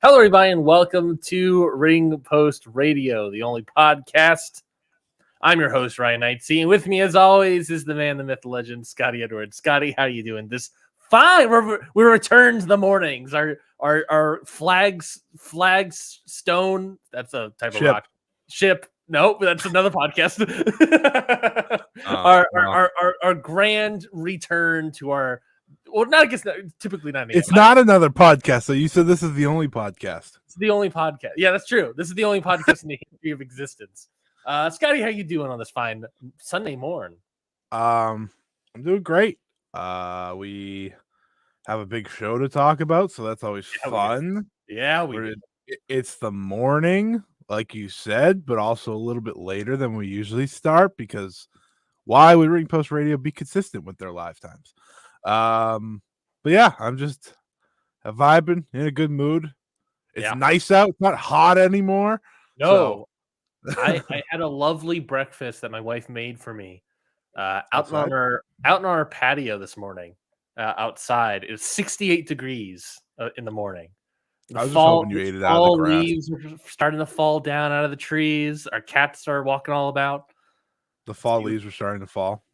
Hello, everybody, and welcome to Ring Post Radio, the only podcast. I'm your host, Ryan Knightsey, and with me, as always, is the man, the myth, the legend, Scotty Edwards. Scotty, how are you doing? This fine. We returned the mornings. Our flags stone. That's a type of rock ship. Nope, that's another podcast. Our grand return to our. Well, not I guess typically not. It's not another podcast. So you said this is the only podcast. It's the only podcast. Yeah, that's true. This is the only podcast in the history of existence. Scotty, how you doing on this fine Sunday morn? I'm doing great. We have a big show to talk about, so that's always fun. It's the morning, like you said, but also a little bit later than we usually start because why would Ring Post Radio be consistent with their live times? But yeah, I'm just vibing in a good mood. It's nice out. It's not hot anymore. No, so. I had a lovely breakfast that my wife made for me out on our patio this morning. Outside, it was 68 degrees in the morning. I was just hoping you ate it out of the grass. Leaves were starting to fall down out of the trees. Our cats are walking all about. The fall leaves were starting to fall.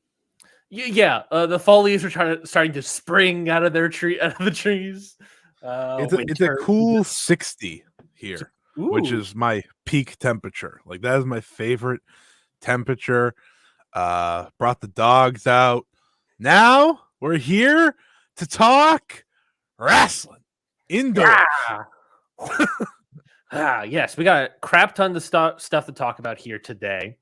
Yeah, the fall leaves are starting to spring out of the trees. It's a cool 60 here, which is my peak temperature. Like that is my favorite temperature. Brought the dogs out. Now we're here to talk wrestling indoors. Yes, we got a crap ton of stuff to talk about here today.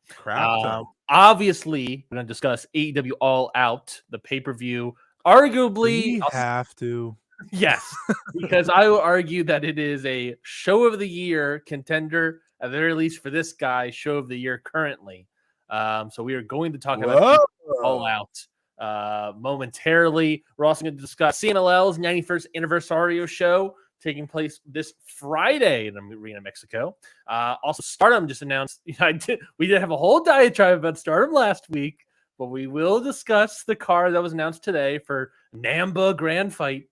Obviously, we're going to discuss AEW All Out, the pay-per-view. Arguably, have to. Yes, because I will argue that it is a show of the year contender, at the very least for this guy, show of the year currently. So we are going to talk about All Out momentarily. We're also going to discuss CMLL's 91st Anniversario show taking place this Friday in Arena, Mexico. Also, Stardom just announced. We did have a whole diatribe about Stardom last week, but we will discuss the card that was announced today for Namba Grand Fight.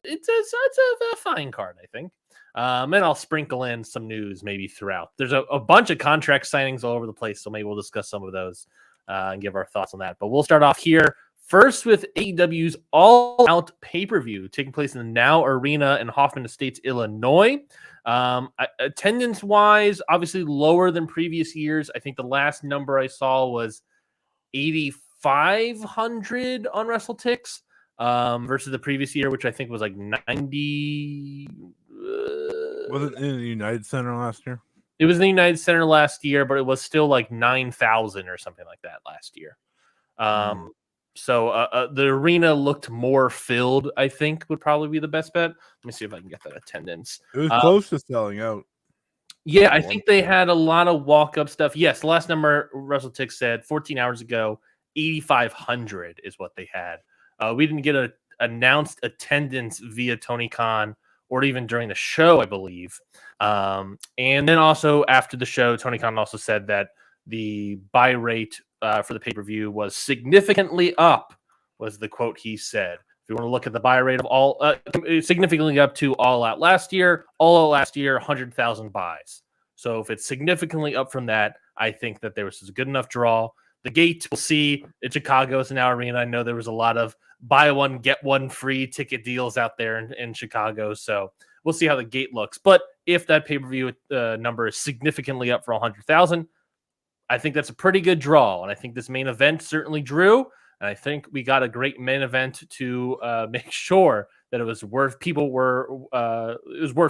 It's a fine card, I think. And I'll sprinkle in some news maybe throughout. There's a bunch of contract signings all over the place, so maybe we'll discuss some of those and give our thoughts on that. But we'll start off here. First with AEW's All Out pay-per-view taking place in the Now Arena in Hoffman Estates, Illinois. Attendance-wise, obviously lower than previous years. I think the last number I saw was 8,500 on WrestleTix versus the previous year, which I think was like 90. Was it in the United Center last year? It was in the United Center last year, but it was still like 9,000 or something like that last year. So the arena looked more filled, I think, would probably be the best bet. Let me see if I can get that attendance. It was close to selling out. Yeah, I think they had a lot of walk-up stuff. Yes, the last number WrestleTix said 14 hours ago, 8,500 is what they had. We didn't get an announced attendance via Tony Khan or even during the show, I believe. And then also after the show, Tony Khan also said that the buy rate for the pay-per-view was significantly up, was the quote he said. If you want to look at the buy rate of all, significantly up to All Out last year, 100,000 buys. So if it's significantly up from that, I think that there was a good enough draw. The gate, we'll see. In Chicago, it's an Now Arena. I know there was a lot of buy one, get one free ticket deals out there in Chicago. So we'll see how the gate looks. But if that pay-per-view number is significantly up for 100,000, I think that's a pretty good draw, and I think this main event certainly drew, and I think we got a great main event to make sure that it was worth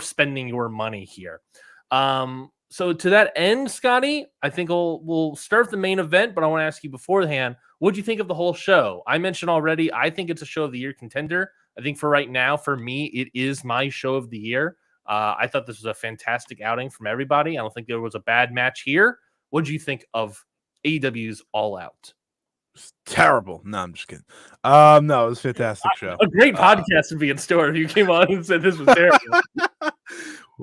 spending your money here. So to that end, Scotty, I think we'll start the main event, but I want to ask you beforehand, what do you think of the whole show? I mentioned already, I think it's a show of the year contender. I think for right now, for me, it is my show of the year. I thought this was a fantastic outing from everybody. I don't think there was a bad match here. What did you think of AEW's All Out? It's terrible. No, I'm just kidding. No, it was a fantastic show. A great podcast would be in store if you came on and said this was terrible.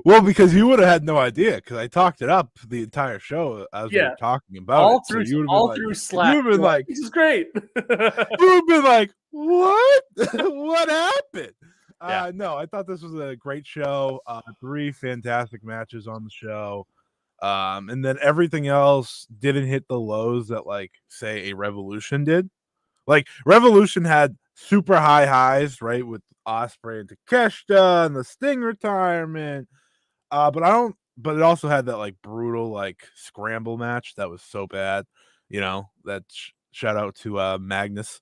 Well, because you would have had no idea, because I talked it up the entire show as we were talking about all it. Through, so all through Slack. You've been like, this is great. You've been like, what? What happened? No, I thought this was a great show. 3 fantastic matches on the show. And then everything else didn't hit the lows that, like, say, a Revolution did. Like, Revolution had super high highs, right, with Ospreay and Takeshita and the Sting retirement. But it also had that, like, brutal, like, scramble match that was so bad. That shout out to Magnus.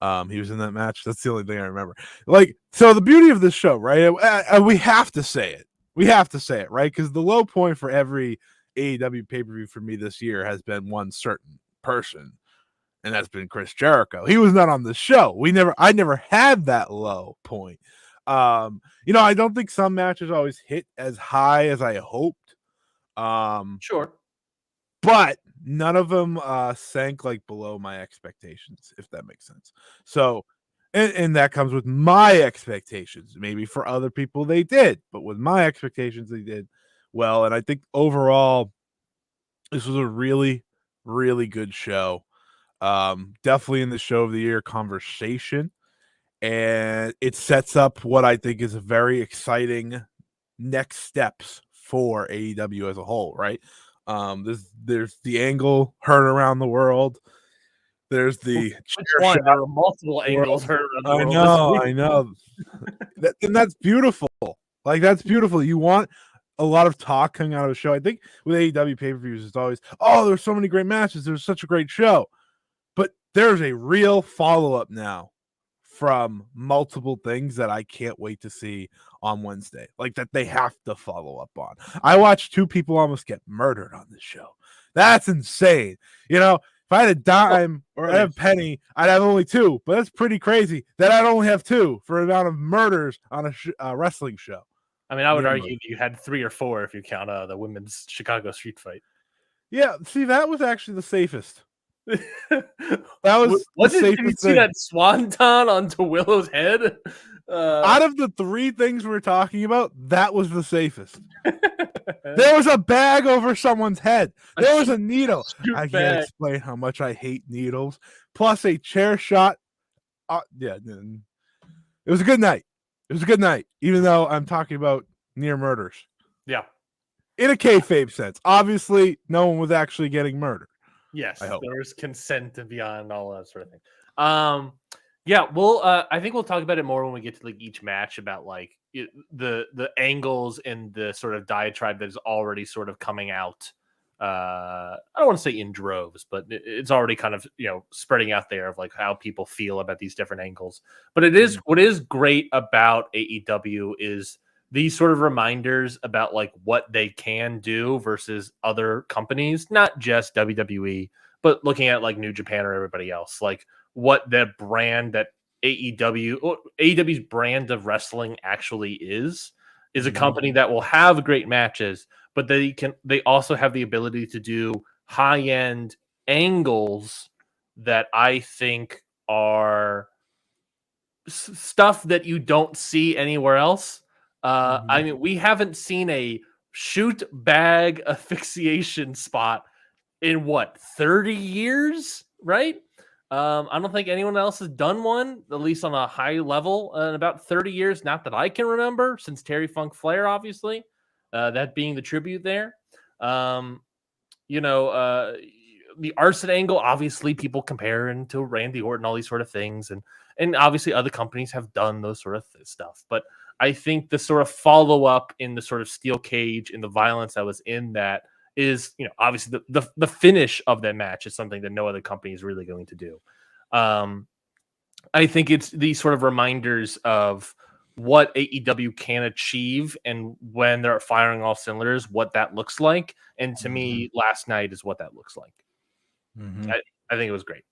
He was in that match. That's the only thing I remember. Like, so the beauty of this show, right? We have to say it. We have to say it, right? Because the low point for every AEW pay-per-view for me this year has been one certain person, and that's been Chris Jericho. He was not on the show. I never had that low point. I don't think some matches always hit as high as I hoped. Sure. But none of them sank like below my expectations, if that makes sense. So, and that comes with my expectations. Maybe for other people they did, but with my expectations they did well. And I think overall, this was a really, really good show. Definitely in the show of the year conversation, and it sets up what I think is a very exciting next steps for AEW as a whole, right? There's the angle heard around the world. There's the one. There are multiple angles heard around the world. I know. And that's beautiful. Like, that's beautiful. You want a lot of talk coming out of a show. I think with AEW pay-per-views, it's always, there's so many great matches. There's such a great show. But there's a real follow-up now from multiple things that I can't wait to see on Wednesday, like that they have to follow up on. I watched 2 people almost get murdered on this show. That's insane. If I had a dime or I have a penny, I'd have only 2, but that's pretty crazy that I'd only have 2 for an amount of murders on a wrestling show. I mean, I would argue that you had 3 or 4 if you count the women's Chicago street fight. Yeah, see, that was actually the safest. That was did you see that swanton onto Willow's head? Out of the 3 things we're talking about, that was the safest. There was a bag over someone's head. There was a needle. I can't explain how much I hate needles. Plus a chair shot. It was a good night. It was a good night, even though I'm talking about near murders. Yeah. In a kayfabe sense. Obviously, no one was actually getting murdered. Yes, there was consent and beyond all that sort of thing. I think we'll talk about it more when we get to like each match about like the angles and the sort of diatribe that is already sort of coming out. I don't want to say in droves, but it's already kind of spreading out there of like how people feel about these different angles. But it is what is great about AEW is these sort of reminders about like what they can do versus other companies, not just WWE, but looking at like New Japan or everybody else, like what the brand that AEW's brand of wrestling actually is a company that will have great matches, but they also have the ability to do high-end angles that I think are stuff that you don't see anywhere else. I mean, we haven't seen a shoot bag asphyxiation spot in 30 years, right? I don't think anyone else has done one, at least on a high level, in about 30 years. Not that I can remember, since Terry Funk Flair, obviously, that being the tribute there. The arson angle, obviously, people comparing to Randy Orton, all these sort of things, and obviously other companies have done those sort of stuff. But I think the sort of follow up in the sort of steel cage and the violence that was in that is, obviously the finish of that match is something that no other company is really going to do. I think it's these sort of reminders of what AEW can achieve and when they're firing all cylinders, what that looks like. And to me, last night is what that looks like. I think it was great.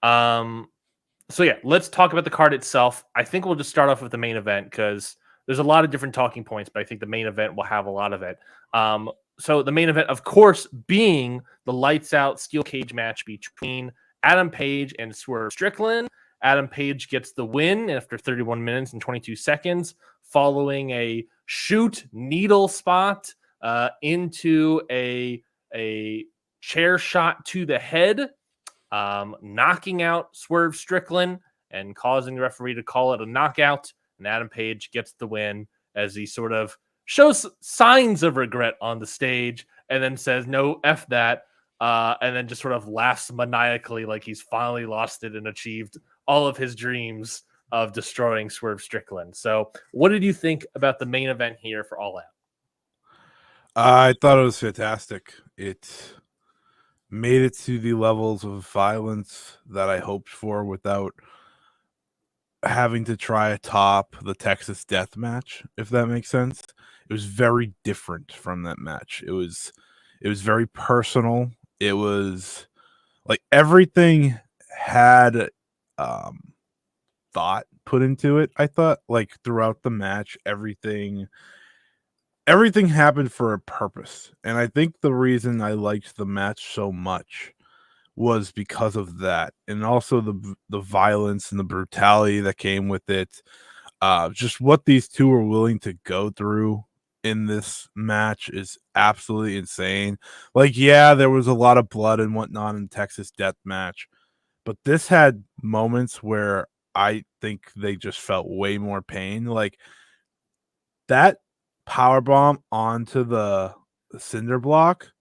So yeah, let's talk about the card itself. I think we'll just start off with the main event because there's a lot of different talking points, but I think the main event will have a lot of it. So the main event, of course, being the lights out steel cage match between Adam Page and Swerve Strickland. Adam Page gets the win after 31 minutes and 22 seconds, following a shoot needle spot into a chair shot to the head, knocking out Swerve Strickland and causing the referee to call it a knockout. and Adam Page gets the win as he sort of shows signs of regret on the stage and then says, no, F that. And then just sort of laughs maniacally like he's finally lost it and achieved all of his dreams of destroying Swerve Strickland. So what did you think about the main event here for All Out? I thought it was fantastic. It made it to the levels of violence that I hoped for without having to try to top the Texas Death Match, if that makes sense. It was very different from that match. It was very personal. It was like everything had thought put into it. I thought like throughout the match, everything happened for a purpose. And I think the reason I liked the match so much was because of that, and also the violence and the brutality that came with it. Just what these two were willing to go through in this match is absolutely insane. Like, yeah, there was a lot of blood and whatnot in Texas Death Match, but this had moments where I think they just felt way more pain. Like that power bomb onto the cinder block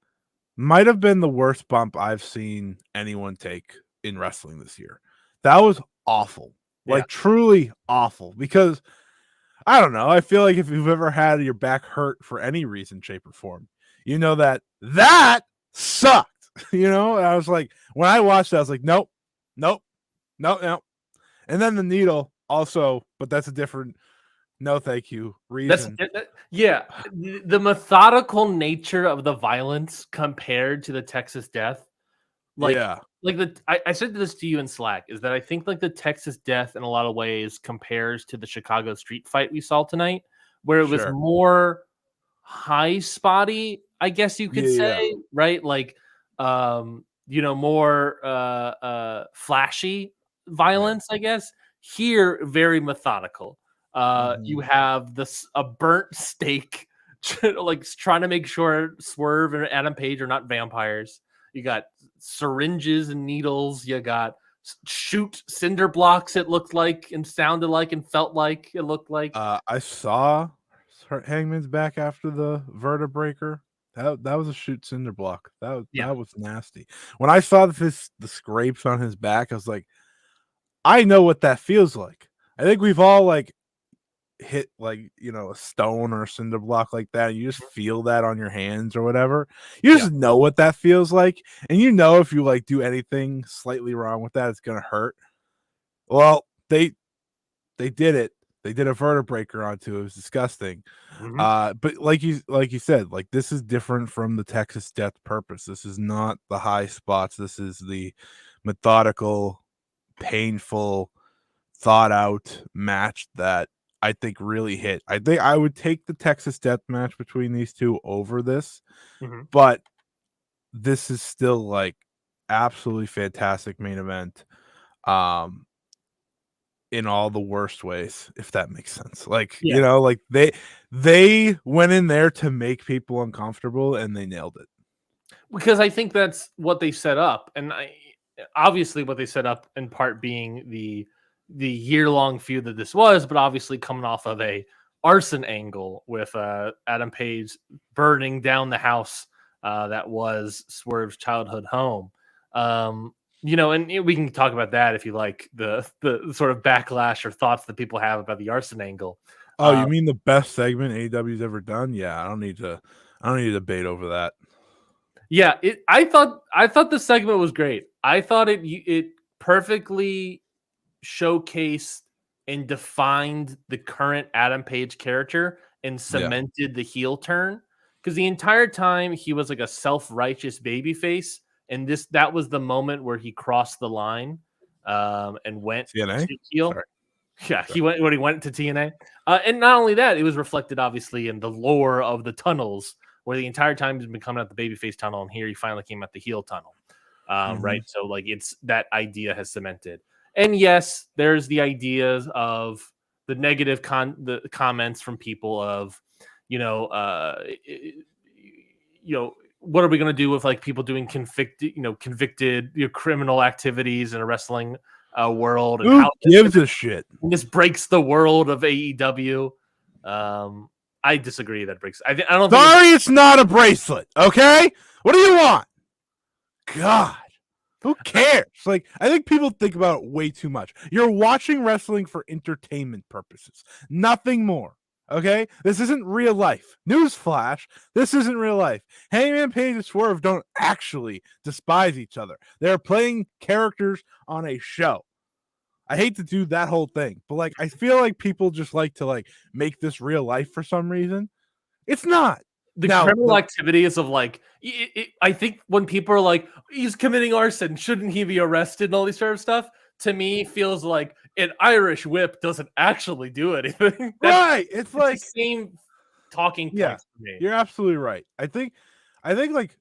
might have been the worst bump I've seen anyone take in wrestling this year. That was awful. Like truly awful, because I don't know. I feel like if you've ever had your back hurt for any reason, shape, or form, you know that sucked. You know, and I was like, when I watched it, I was like, nope. And then the needle also, but that's a different no thank you reason. The methodical nature of the violence compared to the Texas Death. I said this to you in Slack, is that I think like the Texas Death in a lot of ways compares to the Chicago street fight we saw tonight, where it was more high spotty, I guess you could say, right? Like, more flashy violence, I guess. Here, very methodical. You have a burnt steak, like trying to make sure Swerve and Adam Page are not vampires. You got syringes and needles. You got shoot cinder blocks. It looked like and sounded like and felt like it looked like. I saw Hangman's back after the vertebraker. That was a shoot cinder block. That was nasty. When I saw the scrapes on his back, I was like, I know what that feels like. I think we've all like hit like a stone or a cinder block like that, and you just feel that on your hands or whatever. You just know what that feels like, and if you like do anything slightly wrong with that, it's gonna hurt. Well, they did it. They did a vertebraker onto it. It was disgusting. But like you said, like this is different from the Texas Death purpose. This is not the high spots. This is the methodical, painful, thought out match that I think really hit. I think I would take the Texas Death Match between these two over this, but this is still like absolutely fantastic main event. In all the worst ways, if that makes sense. Like, like they went in there to make people uncomfortable and they nailed it. Because I think that's what they set up. And obviously what they set up in part being the year-long feud that this was, but obviously coming off of a arson angle with Adam Page burning down the house that was Swerve's childhood home. And we can talk about that if you like, the sort of backlash or thoughts that people have about the arson angle. Oh, you mean the best segment AEW's ever done? Yeah, I don't need to debate over that. Yeah, I thought the segment was great. I thought it perfectly showcased and defined the current Adam Page character and cemented the heel turn, because the entire time he was like a self-righteous babyface, and that was the moment where he crossed the line and went TNA? to heel. Sorry. Yeah, he went to TNA. And not only that, it was reflected obviously in the lore of the tunnels, where the entire time he's been coming out the babyface tunnel, and here he finally came out the heel tunnel. Right? So like it's that idea has cemented. And yes, there's the ideas of the negative the comments from people of, what are we going to do with like people doing convicted criminal activities in a wrestling world. And who how gives a shit? This breaks the world of AEW. I disagree that breaks. I don't. Sorry, it's not a bracelet. Okay, what do you want? God, who cares? Like, I think people think about it way too much. You're watching wrestling for entertainment purposes, nothing more. Okay, this isn't real life. Newsflash: this isn't real life. Hangman Page and Swerve don't actually despise each other. They're playing characters on a show. I hate to do that whole thing, but like, I feel like people just like to like make this real life for some reason. It's not. The criminal activities of like, I think when people are like, he's committing arson, shouldn't he be arrested and all these sort of stuff, to me feels like an Irish whip doesn't actually do anything. Right. It's like the same talking points for me. You're absolutely right. I think like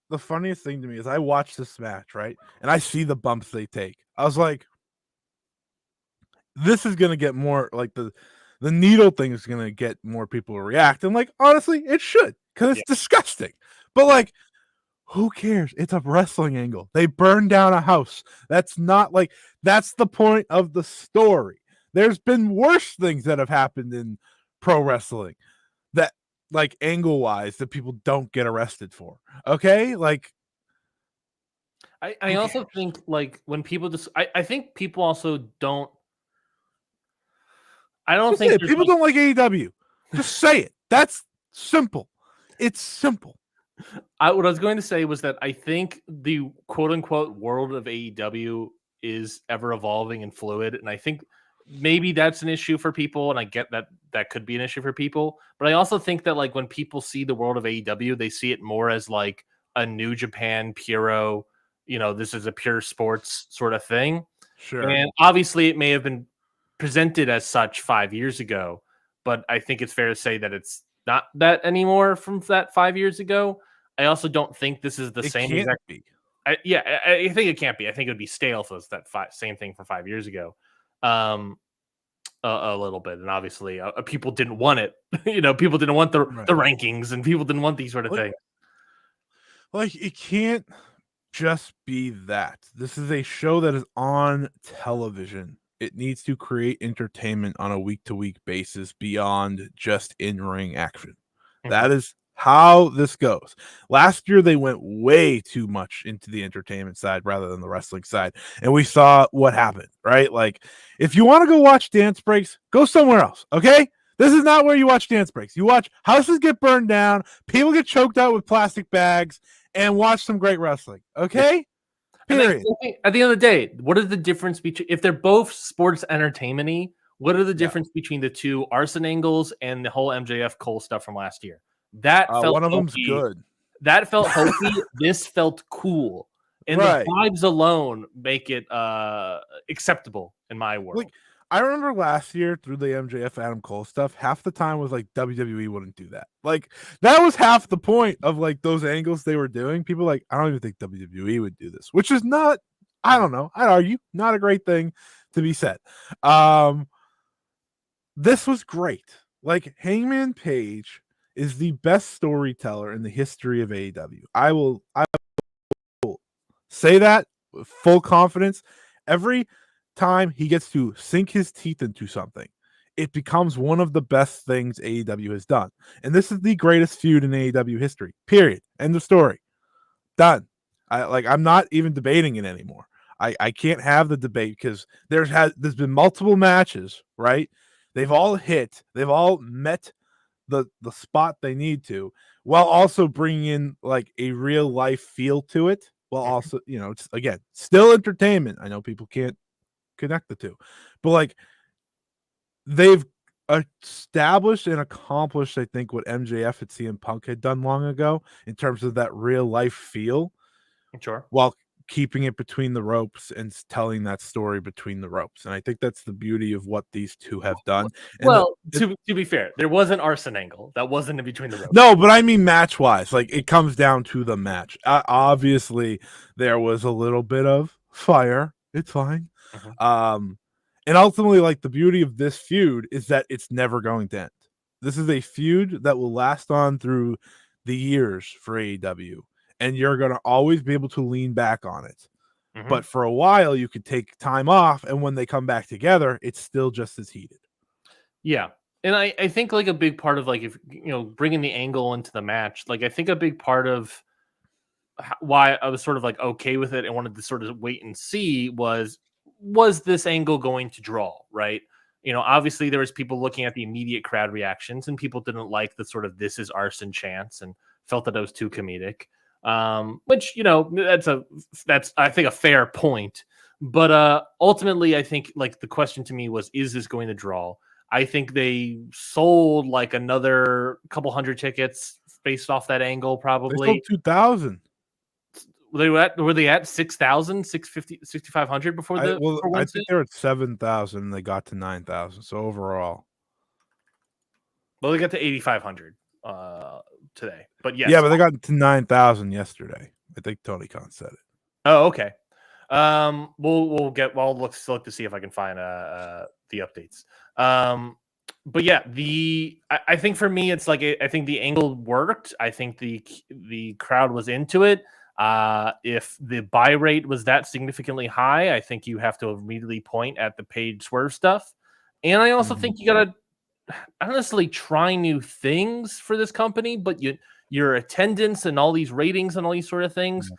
the funniest thing to me is I watch this match, right? And I see the bumps they take. I was like, this is gonna get more like the needle thing is gonna get more people to react. And like, honestly, it should, because it's disgusting. But like, who cares? It's a wrestling angle. They burn down a house. That's not like, that's the point of the story. There's been worse things that have happened in pro wrestling that, like, angle wise, that people don't get arrested for. Okay, like, I also think like when people just, I think people also don't. I don't think people don't like AEW. Just say it. That's simple. It's simple. What I was going to say was that I think the quote unquote world of AEW is ever evolving and fluid. And I think maybe that's an issue for people. And I get that that could be an issue for people. But I also think that like when people see the world of AEW, they see it more as like a New Japan Puro, this is a pure sports sort of thing. Sure. And obviously it may have been presented as such 5 years ago, but I think it's fair to say that it's not that anymore from that 5 years ago. I also don't think this is the same exact. I think it can't be. I think it would be stale if it was that same thing for 5 years ago, a little bit. And obviously, people didn't want it. People didn't want the rankings, and people didn't want these sort of things. Like, it can't just be that. This is a show that is on television. It needs to create entertainment on a week-to-week basis beyond just in-ring action. Mm-hmm. That is how this goes. Last year, they went way too much into the entertainment side rather than the wrestling side. And we saw what happened, right? Like, if you want to go watch dance breaks, go somewhere else, okay? This is not where you watch dance breaks. You watch houses get burned down, people get choked out with plastic bags, and watch some great wrestling, okay? Period. At the end of the day, what is the difference between, if they're both sports entertainment-y, what are the difference between the two arson angles and the whole MJF Cole stuff from last year? That felt one of them's good. That felt hokey. This felt cool. And the vibes alone make it acceptable in my world. Like, I remember last year through the MJF Adam Cole stuff, half the time was like WWE wouldn't do that. Like, that was half the point of like those angles they were doing. People like, I don't even think WWE would do this, which is not, I don't know, I'd argue, not a great thing to be said. This was great. Like, Hangman Page is the best storyteller in the history of AEW. I will say that with full confidence. Every time he gets to sink his teeth into something, it becomes one of the best things AEW has done. And this is the greatest feud in AEW history. Period. End of story. Done. I'm not even debating it anymore. I can't have the debate because there's been multiple matches, right? They've all hit. They've all met the spot they need to, while also bringing in like a real life feel to it. While also, it's again still entertainment. I know people can't connect the two, but like, they've established and accomplished, I think, what MJF and CM Punk had done long ago in terms of that real life feel. Sure. While keeping it between the ropes and telling that story between the ropes. And I think that's the beauty of what these two have done. And to be fair, there was an arson angle that wasn't in between the ropes. No, but I mean match wise, like, it comes down to the match. Obviously there was a little bit of fire. It's fine. Mm-hmm. And ultimately, like, the beauty of this feud is that it's never going to end. This is a feud that will last on through the years for AEW. And you're going to always be able to lean back on it. But for a while, you could take time off, and when they come back together, it's still just as heated. Yeah. And I think like a big part of like, if bringing the angle into the match, like I think a big part of why I was sort of like okay with it and wanted to sort of wait and see was this angle going to draw, right? Obviously there was people looking at the immediate crowd reactions, and people didn't like the sort of "this is arson" chants and felt that it was too comedic. Which that's I think a fair point. But ultimately, I think like the question to me was, is this going to draw? I think they sold like another couple hundred tickets based off that angle, probably. They sold 2,000. Were they at 6,000, 650, 6,500 before the? I think they were at 7,000 and they got to 9,000. So overall, well, they got to 8,500 today. But yes, yeah, but they got to 9,000 yesterday. I think Tony Khan said it. Oh, okay. We'll get. Well, look to see if I can find the updates. But yeah, I think for me, it's like I think the angle worked. I think the crowd was into it. If the buy rate was that significantly high, I think you have to immediately point at the paid Swerve stuff. And I also think you gotta honestly try new things for this company, but your attendance and all these ratings and all these sort of things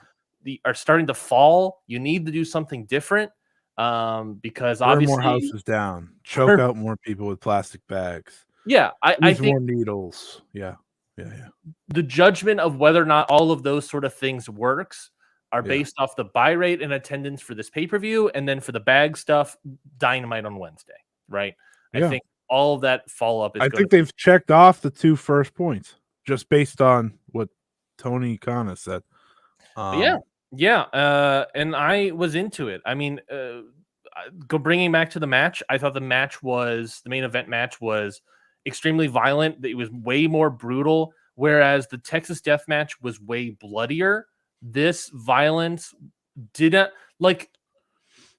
are starting to fall. You need to do something different. Because burn obviously more houses down, choke out more people with plastic bags. Yeah, I think more needles. Yeah. The judgment of whether or not all of those sort of things works are based off the buy rate and attendance for this pay-per-view, and then for the bag stuff, Dynamite on Wednesday, right? I think all of that follow-up is I think they've checked off the 2 first points just based on what Tony Khan has said. And I was into it. I mean, bringing back to the match, I thought the main event match was extremely violent. It was way more brutal, whereas the Texas Death Match was way bloodier. This violence didn't like.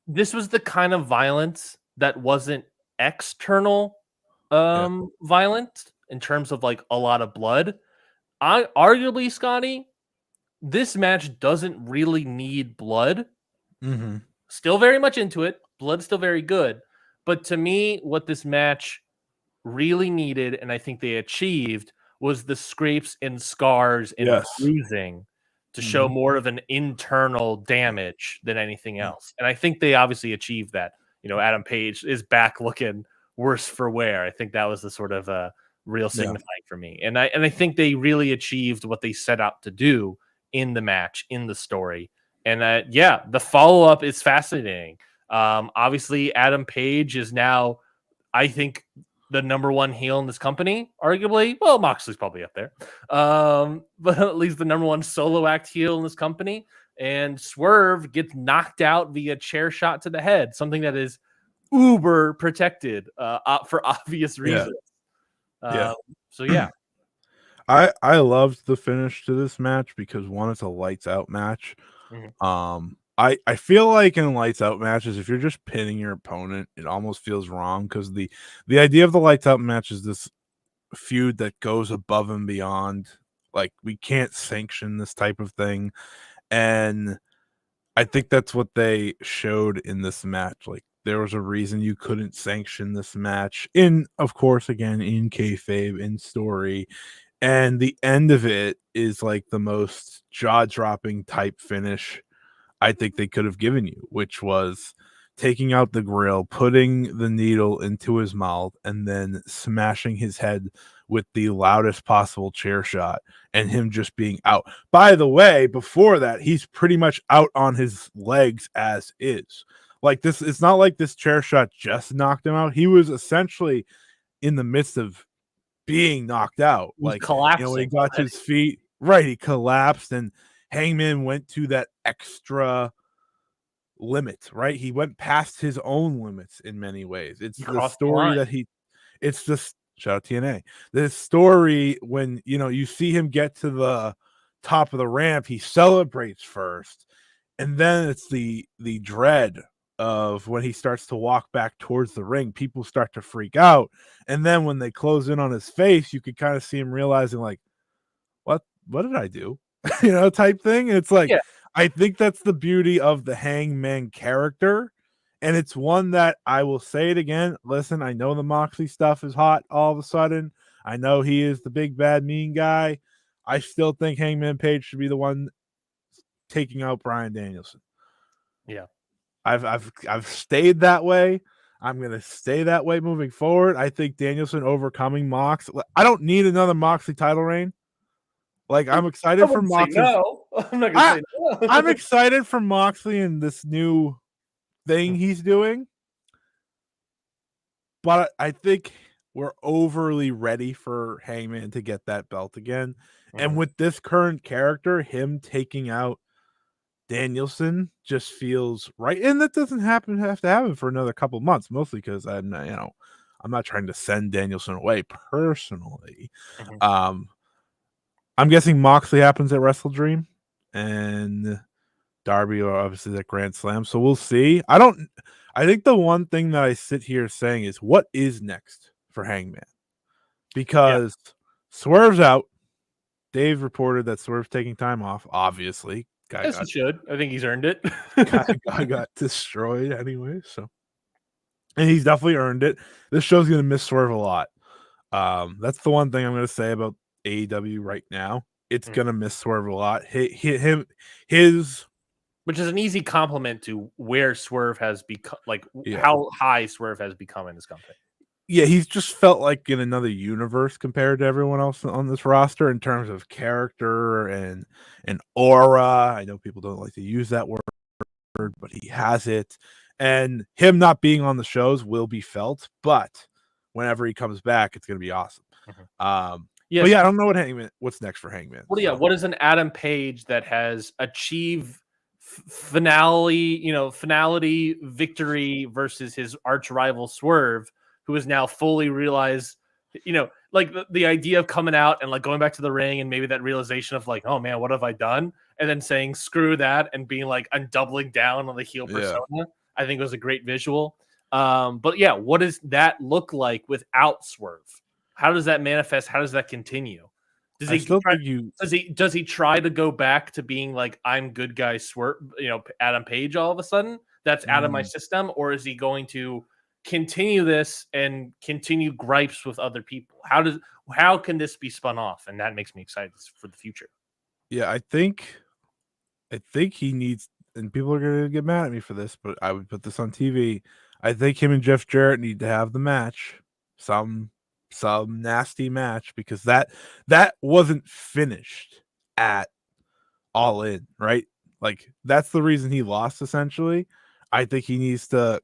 This was the kind of violence that wasn't external violence in terms of like a lot of blood. Arguably, Scotty, this match doesn't really need blood. Still very much into it. Blood's still very good. But to me, what this match really needed, and I think they achieved, was the scrapes and scars and bruising to show more of an internal damage than anything else. And I think they obviously achieved that. Adam Page is back looking worse for wear. I think that was the sort of real signifying for me. And I think they really achieved what they set out to do in the match, in the story. And the follow-up is fascinating. Obviously, Adam Page is now, I think, the number one heel in this company, arguably. Well, Moxley's probably up there. But at least the number one solo act heel in this company. And Swerve gets knocked out via chair shot to the head, something that is uber protected for obvious reasons. So, yeah. I loved the finish to this match because, one, it's a lights out match. I feel like in lights out matches, if you're just pinning your opponent, it almost feels wrong, because the idea of the lights out match is this feud that goes above and beyond. Like, we can't sanction this type of thing, and I think that's what they showed in this match. Like, there was a reason you couldn't sanction this match, of course, again, in kayfabe, in story. And the end of it is like the most jaw-dropping type finish I think they could have given you, which was taking out the grill, putting the needle into his mouth, and then smashing his head with the loudest possible chair shot, and him just being out. By the way, before that, he's pretty much out on his legs as is. Like, this, it's not like this chair shot just knocked him out. He was essentially in the midst of being knocked out. Like, collapsing. When he got to his feet, right, he collapsed, and Hangman went to that extra limit, right? He went past his own limits in many ways. It's the story that it's just, shout out TNA. The story when, you see him get to the top of the ramp, he celebrates first, and then it's the dread of when he starts to walk back towards the ring. People start to freak out, and then when they close in on his face, you could kind of see him realizing, like, what did I do? Type thing. It's like, I think that's the beauty of the Hangman character. And it's one that I will say it again. Listen, I know the Moxley stuff is hot all of a sudden. I know he is the big bad mean guy. I still think Hangman Page should be the one taking out Bryan Danielson. Yeah. I've stayed that way. I'm gonna stay that way moving forward. I think Danielson overcoming Mox. I don't need another Moxley title reign. Like, I'm excited for Moxley. No, I'm not gonna say no. I'm excited for Moxley and this new thing he's doing. But I think we're overly ready for Hangman to get that belt again. And with this current character, him taking out Danielson just feels right. And that doesn't have to happen for another couple months, mostly because I'm not trying to send Danielson away personally. I'm guessing Moxley happens at Wrestle Dream and Darby are obviously that Grand Slam. So we'll see. I think the one thing that I sit here saying is what is next for Hangman? Because Swerve's out. Dave reported that Swerve's taking time off, obviously. Yes, he should. I think he's earned it. guy got destroyed anyway, so. And he's definitely earned it. This show's going to miss Swerve a lot. That's the one thing I'm going to say about AEW right now. It's going to miss Swerve a lot. His which is an easy compliment to where Swerve has become, how high Swerve has become in this company. Yeah, he's just felt like in another universe compared to everyone else on this roster in terms of character and aura. I know people don't like to use that word, but he has it. And him not being on the shows will be felt, but whenever he comes back, it's going to be awesome. But I don't know what's next for Hangman. Well, what is an Adam Page that has achieved finality victory versus his arch rival Swerve, who is now fully realized, the idea of coming out and going back to the ring and maybe that realization of oh man, what have I done? And then saying screw that and being I'm doubling down on the heel persona. I think it was a great visual. But yeah, what does that look like without Swerve? How does that manifest? How does that continue? Does he try to go back to being I'm good guy Swerve, Adam Page all of a sudden? That's out of my system, or is he going to continue this and continue gripes with other people? How can this be spun off? And that makes me excited for the future. Yeah, I think he needs, and people are going to get mad at me for this, but I would put this on TV. I think him and Jeff Jarrett need to have the match, some nasty match, because that wasn't finished at All In, right? That's the reason he lost, essentially. I think he needs to,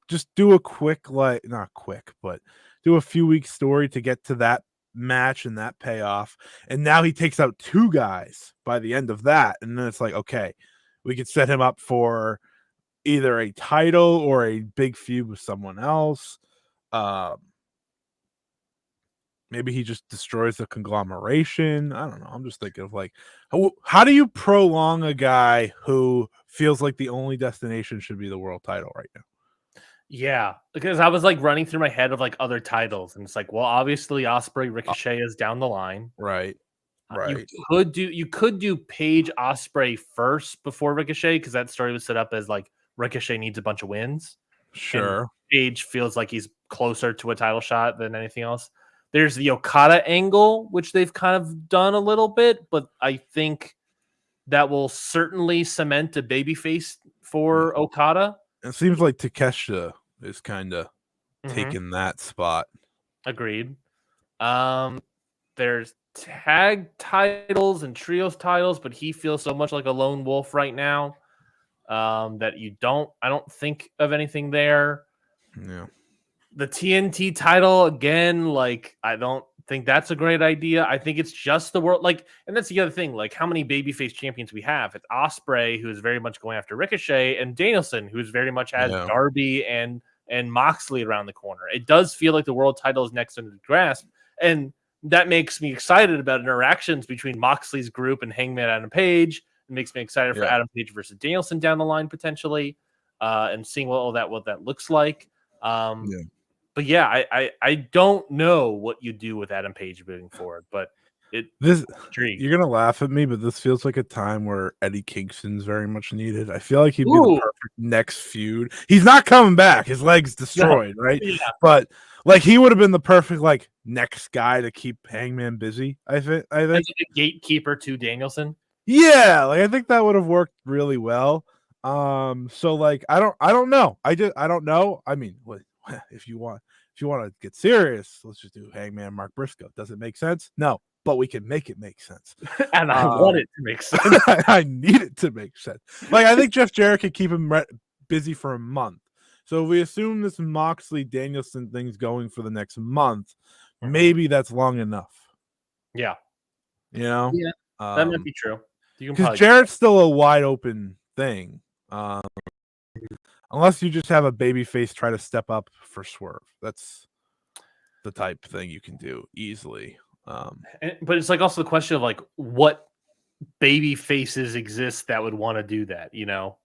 just do a quick, not quick, but do a few week story to get to that match and that payoff. And now he takes out two guys by the end of that. And then it's okay, we could set him up for either a title or a big feud with someone else. Maybe he just destroys the conglomeration. I don't know. I'm just thinking of how do you prolong a guy who feels like the only destination should be the world title right now? Yeah, because I was running through my head of other titles, and it's well, obviously Ospreay Ricochet is down the line. Right. You could do Page Ospreay first before Ricochet, because that story was set up as Ricochet needs a bunch of wins. Sure. And Page feels like he's closer to a title shot than anything else. There's the Okada angle, which they've kind of done a little bit, but I think that will certainly cement a babyface for Okada. It seems like Takeshita is kind of taking that spot. Agreed. There's tag titles and trios titles, but he feels so much like a lone wolf right now that I don't think of anything there. Yeah. The TNT title again, I don't think that's a great idea. I think it's just the world, and that's the other thing, how many babyface champions we have. It's Ospreay, who is very much going after Ricochet, and Danielson, who's very much has Darby and Moxley around the corner. It does feel like the world title is next under the grasp, and that makes me excited about interactions between Moxley's group and Hangman Adam Page. It makes me excited for Adam Page versus Danielson down the line potentially, and seeing what that looks like. But yeah, I don't know what you do with Adam Page moving forward, but You're gonna laugh at me, but this feels like a time where Eddie Kingston's very much needed. I feel like he'd be the perfect next feud. He's not coming back; his leg's destroyed, right? Yeah. But like, he would have been the perfect like next guy to keep Hangman busy. I think as like a gatekeeper to Danielson. Yeah, like I think that would have worked really well. So like I don't know. I don't know. I mean, if you want to get serious, let's just do Hangman Mark Briscoe. Does it make sense? No, but we can make it make sense. And I want it to make sense. I need it to make sense. Like, I think Jeff Jarrett could keep him busy for a month. So if we assume this Moxley Danielson thing's going for the next month, maybe that's long enough. Yeah. You know? Yeah. That might be true. Because Jarrett's still a wide open thing. Unless you just have a babyface try to step up for Swerve. That's the type of thing you can do easily. But it's like also the question of like what baby faces exist that would want to do that, you know?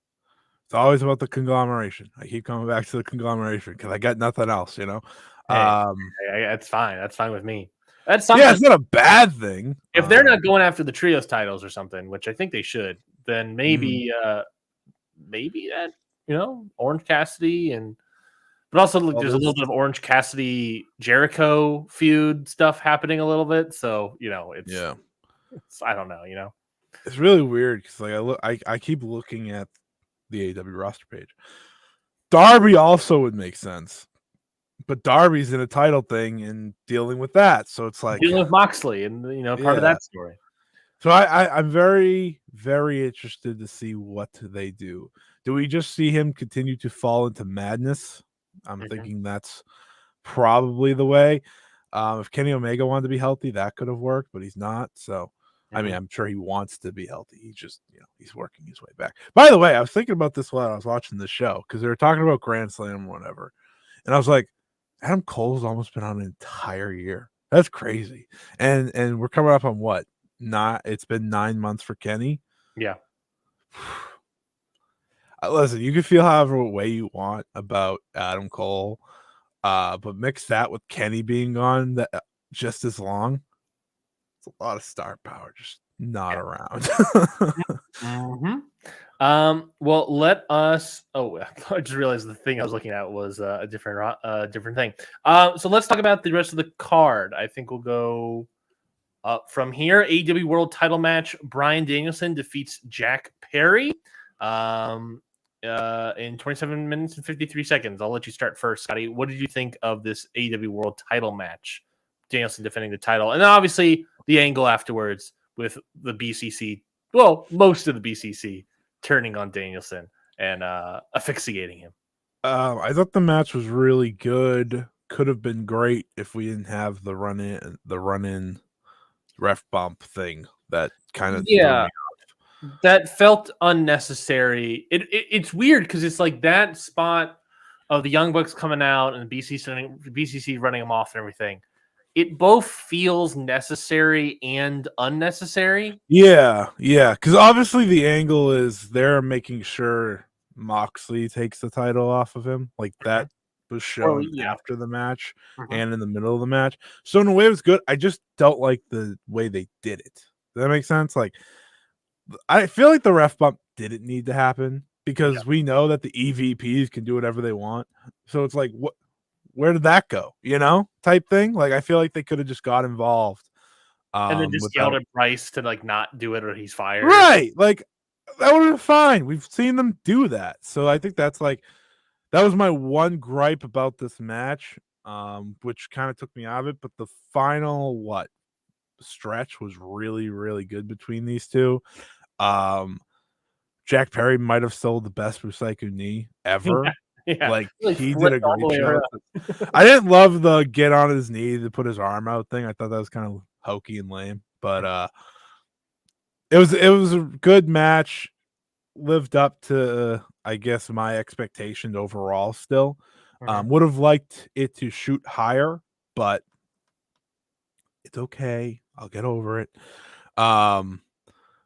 It's always about the conglomeration. I keep coming back to the conglomeration because I got nothing else, you know? That's fine. That's fine with me. That's something. Yeah, it's not a bad thing. If they're not going after the trios titles or something, which I think they should, then maybe that, you know, Orange Cassidy but also there's a little bit of Orange Cassidy Jericho feud stuff happening a little bit. So, you know, it's I don't know, you know. It's really weird because like I keep looking at the AEW roster page. Darby also would make sense. But Darby's in a title thing and dealing with that. So it's like dealing with Moxley and, you know, part of that story. So I'm very, very interested to see what they do. Do we just see him continue to fall into madness? I'm thinking that's probably the way. If Kenny Omega wanted to be healthy, that could have worked, but he's not. So, I mean, I'm sure he wants to be healthy. He's just, you know, he's working his way back. By the way, I was thinking about this while I was watching the show because they were talking about Grand Slam or whatever. And I was like, Adam Cole's almost been on an entire year. That's crazy. And we're coming up on what? It's been 9 months for Kenny. Yeah. Listen, you can feel however way you want about Adam Cole, but mix that with Kenny being gone just as long. It's a lot of star power just not around. Well, let us. Oh, I just realized the thing I was looking at was a different thing. So let's talk about the rest of the card. I think we'll go up from here. AEW World Title match: Bryan Danielson defeats Jack Perry. In 27 minutes and 53 seconds. I'll let you start first, Scotty. What did you think of this AEW World Title match? Danielson defending the title, and then obviously the angle afterwards with the BCC. Well, most of the BCC turning on Danielson and asphyxiating him. I thought the match was really good. Could have been great if we didn't have the run-in ref bump thing that kind of that felt unnecessary. It's weird because it's like that spot of the Young Bucks coming out and BCC running them off and everything. It both feels necessary and unnecessary. Yeah. Because obviously the angle is they're making sure Moxley takes the title off of him. Like that was shown after the match and in the middle of the match. So in a way it was good. I just don't like the way they did it. Does that make sense? Like, I feel like the ref bump didn't need to happen because we know that the EVPs can do whatever they want. So it's like, where did that go? You know, type thing. Like, I feel like they could have just got involved. And then just yelled at Bryce to like not do it or he's fired. Right. Like, that would have been fine. We've seen them do that. So I think that was my one gripe about this match, which kind of took me out of it. But the final, stretch was really, really good between these two. Jack Perry might have sold the best Busaiku knee ever. Like he did a great job. I didn't love the get on his knee to put his arm out thing. I thought that was kind of hokey and lame, but it was a good match. Lived up to I guess my expectations overall. Still, would have liked it to shoot higher, but it's okay. I'll get over it.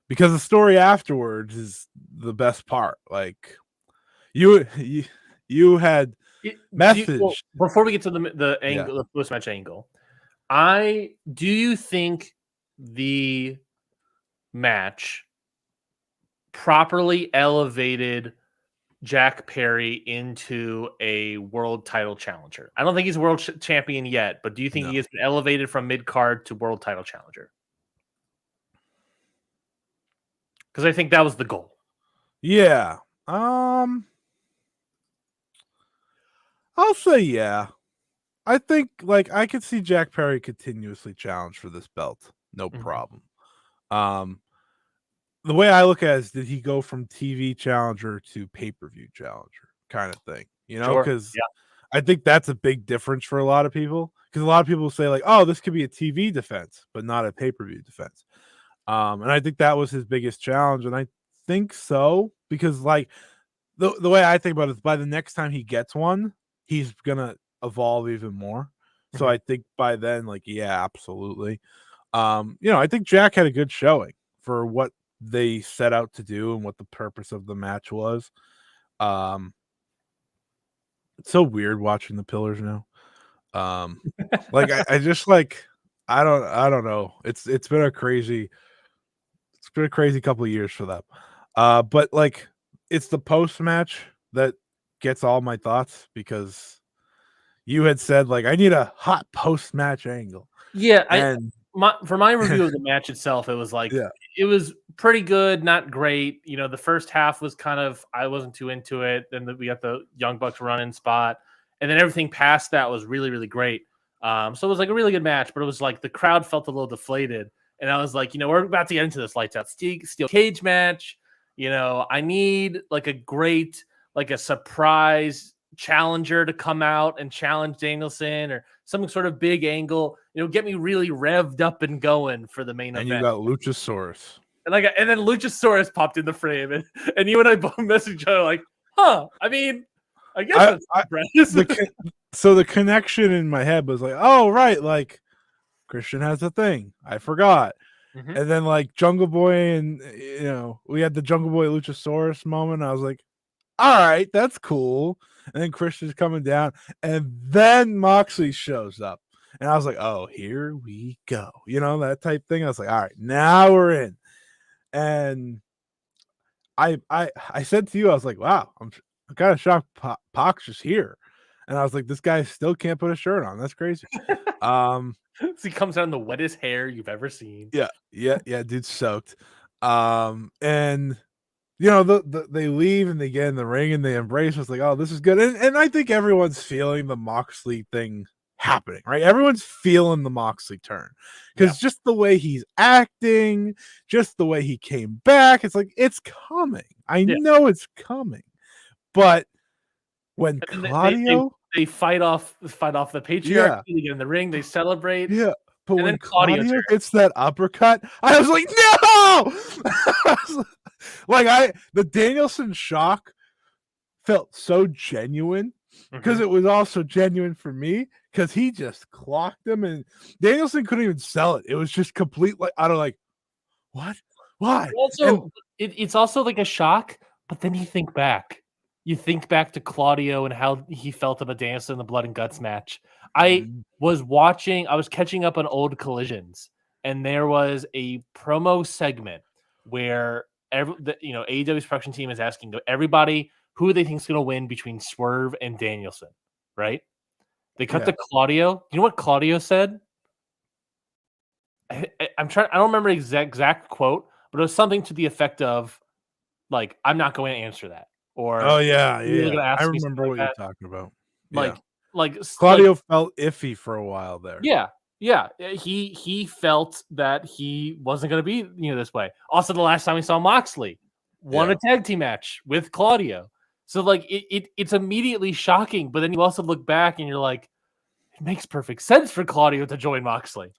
Because the story afterwards is the best part. Like you had message. Before we get to the angle, the post match angle, do you think the match properly elevated Jack Perry into a world title challenger? I don't think he's a world champion yet, but do you think he has been elevated from mid-card to world title challenger? Because I think that was the goal. Yeah. I'll say yeah. I think like I could see Jack Perry continuously challenge for this belt. No problem. The way I look at it is, did he go from TV challenger to pay-per-view challenger kind of thing? You know, because I think that's a big difference for a lot of people. Because a lot of people say like, oh, this could be a TV defense, but not a pay-per-view defense. And I think that was his biggest challenge. And I think so, because like the way I think about it is by the next time he gets one, he's gonna evolve even more. So I think by then, like, yeah, absolutely. I think Jack had a good showing for what they set out to do and what the purpose of the match was. It's so weird watching the Pillars now. Like I just like I don't know. It's been a crazy couple of years for them. But like it's the post match that gets all my thoughts, because you had said like I need a hot post match angle. Yeah, for my review of the match itself, it was like it was pretty good, not great. The first half was kind of, I wasn't too into it. Then we got the Young Bucks run-in spot, and then everything past that was really, really great. So it was like a really good match, but it was like the crowd felt a little deflated, and I was like, we're about to get into this lights out steel cage match. I need like a great, like a surprise challenger to come out and challenge Danielson, or some sort of big angle, get me really revved up and going for the main event. And you got Luchasaurus. And then Luchasaurus popped in the frame, and you and I both messaged each other like, huh, I mean, I guess so the connection in my head was like, oh, right, like Christian has a thing. I forgot. And then like Jungle Boy, and we had the Jungle Boy Luchasaurus moment. I was like, all right, that's cool. And then Christian's coming down, and then Moxley shows up, and I was like, oh, here we go, that type thing. I was like, all right, now we're in. And I said to you, I was like, wow, I'm kind of shocked Pac's just here. And I was like, this guy still can't put a shirt on. That's crazy. So he comes out in the wettest hair you've ever seen. Yeah, dude's soaked. And they leave and they get in the ring and they embrace. It's like, oh, this is good. And I think everyone's feeling the Moxley thing happening, right? Everyone's feeling the Moxley turn, because just the way he's acting, just the way he came back, it's like, it's coming. I know it's coming. But when Claudio they fight off the patriarchy, they get in the ring, they celebrate. Yeah. But when Claudio hits that uppercut, I was like, no! The Danielson shock felt so genuine, because it was also genuine for me, because he just clocked him, and Danielson couldn't even sell it. It was just complete, like, I don't like, what? Why? Also, it's also like a shock, but then you think back. You think back to Claudio and how he felt about Danielson in the Blood and Guts match. I was catching up on old collisions, and there was a promo segment where AEW's production team is asking everybody who they think is going to win between Swerve and Danielson, right? They cut to Claudio. You know what Claudio said? I don't remember exact quote, but it was something to the effect of, like, I'm not going to answer that. Or, oh yeah, I remember what you're talking about. Like Claudio felt iffy for a while there. Yeah. He felt that he wasn't going to be this way. Also, the last time we saw Moxley won a tag team match with Claudio, so like it's immediately shocking. But then you also look back and you're like, it makes perfect sense for Claudio to join Moxley.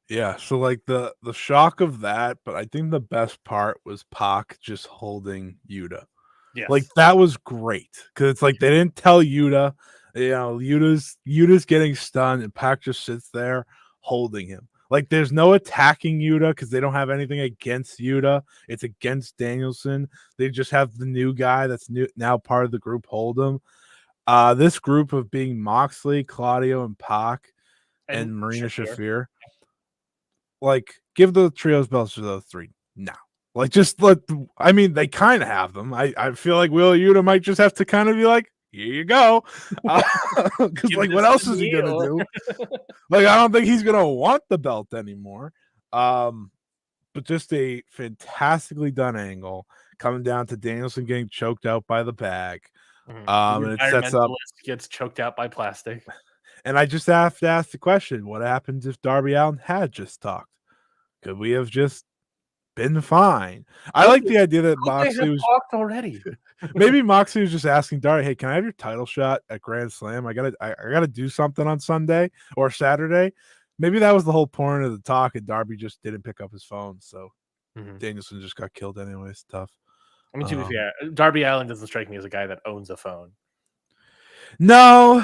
Yeah, so like the shock of that, but I think the best part was Pac just holding Yuta. Yes. Like that was great, because it's like they didn't tell Yuta, Yuta's getting stunned, and Pac just sits there holding him. Like there's no attacking Yuta, because they don't have anything against Yuta. It's against Danielson. They just have the new guy that's now part of the group hold him. This group of being Moxley, Claudio, and Pac, and Marina Shafir. Like give the trios belts to those three now. Like, just let. I mean, they kind of have them. I feel like Wheeler Yuta might just have to kind of be like, here you go, because like, what else is he gonna do? Like, I don't think he's gonna want the belt anymore. But just a fantastically done angle coming down to Danielson getting choked out by the bag. And it sets up gets choked out by plastic. And I just have to ask the question: what happens if Darby Allin had just talked? Could we have just been fine? I like the idea that Moxley was talked already. Maybe Moxley was just asking Darby, "Hey, can I have your title shot at Grand Slam? I gotta do something on Sunday or Saturday." Maybe that was the whole point of the talk, and Darby just didn't pick up his phone. So Danielson just got killed anyways. Tough. I mean, to be fair, Darby Allin doesn't strike me as a guy that owns a phone. No,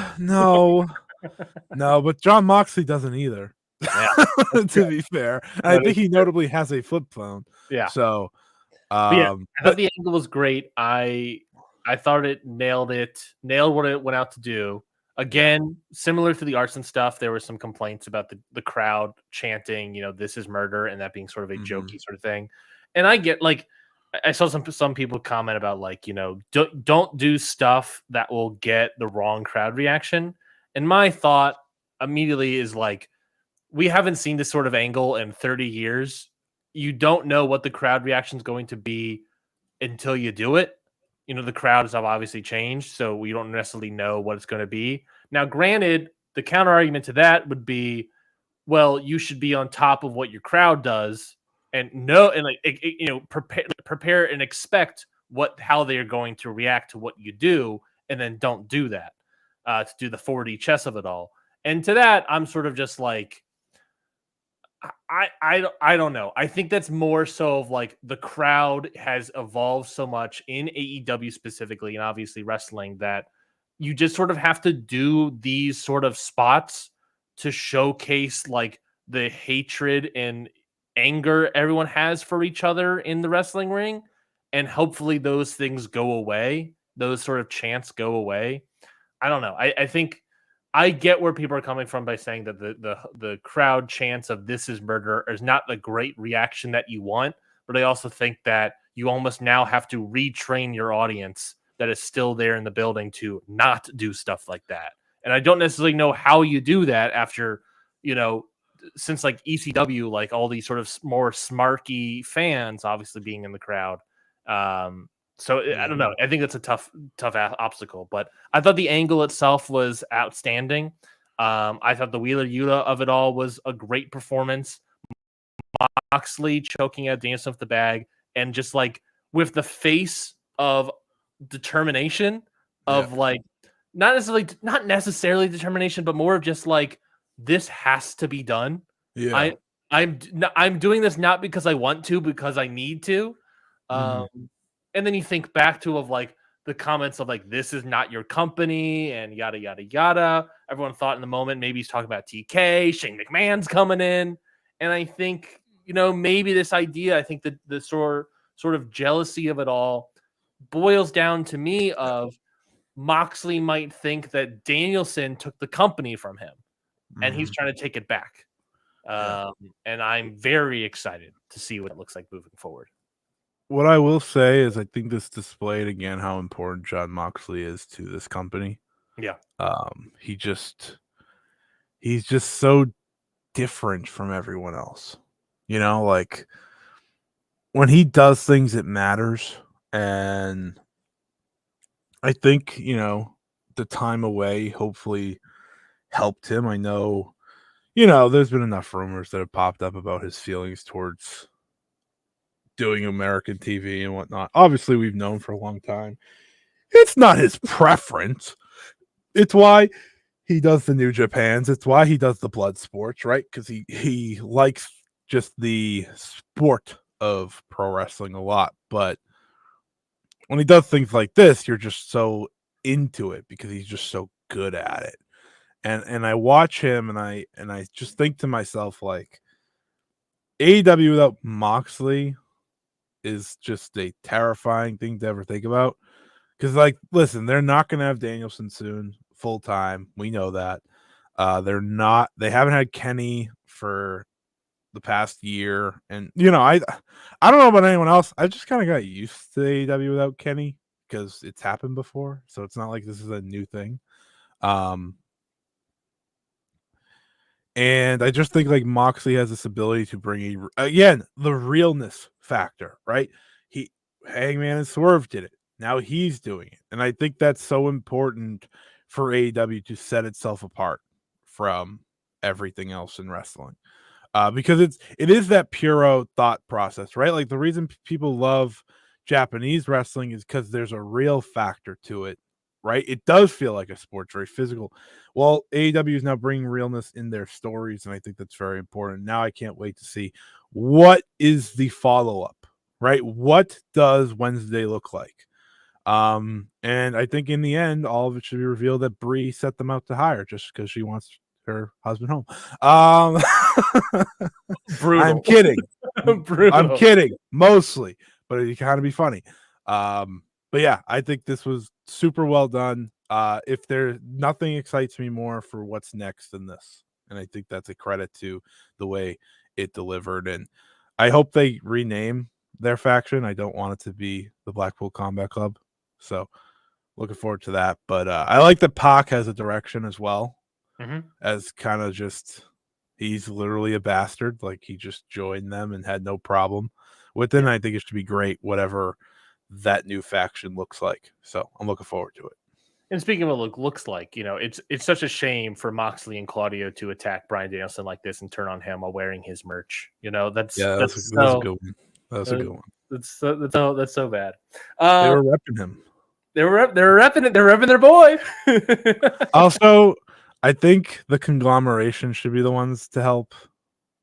but John Moxley doesn't either. Yeah, to be fair, I think he notably has a flip phone. Yeah. So, I thought the angle was great. I thought it nailed what it went out to do. Again, similar to the arson stuff, there were some complaints about the crowd chanting, this is murder, and that being sort of a jokey sort of thing. And I get, like, I saw some people comment about, like, don't do stuff that will get the wrong crowd reaction. And my thought immediately is, like, we haven't seen this sort of angle in 30 years. You don't know what the crowd reaction is going to be until you do it. The crowds have obviously changed, so we don't necessarily know what it's going to be. Now, granted, the counter argument to that would be, well, you should be on top of what your crowd does and prepare and expect how they are going to react to what you do, and then don't do that to do the 4D chess of it all. And to that, I'm sort of just like, I don't know. I think that's more so of, like, the crowd has evolved so much in AEW specifically, and obviously wrestling, that you just sort of have to do these sort of spots to showcase, like, the hatred and anger everyone has for each other in the wrestling ring. And hopefully those things go away. Those sort of chants go away. I don't know. I think I get where people are coming from by saying that the crowd chants of "this is murder" is not the great reaction that you want, but I also think that you almost now have to retrain your audience that is still there in the building to not do stuff like that. And I don't necessarily know how you do that after, since, like, ECW, like, all these sort of more smarky fans obviously being in the crowd. So I don't know. I think that's a tough obstacle, but I thought the angle itself was outstanding. I thought the Wheeler Yuta of it all was a great performance. Moxley choking out Danielson with the bag, and just, like, with the face of determination of like not necessarily determination, but more of just like, this has to be done. Yeah, I'm doing this not because I want to, because I need to. And then you think back to like the comments of like, this is not your company and yada yada yada. Everyone thought in the moment maybe he's talking about TK, Shane McMahon's coming in, and I think maybe this idea, I think that the sort of jealousy of it all boils down to me of Moxley might think that Danielson took the company from him, and he's trying to take it back. And I'm very excited to see what it looks like moving forward. What I will say is I think this displayed again how important Jon Moxley is to this company. Yeah. He's just so different from everyone else. Like, when he does things, it matters. And I think, the time away hopefully helped him. I know, there's been enough rumors that have popped up about his feelings towards doing American TV and whatnot. Obviously, we've known for a long time. It's not his preference. It's why he does the New Japans. It's why he does the blood sports, right? Because he likes just the sport of pro wrestling a lot. But when he does things like this, you're just so into it because he's just so good at it. And I watch him and I just think to myself, like, AEW without Moxley is just a terrifying thing to ever think about. Because, like, listen, they're not going to have Danielson soon full time. We know that. They haven't had Kenny for the past year, and I don't know about anyone else. I just kind of got used to AEW without Kenny because it's happened before, so it's not like this is a new thing. And I just think like Moxley has this ability to bring again the realness factor, right? Hangman and Swerve did it. Now he's doing it, and I think that's so important for AEW to set itself apart from everything else in wrestling. Because it is that pure thought process, right? Like the reason people love Japanese wrestling is because there's a real factor to it, right? It does feel like a sport, very physical. Well, AEW is now bringing realness in their stories, and I think that's very important. Now I can't wait to see what is the follow up, right? What does Wednesday look like? And I think in the end, all of it should be revealed that Brie set them out to hire just because she wants her husband home. Brutal. I'm kidding. Brutal. I'm kidding, mostly, but it kind of be funny. But yeah, I think this was super well done. If there's nothing excites me more for what's next than this, and I think that's a credit to the way it delivered. And I hope they rename their faction. I don't want it to be the Blackpool Combat Club, so looking forward to that. But I like that Pac has a direction as well, as kind of just he's literally a bastard. Like he just joined them and had no problem with it. And I think it should be great, whatever that new faction looks like. So I'm looking forward to it. And speaking of what looks like, it's such a shame for Moxley and Claudio to attack Bryan Danielson like this and turn on him while wearing his merch. That's a good one. That's a good one. That's so bad. They were repping him. They were repping it. They're repping their boy. Also, I think the conglomeration should be the ones to help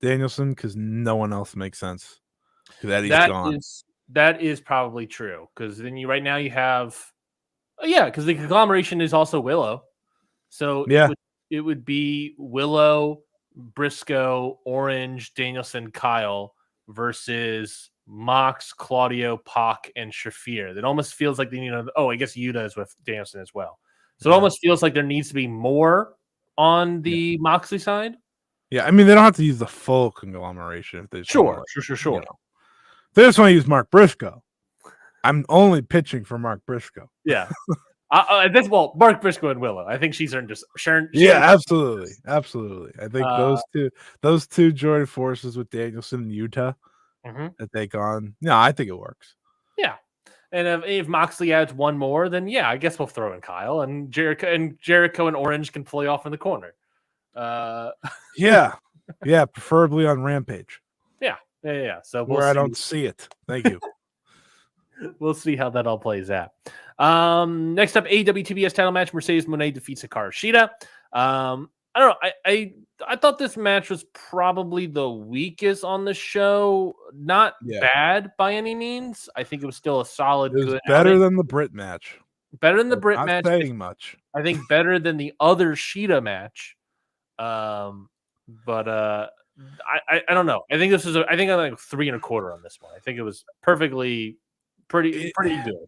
Danielson because no one else makes sense. Because Eddie's gone. That is probably true. Because then right now you have. Because the conglomeration is also Willow. So it would be Willow, Briscoe, Orange, Danielson, Kyle versus Mox, Claudio, Pac, and Shafir. That almost feels like they need I guess Yuta is with Danielson as well. So it almost feels like there needs to be more on the Moxley side. Yeah, I mean, they don't have to use the full conglomeration if they sure. They just want to use Mark Briscoe. I'm only pitching for Mark Briscoe. Yeah. Mark Briscoe and Willow. I think she's earned just Sharon. Yeah, absolutely. I think those two joined forces with Danielson and Yuta that take on. No, I think it works. Yeah. And if Moxley adds one more, then I guess we'll throw in Kyle and Jericho and Orange can play off in the corner. Yeah, preferably on Rampage. Yeah. So I don't see it. Thank you. We'll see how that all plays out. Next up, AEW TBS title match: Mercedes Moné defeats Hikaru Shida. I don't know. I thought this match was probably the weakest on the show. Not bad by any means. I think it was still a solid. It was good better outing. than the Brit match. Better than the Brit match. Not saying much. I think better than the other Shida match. But I don't know. I think this is. I think I'm like 3 1/4 on this one. I think it was pretty good.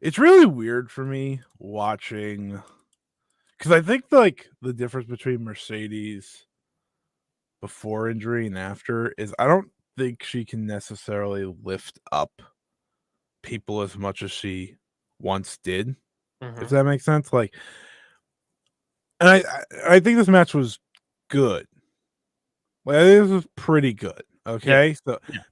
It's really weird for me watching because I think like the difference between Mercedes before injury and after is I don't think she can necessarily lift up people as much as she once did. If that makes sense. Like, and I think this match was good. Like, I think this was pretty good. Okay,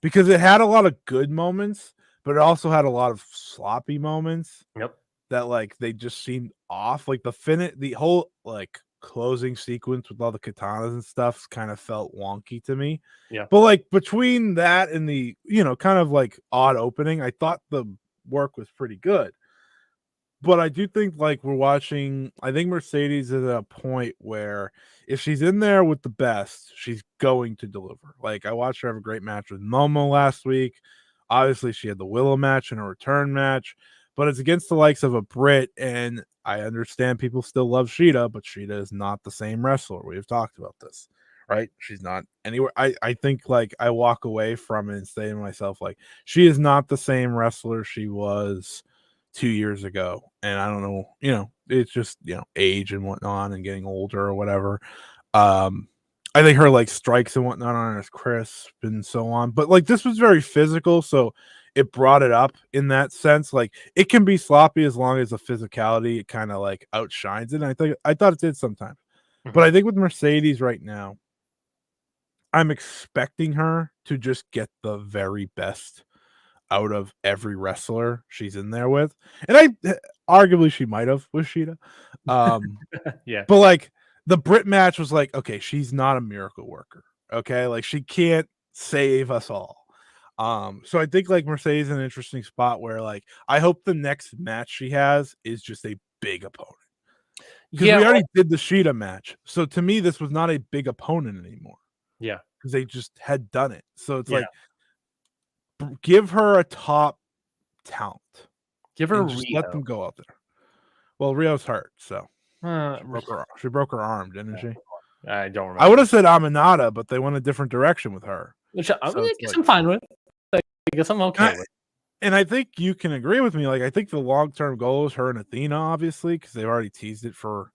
because it had a lot of good moments. But it also had a lot of sloppy moments. Yep. That like they just seemed off. Like the whole like closing sequence with all the katanas and stuff kind of felt wonky to me. Yeah. But like between that and the kind of like odd opening, I thought the work was pretty good. But I do think like I think Mercedes is at a point where if she's in there with the best, she's going to deliver. Like I watched her have a great match with Momo last week. Obviously, she had the Willow match and a return match, but it's against the likes of a Brit, and I understand people still love Shida, but Shida is not the same wrestler. We've talked about this, right? She's not anywhere. I think, like, I walk away from it and say to myself, like, she is not the same wrestler she was 2 years ago, and I don't know, it's just, age and whatnot and getting older or whatever. I think her like strikes and whatnot on is crisp and so on. But like this was very physical, so it brought it up in that sense. Like it can be sloppy as long as the physicality it kind of like outshines it. And I thought it did sometimes. But I think with Mercedes right now, I'm expecting her to just get the very best out of every wrestler she's in there with. And arguably she might have with Sheeta. Yeah. But like the Brit match was like, okay, she's not a miracle worker. Okay. Like she can't save us all. So I think like Mercedes is an interesting spot where like I hope the next match she has is just a big opponent. Because we already did the Sheeta match. So to me, this was not a big opponent anymore. Yeah. Because they just had done it. So it's like give her a top talent. Give her just let them go out there. Well, Rio's hurt, so she broke her arm, didn't she? I don't remember. I would have said Aminata, but they went a different direction with her. Which I guess I'm fine with. I guess I'm okay with. And I think you can agree with me. Like, I think the long-term goal is her and Athena, obviously, because they've already teased it for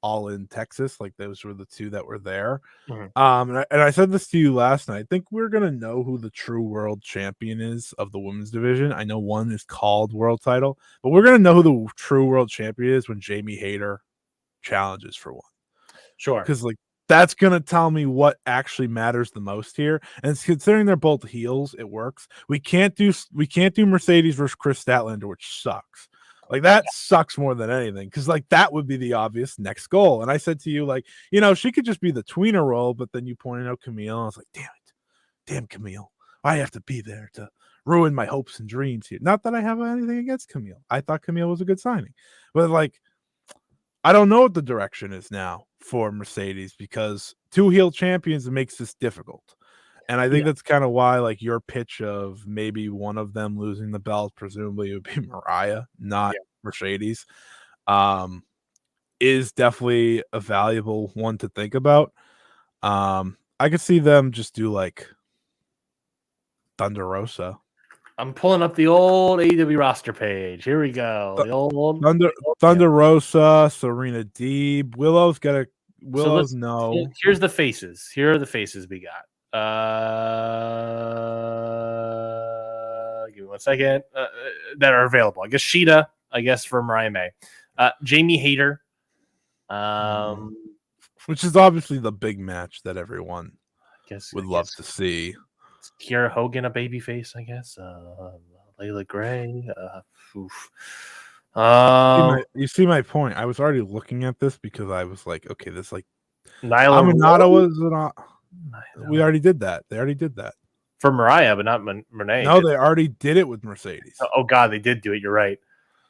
All in Texas. Like, those were the two that were there. Mm-hmm. And I said this to you last night. I think we're going to know who the true world champion is of the women's division. I know one is called world title, but we're going to know who the true world champion is when Jamie Hayter challenges for one. Sure. Because, like, that's going to tell me what actually matters the most here. And considering they're both heels, it works. We can't do Mercedes versus Chris Statlander, which sucks. Like that sucks more than anything. Cause like that would be the obvious next goal. And I said to you, like, you know, she could just be the tweener role, but then you pointed out Camille. I was like, damn Camille. I have to be there to ruin my hopes and dreams here. Not that I have anything against Camille. I thought Camille was a good signing. But like, I don't know what the direction is now for Mercedes because two heel champions makes this difficult. And I think that's kind of why, like, your pitch of maybe one of them losing the belt, presumably it would be Mariah, not Mercedes, is definitely a valuable one to think about. I could see them just do like Thunder Rosa. I'm pulling up the old AEW roster page. Here we go. The old Thunder Rosa, Serena Deeb, Willow's got a Willow's no. Here's the faces. Here are the faces we got. Give me 1 second. That are available. I guess Sheeta. I guess for Mariah May. Jamie Hayter. Which is obviously the big match that everyone would love to see. Is Kiera Hogan a babyface? I guess. Layla Gray. You see my point. I was already looking at this because I was like, okay, this like Nyla Aminata was not. We already did that. They already did that for Mariah, but not Renee. No, they already did it with Mercedes. Oh God, they did do it. You're right.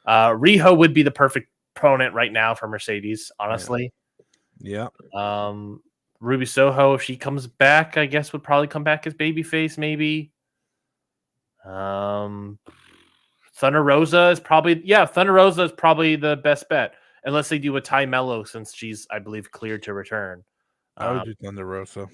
Riho would be the perfect opponent right now for Mercedes. Honestly, yeah. Ruby Soho, if she comes back, I guess would probably come back as babyface. Maybe. Thunder Rosa is probably the best bet, unless they do a Ty Mello since she's, I believe, cleared to return. I would do Thunder Rosa.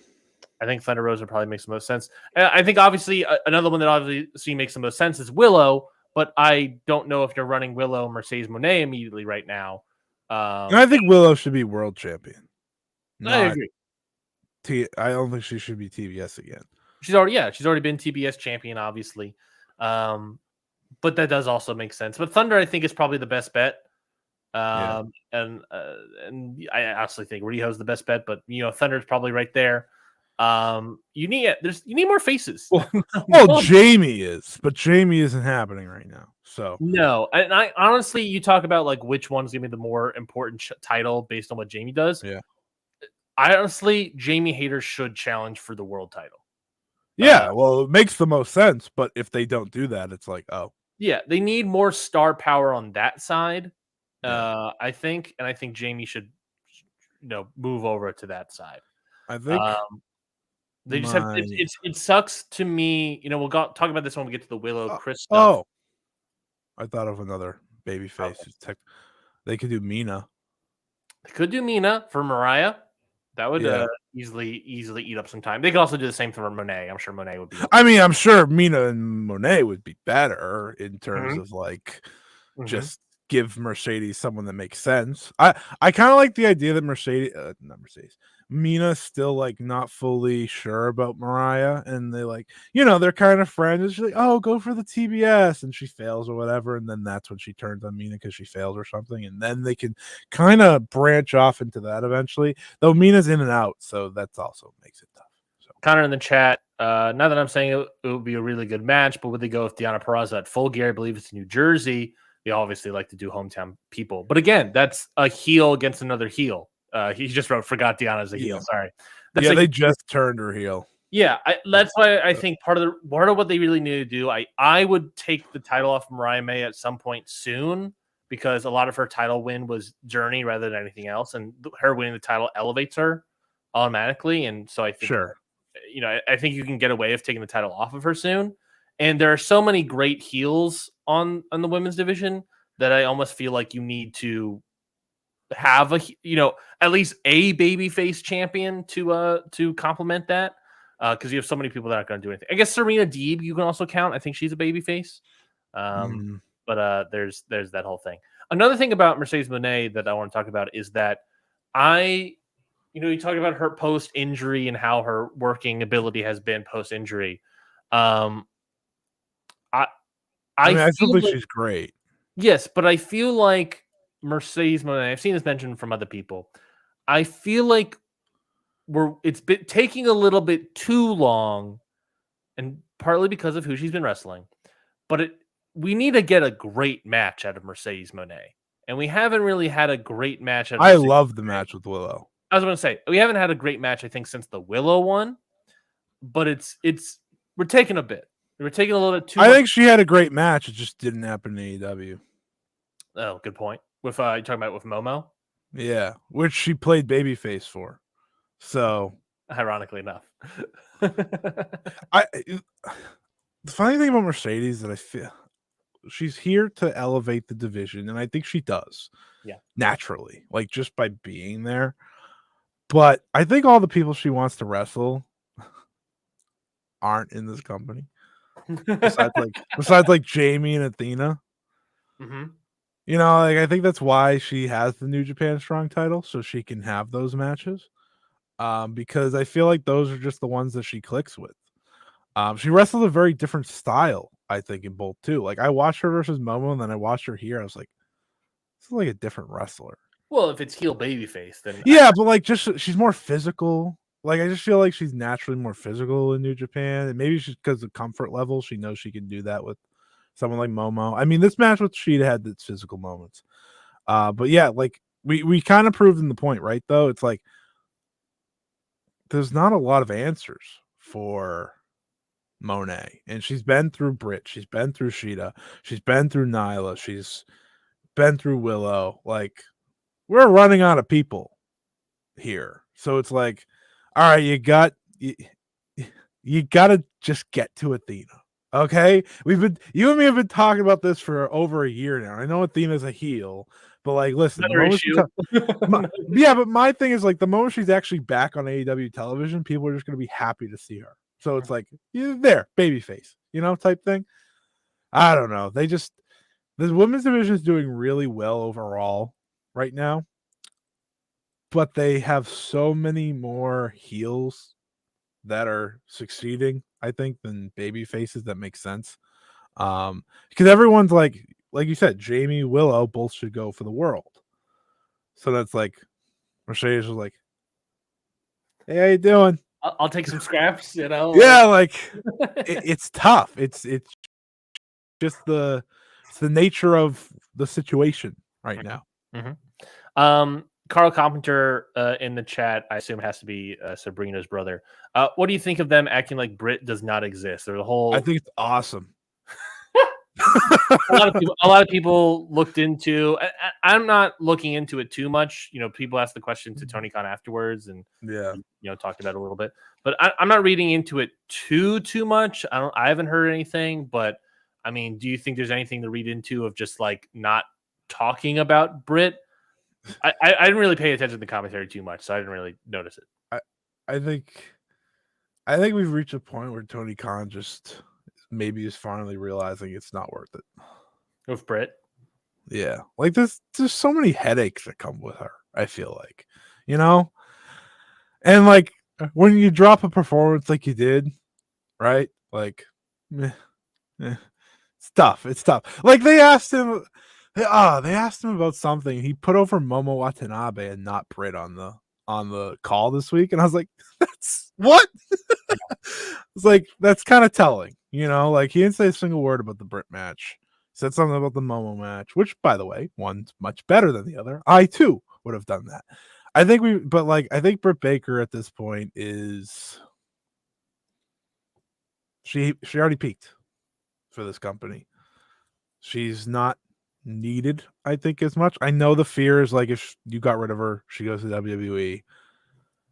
I think Thunder Rosa probably makes the most sense. I think obviously another one that obviously makes the most sense is Willow, but I don't know if they're running Willow Mercedes Moné immediately right now. And I think Willow should be world champion. I agree. I don't think she should be TBS again. She's already been TBS champion, obviously. But that does also make sense. But Thunder, I think, is probably the best bet. And I honestly think Riho's the best bet, but Thunder's probably right there. You need more faces. Well, Jamie is, but Jamie isn't happening right now. So no, and I honestly, you talk about like which one's gonna be the more important title based on what Jamie does. Yeah, I honestly, Jamie Hayter should challenge for the world title. Yeah, well, it makes the most sense, but if they don't do that, it's like, oh, yeah, they need more star power on that side. I think Jamie should, move over to that side. I think they just have it sucks to me. We'll talk about this when we get to the Willow Chris stuff. Oh, I thought of another baby face. Okay. They could do Mina. They could do Mina for Mariah. That would easily eat up some time. They could also do the same thing for Monet. I'm sure Monet would be. I mean, I'm sure Mina and Monet would be better in terms of like just give Mercedes someone that makes sense. I kind of like the idea that Mina's still like not fully sure about Mariah, and they like, they're kind of friends. And she's like, oh, go for the TBS, and she fails or whatever, and then that's when she turns on Mina because she fails or something, and then they can kind of branch off into that eventually. Though Mina's in and out, so that's also makes it tough. So Connor in the chat, not that I'm saying it would be a really good match, but would they go with Deonna Purrazzo at Full Gear? I believe it's New Jersey. They obviously like to do hometown people, but again, that's a heel against another heel. He just wrote, forgot Deanna's a heel. Sorry. They just turned her heel. Yeah, that's why I think part of what they really need to do. I would take the title off Mariah May at some point soon, because a lot of her title win was Journey rather than anything else, and her winning the title elevates her automatically. And so I think, I think you can get away with taking the title off of her soon. And there are so many great heels on the women's division that I almost feel like you need to have at least a babyface champion to complement that, because you have so many people that aren't going to do anything. I guess Serena Deeb you can also count. I think she's a babyface, but there's that whole thing. Another thing about Mercedes Moné that I want to talk about is that you talk about her post injury and how her working ability has been post injury. I still think she's great. Yes, but I feel like Mercedes Moné, I've seen this mentioned from other people. I feel like it's been taking a little bit too long, and partly because of who she's been wrestling. But we need to get a great match out of Mercedes Moné, and we haven't really had a great match. I love the match with Willow. I was going to say we haven't had a great match, I think, since the Willow one. But we're taking a bit. We're taking a little bit too. I think she had a great match. It just didn't happen in AEW. Oh, good point. With you're talking about with Momo? Yeah, which she played babyface for. So, ironically enough, the funny thing about Mercedes is that I feel she's here to elevate the division, and I think she does. Yeah, naturally, like just by being there. But I think all the people she wants to wrestle aren't in this company. besides like Jamie and Athena. Mm-hmm. I think that's why she has the New Japan Strong title, so she can have those matches. Because I feel like those are just the ones that she clicks with. She wrestles a very different style, I think, in both too. Like I watched her versus Momo, and then I watched her here. I was like, this is like a different wrestler. Well, if it's heel babyface, then but like just she's more physical. Like I just feel like she's naturally more physical in New Japan, and maybe she's because of comfort level. She knows she can do that with someone like Momo. I mean, this match with Shida had its physical moments. But yeah, like we kind of proved in the point, right? Though it's like there's not a lot of answers for Moné, and she's been through Britt, she's been through Shida, she's been through Nyla, she's been through Willow. Like we're running out of people here, so it's like, all right, you got to just get to Athena. Okay, you and me have been talking about this for over a year now. I know Athena's a heel, but like, listen, but my thing is like the moment she's actually back on AEW television, people are just going to be happy to see her. So it's like you're there, babyface, type thing. I don't know. The women's division is doing really well overall right now, but they have so many more heels that are succeeding, I think, than baby faces. That makes sense. Because everyone's like you said, Jamie, Willow both should go for the world. So that's like Mercedes was like, hey, how you doing? I'll take some scraps, Yeah, like it's tough. It's just the nature of the situation right now. Mm-hmm. Carl Carpenter in the chat, I assume has to be Sabrina's brother. What do you think of them acting like Britt does not exist? There's a whole. I think it's awesome. a lot of people looked into. I'm not looking into it too much. People asked the question to Tony Khan afterwards, and talked about it a little bit. But I'm not reading into it too much. I haven't heard anything. But I mean, do you think there's anything to read into of just like not talking about Britt? I didn't really pay attention to the commentary too much, so I didn't really notice it. I think we've reached a point where Tony Khan just maybe is finally realizing it's not worth it. With Britt? Yeah. Like there's so many headaches that come with her, I feel like. You know? And like when you drop a performance like you did, right? Like meh, it's tough. It's tough. Like they asked him about something. He put over Momo Watanabe and not Britt on the call this week. And I was like, that's what? It's like that's kind of telling, like he didn't say a single word about the Britt match. He said something about the Momo match, which by the way, one's much better than the other. I too would have done that. I think Britt Baker at this point is she already peaked for this company. She's not needed, I think, as much. I know the fear is like if you got rid of her, she goes to WWE.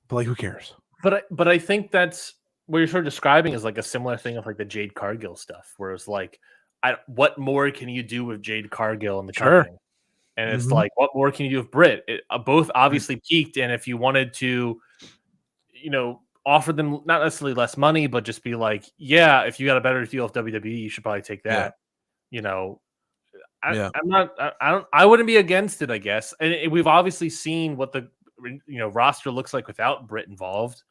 But like who cares? But I think that's what you're sort of describing is like a similar thing of like the Jade Cargill stuff, where it's like, what more can you do with Jade Cargill in the company? And it's like, what more can you do with Britt? Both obviously peaked, and if you wanted to, offer them not necessarily less money, but just be like, yeah, if you got a better deal with WWE, you should probably take that. I wouldn't be against it, I guess. And we've obviously seen what the roster looks like without Britt involved.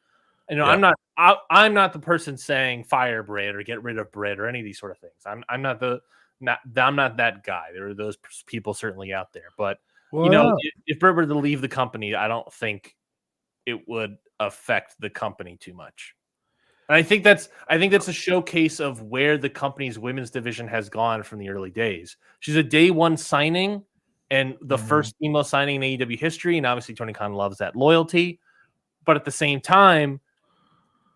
I'm not the person saying fire Britt or get rid of Britt or any of these sort of things. I'm not that guy. There are those people certainly out there, but if Britt were to leave the company, I don't think it would affect the company too much. And I think that's a showcase of where the company's women's division has gone from the early days. She's a day one signing and the first female signing in AEW history, and obviously Tony Khan loves that loyalty. But at the same time,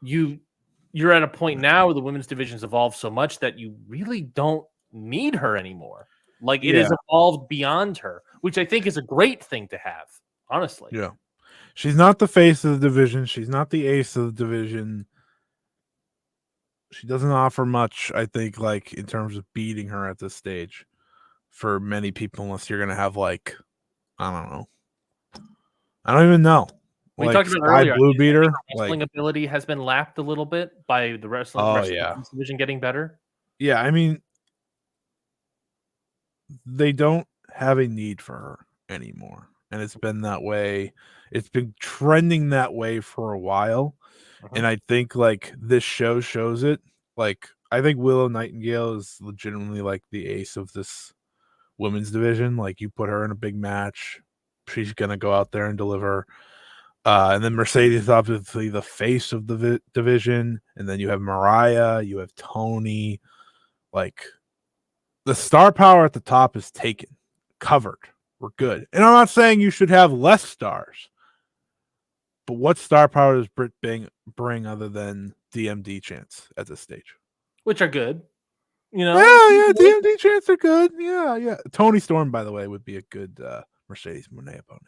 you're at a point now where the women's division's evolved so much that you really don't need her anymore. Like it has evolved beyond her, which I think is a great thing to have, honestly. Yeah. She's not the face of the division. She's not the ace of the division. She doesn't offer much, I think, like in terms of beating her at this stage for many people, unless you're going to have like, I don't know. I don't even know. We talked about earlier. Blue beater wrestling ability has been lapped a little bit by the wrestling division getting better. Yeah, I mean, they don't have a need for her anymore, and it's been that way. It's been trending that way for a while, and I think like this show shows it. Like I think Willow Nightingale is legitimately like the ace of this women's division. Like you put her in a big match, she's gonna go out there and deliver. And then Mercedes is obviously the face of the division. And then you have Mariah, you have Tony. Like the star power at the top is taken, covered. We're good. And I'm not saying you should have less stars. But what star power does Britt bring other than DMD chants at this stage? Which are good. Yeah, DMD chants are good. Yeah. Tony Storm, by the way, would be a good Mercedes Moné opponent.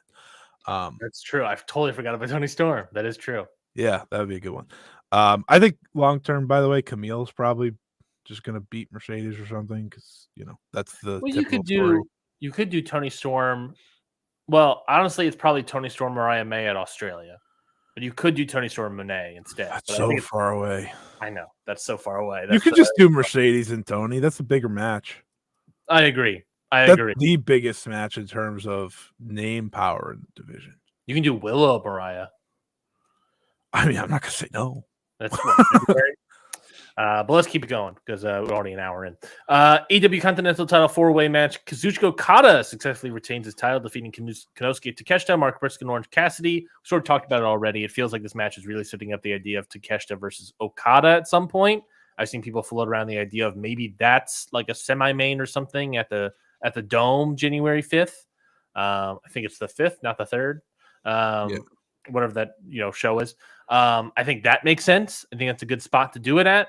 That's true. I've totally forgot about Tony Storm. That is true. Yeah, that would be a good one. I think long term, by the way, Camille's probably just gonna beat Mercedes or something because that's the. Well, you could do Tony Storm. Well, honestly, it's probably Tony Storm, Mariah May at Australia, but you could do Tony Storm, Moné instead. That's so far away. I know that's so far away. You could just do Mercedes and Tony. That's a bigger match. I agree. That's the biggest match in terms of name power in the division. You can do Willow Mariah. I mean, I'm not gonna say no. That's February. But let's keep it going because we're already an hour in. AEW Continental Title 4-way match. Kazuchika Okada successfully retains his title, defeating Konosuke Takeshita, Mark Briscoe, and Orange Cassidy. We sort of talked about it already. It feels like this match is really setting up the idea of Takeshita versus Okada at some point. I've seen people float around the idea of maybe that's like a semi-main or something at the Dome January 5th. I think it's the 5th, not the 3rd. Whatever that show is. I think that makes sense. I think that's a good spot to do it at.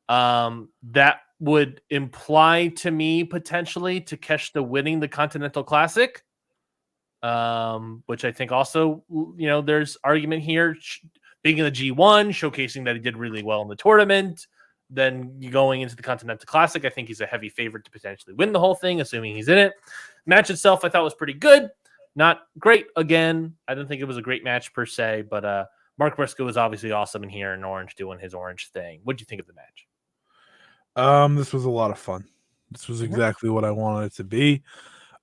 That would imply to me potentially Takeshita winning the Continental Classic, which I think also there's argument here. Being in the G1, showcasing that he did really well in the tournament. Then going into the Continental Classic, I think he's a heavy favorite to potentially win the whole thing, assuming he's in it. Match itself, I thought was pretty good. Not great again. I don't think it was a great match per se, but Mark Briscoe was obviously awesome in here in Orange doing his Orange thing. What do you think of the match? This was a lot of fun. This was exactly what I wanted it to be.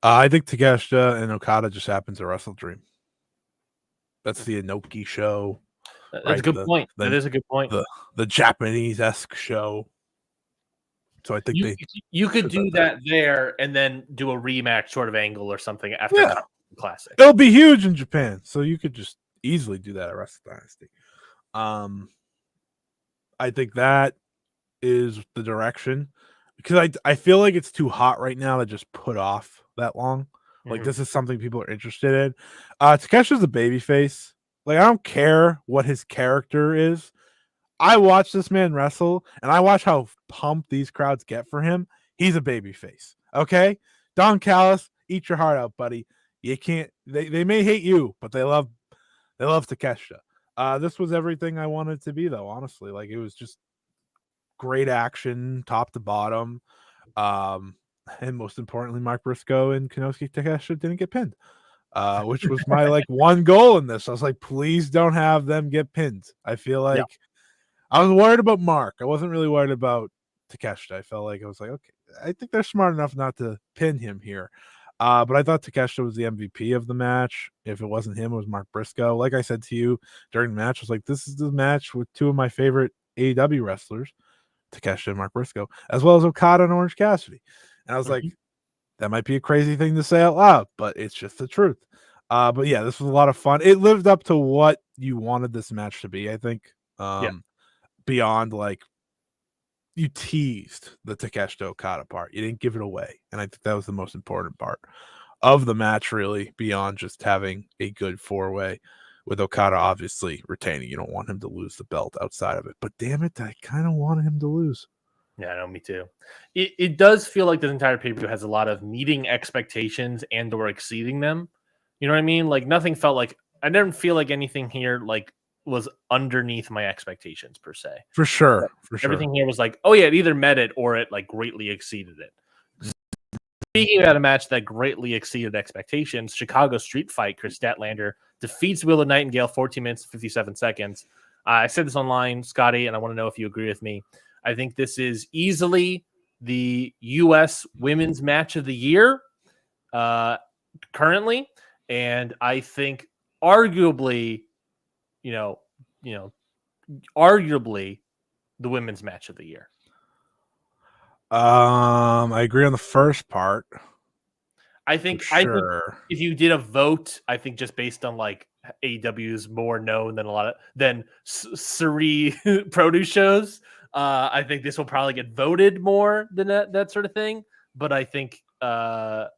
I think Takeshita and Okada just happened to wrestle Dream. That's the Inoki show. That's a good point. That is a good point. The Japanese-esque show. So I think you could do that there and then do a rematch sort of angle or something after the classic. It'll be huge in Japan, so you could just easily do that at Wrestle Dynasty. I think that is the direction because I feel like it's too hot right now to just put off that long. Like this is something people are interested in. Takeshi's a babyface. Like I don't care what his character is. I watch this man wrestle and I watch how pumped these crowds get for him. He's a babyface. Okay, Don Callis, eat your heart out, buddy. You can't. They may hate you, but they love Takeshita. This was everything I wanted it to be, though. Honestly, like it was just great action, top to bottom. And most importantly, Mark Briscoe and Konosuke Takeshita didn't get pinned, which was my like one goal in this. I was like, please don't have them get pinned. I feel like I was worried about Mark. I wasn't really worried about Takeshita. I felt like I was like, okay, I think they're smart enough not to pin him here. But I thought Takeshita was the MVP of the match. If it wasn't him, it was Mark Briscoe. Like I said to you during the match, I was like, this is the match with two of my favorite AEW wrestlers, Takeshita and Mark Briscoe, as well as Okada and Orange Cassidy. And I was like, that might be a crazy thing to say out loud, but it's just the truth. But yeah, this was a lot of fun. It lived up to what you wanted this match to be, I think. Beyond like you teased the Takeshita Okada part. You didn't give it away. And I think that was the most important part of the match, really, beyond just having a good four-way with Okada obviously retaining. You don't want him to lose the belt outside of it. But damn it, I kind of wanted him to lose. Yeah, no, me too. It does feel like this entire pay-per-view has a lot of meeting expectations and or exceeding them. You know what I mean? Like nothing felt like I didn't feel like anything here like was underneath my expectations per se. For sure. Everything here was like, oh yeah, it either met it or it like greatly exceeded it. Speaking about a match that greatly exceeded expectations, Chicago Street Fight, Chris Statlander defeats Willow Nightingale 14 minutes, 57 seconds. I said this online, Scotty, and I want to know if you agree with me. I think this is easily the U.S. Women's Match of the Year currently. And I think arguably, arguably the Women's Match of the Year. I agree on the first part. I think if you did a vote, I think just based on like AEW is more known than Suri produce shows. I think this will probably get voted more than that sort of thing. But I think there's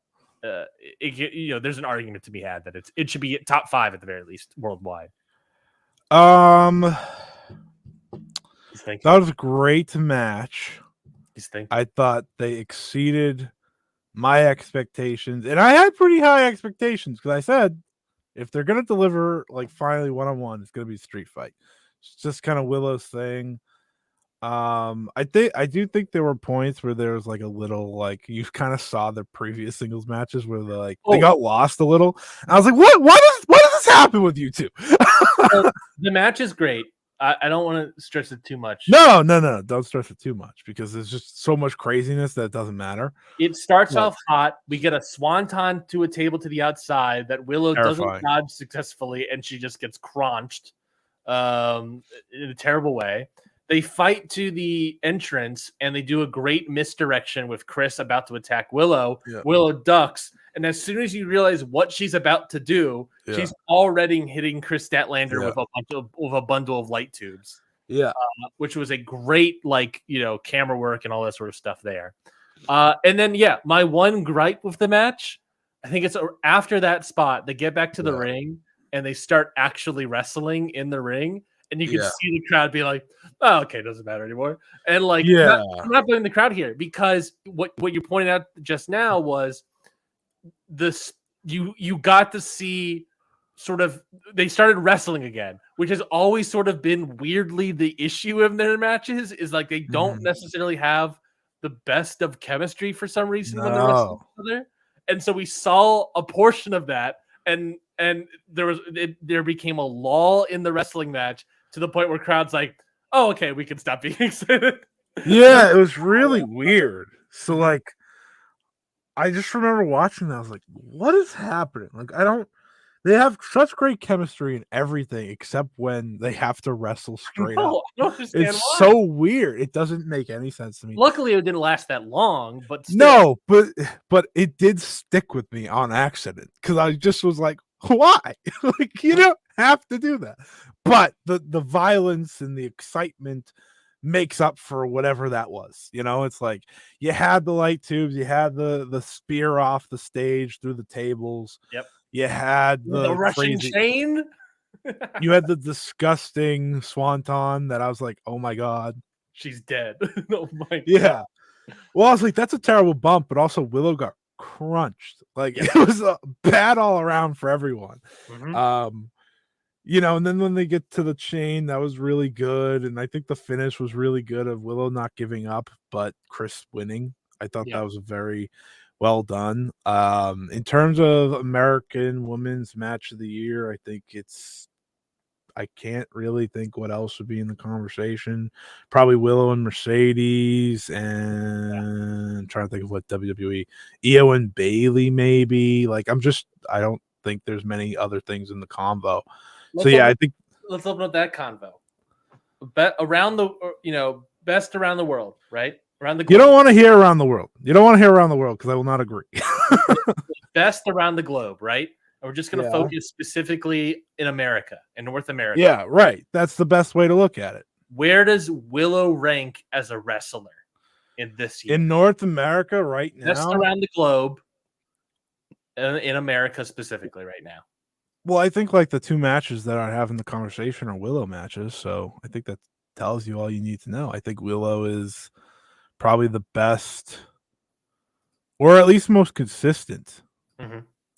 an argument to be had that it should be top 5 at the very least worldwide. That was a great match. I thought they exceeded my expectations, and I had pretty high expectations because I said if they're gonna deliver like finally one-on-one, it's gonna be a street fight. It's just kind of Willow's thing. I do think there were points where there was like a little like you kind of saw the previous singles matches where they got lost a little. And I was like, what does this happen with you two? The match is great. I don't want to stress it too much. No, don't stress it too much because there's just so much craziness that it doesn't matter. It starts off hot. We get a swanton to a table to the outside that Willow doesn't dodge successfully, and she just gets crunched in a terrible way. They fight to the entrance, and they do a great misdirection with Chris about to attack Willow. Yeah. Willow ducks, and as soon as you realize what she's about to do, she's already hitting Chris Statlander with a bundle of light tubes. Yeah, which was a great camera work and all that sort of stuff there. And then my one gripe with the match, I think it's after that spot they get back to the ring and they start actually wrestling in the ring. And you can see the crowd be like, oh, okay, it doesn't matter anymore. And I'm not blaming the crowd here because what you pointed out just now was this you got to see sort of they started wrestling again, which has always sort of been weirdly the issue of their matches is like they don't necessarily have the best of chemistry for some reason when they're wrestling each other. And so we saw a portion of that and there became a lull in the wrestling match to the point where crowds like, oh, okay, we can stop being excited. Yeah, it was really weird. So like I just remember watching that. I was like, what is happening? Like, they have such great chemistry and everything except when they have to wrestle straight up. I don't understand It's why. so weird. It doesn't make any sense to me. Luckily, it didn't last that long, but still. No, but it did stick with me on accident because I just was like, why? Like, you don't have to do that. But the violence and the excitement makes up for whatever that was. It's like you had the light tubes, you had the spear off the stage through the tables. Yep. You had the Russian chain. You had the disgusting swanton that I was like, oh my God. She's dead. Oh my God. Yeah. Well, I was like, that's a terrible bump, but also Willow got crunched. Like, it was bad all around for everyone. And then when they get to the chain, that was really good. And I think the finish was really good of Willow not giving up, but Chris winning. I thought that was a very well done. In terms of American Women's Match of the Year, I think I can't really think what else would be in the conversation. Probably Willow and Mercedes, and I'm trying to think of what WWE. Io and Bailey, maybe. Like, I don't think there's many other things in the combo. I think let's open up that convo. Around the, best around the world, right? Around the globe. You don't want to hear around the world. You don't want to hear around the world because I will not agree. Best around the globe, right? And we're just going to focus specifically in America, in North America. Yeah, right. That's the best way to look at it. Where does Willow rank as a wrestler in this year? In North America right now? Best around the globe, in America specifically right now. Well, I think like the two matches that are having the conversation are Willow matches, so I think that tells you all you need to know. I think Willow is probably the best, or at least most consistent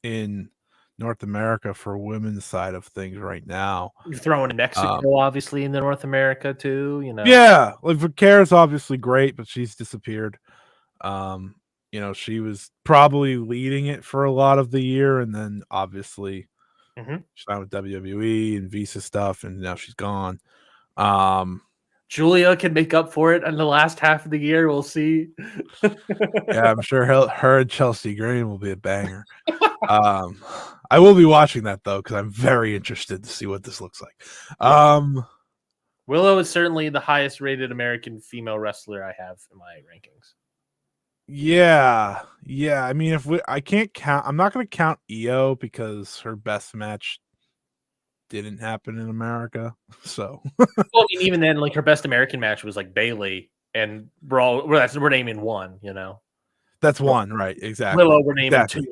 in North America for women's side of things right now. You're throwing in Mexico, obviously, in the North America too. Yeah, like Vaquera's obviously great, but she's disappeared. She was probably leading it for a lot of the year, and then obviously she signed with WWE and Visa stuff, and now she's gone. Julia can make up for it in the last half of the year. We'll see. Yeah, I'm sure her and Chelsea Green will be a banger. I will be watching that though because I'm very interested to see what this looks like. Willow is certainly the highest rated American female wrestler I have in my rankings. Yeah. I mean, I can't count. I'm not going to count Io because her best match didn't happen in America. So, well, I mean, even then, like her best American match was like Bailey, and we're naming one. That's one, right? Exactly. Willow, we're naming two.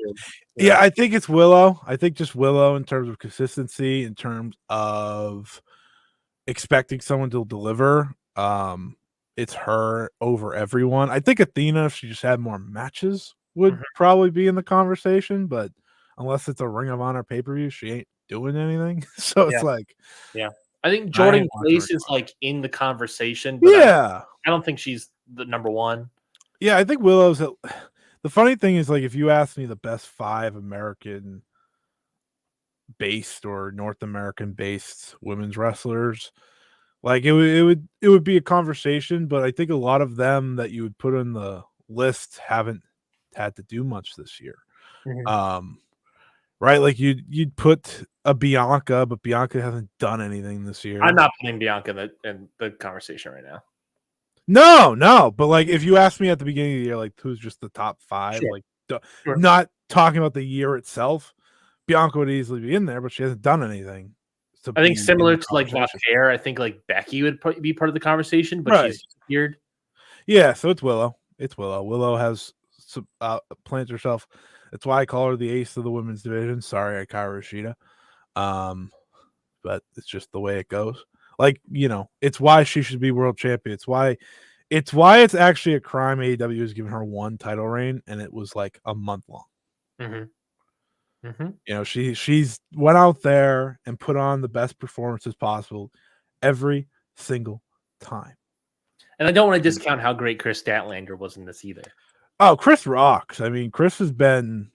Yeah, I think it's Willow. I think just Willow in terms of consistency, in terms of expecting someone to deliver. It's her over everyone. I think Athena, if she just had more matches, would probably be in the conversation. But unless it's a Ring of Honor pay-per-view, she ain't doing anything. So it's like, I think Jordan Grace is like in the conversation. But I don't think she's the number one. Yeah, I think Willow's. The funny thing is, like, if you ask me the best 5 American-based or North American-based women's wrestlers, like it would be a conversation. But I think a lot of them that you would put on the list haven't had to do much this year. Right? Like you'd put a Bianca, but Bianca hasn't done anything this year. I'm not putting Bianca in the conversation right now. No, but like if you asked me at the beginning of the year, like who's just the top 5, not talking about the year itself, Bianca would easily be in there, but she hasn't done anything. I think similar to like Vaquer, I think like Becky would be part of the conversation, but she's disappeared. Yeah, so it's Willow. Willow has planted herself. That's why I call her the ace of the women's division. Sorry, Hikaru Shida. But it's just the way it goes. Like, it's why she should be world champion. It's why it's actually a crime AEW has given her one title reign, and it was like a month long. She's went out there and put on the best performances possible every single time. And I don't want to discount how great Chris Statlander was in this either. Oh, Chris rocks. I mean, Chris has been.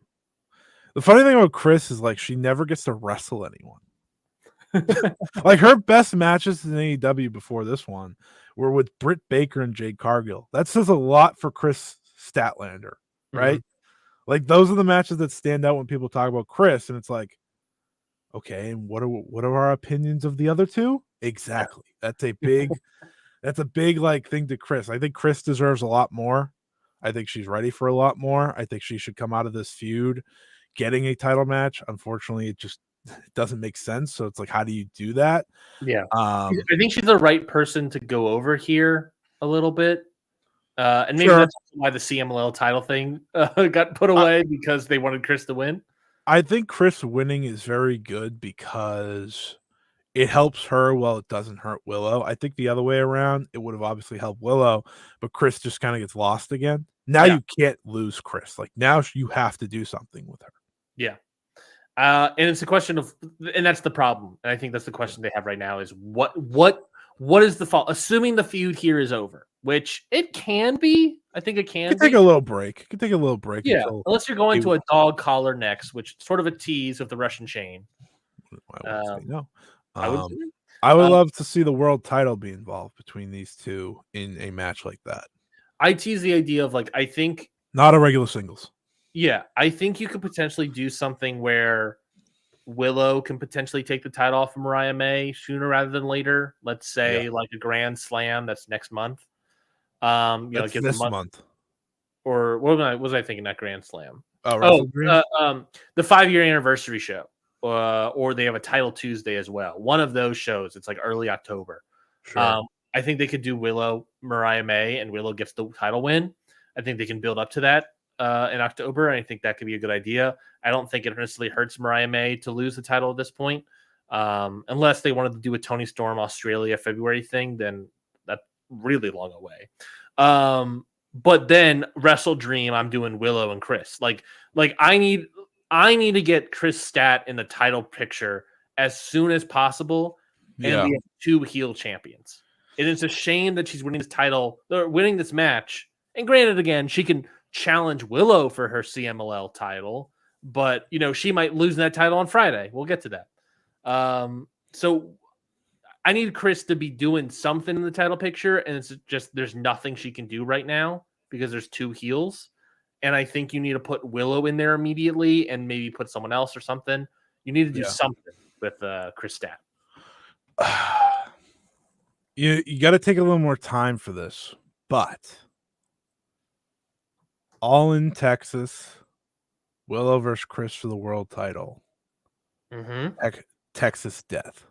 The funny thing about Chris is like she never gets to wrestle anyone. Like her best matches in AEW before this one were with Britt Baker and Jade Cargill. That says a lot for Chris Statlander, right? Like those are the matches that stand out when people talk about Chris, and it's like, okay, and what are our opinions of the other two? Exactly. That's a big like thing to Chris. I think Chris deserves a lot more. I think she's ready for a lot more. I think she should come out of this feud getting a title match. Unfortunately, it just doesn't make sense. So it's like, how do you do that? Yeah. I think she's the right person to go over here a little bit. And maybe that's why the CMLL title thing got put away because they wanted Chris to win. I think Chris winning is very good because it helps her while it doesn't hurt Willow. I think the other way around, it would have obviously helped Willow, but Chris just kind of gets lost again. Now you can't lose Chris. Like now you have to do something with her. Yeah. And it's a question of, and that's the problem. And I think that's the question they have right now is what is the fault? Assuming the feud here is over, which it can be. I think it can take a little break. It can take a little break. Yeah. Unless you're going to a dog collar next, which is sort of a tease with the Russian chain. No. I would love to see the world title be involved between these two in a match like that. I tease the idea of like, I think not a regular singles. Yeah, I think you could potentially do something where Willow can potentially take the title off of Mariah May sooner rather than later. Let's say like a Grand Slam that's next month. That's this month. Or what was I thinking? That Grand Slam. The 5-year anniversary show. Or they have a title Tuesday as well. One of those shows. It's like early October. Sure. I think they could do Willow, Mariah May, and Willow gets the title win. I think they can build up to that in October. And I think that could be a good idea. I don't think it necessarily hurts Mariah May to lose the title at this point. Unless they wanted to do a Toni Storm Australia February thing, then that's really long away. But then Wrestle Dream, I'm doing Willow and Chris. Like I need to get Chris Stat in the title picture as soon as possible, and we have 2 heel champions. And it's a shame that she's winning this title, or winning this match. And granted, again, she can challenge Willow for her CMLL title, but she might lose that title on Friday. We'll get to that. So I need Chris to be doing something in the title picture, and it's just there's nothing she can do right now because there's 2 heels. And I think you need to put Willow in there immediately and maybe put someone else or something. You need to do something with Chris Stat. You got to take a little more time for this, but all in Texas, Willow versus Chris for the world title. Texas death.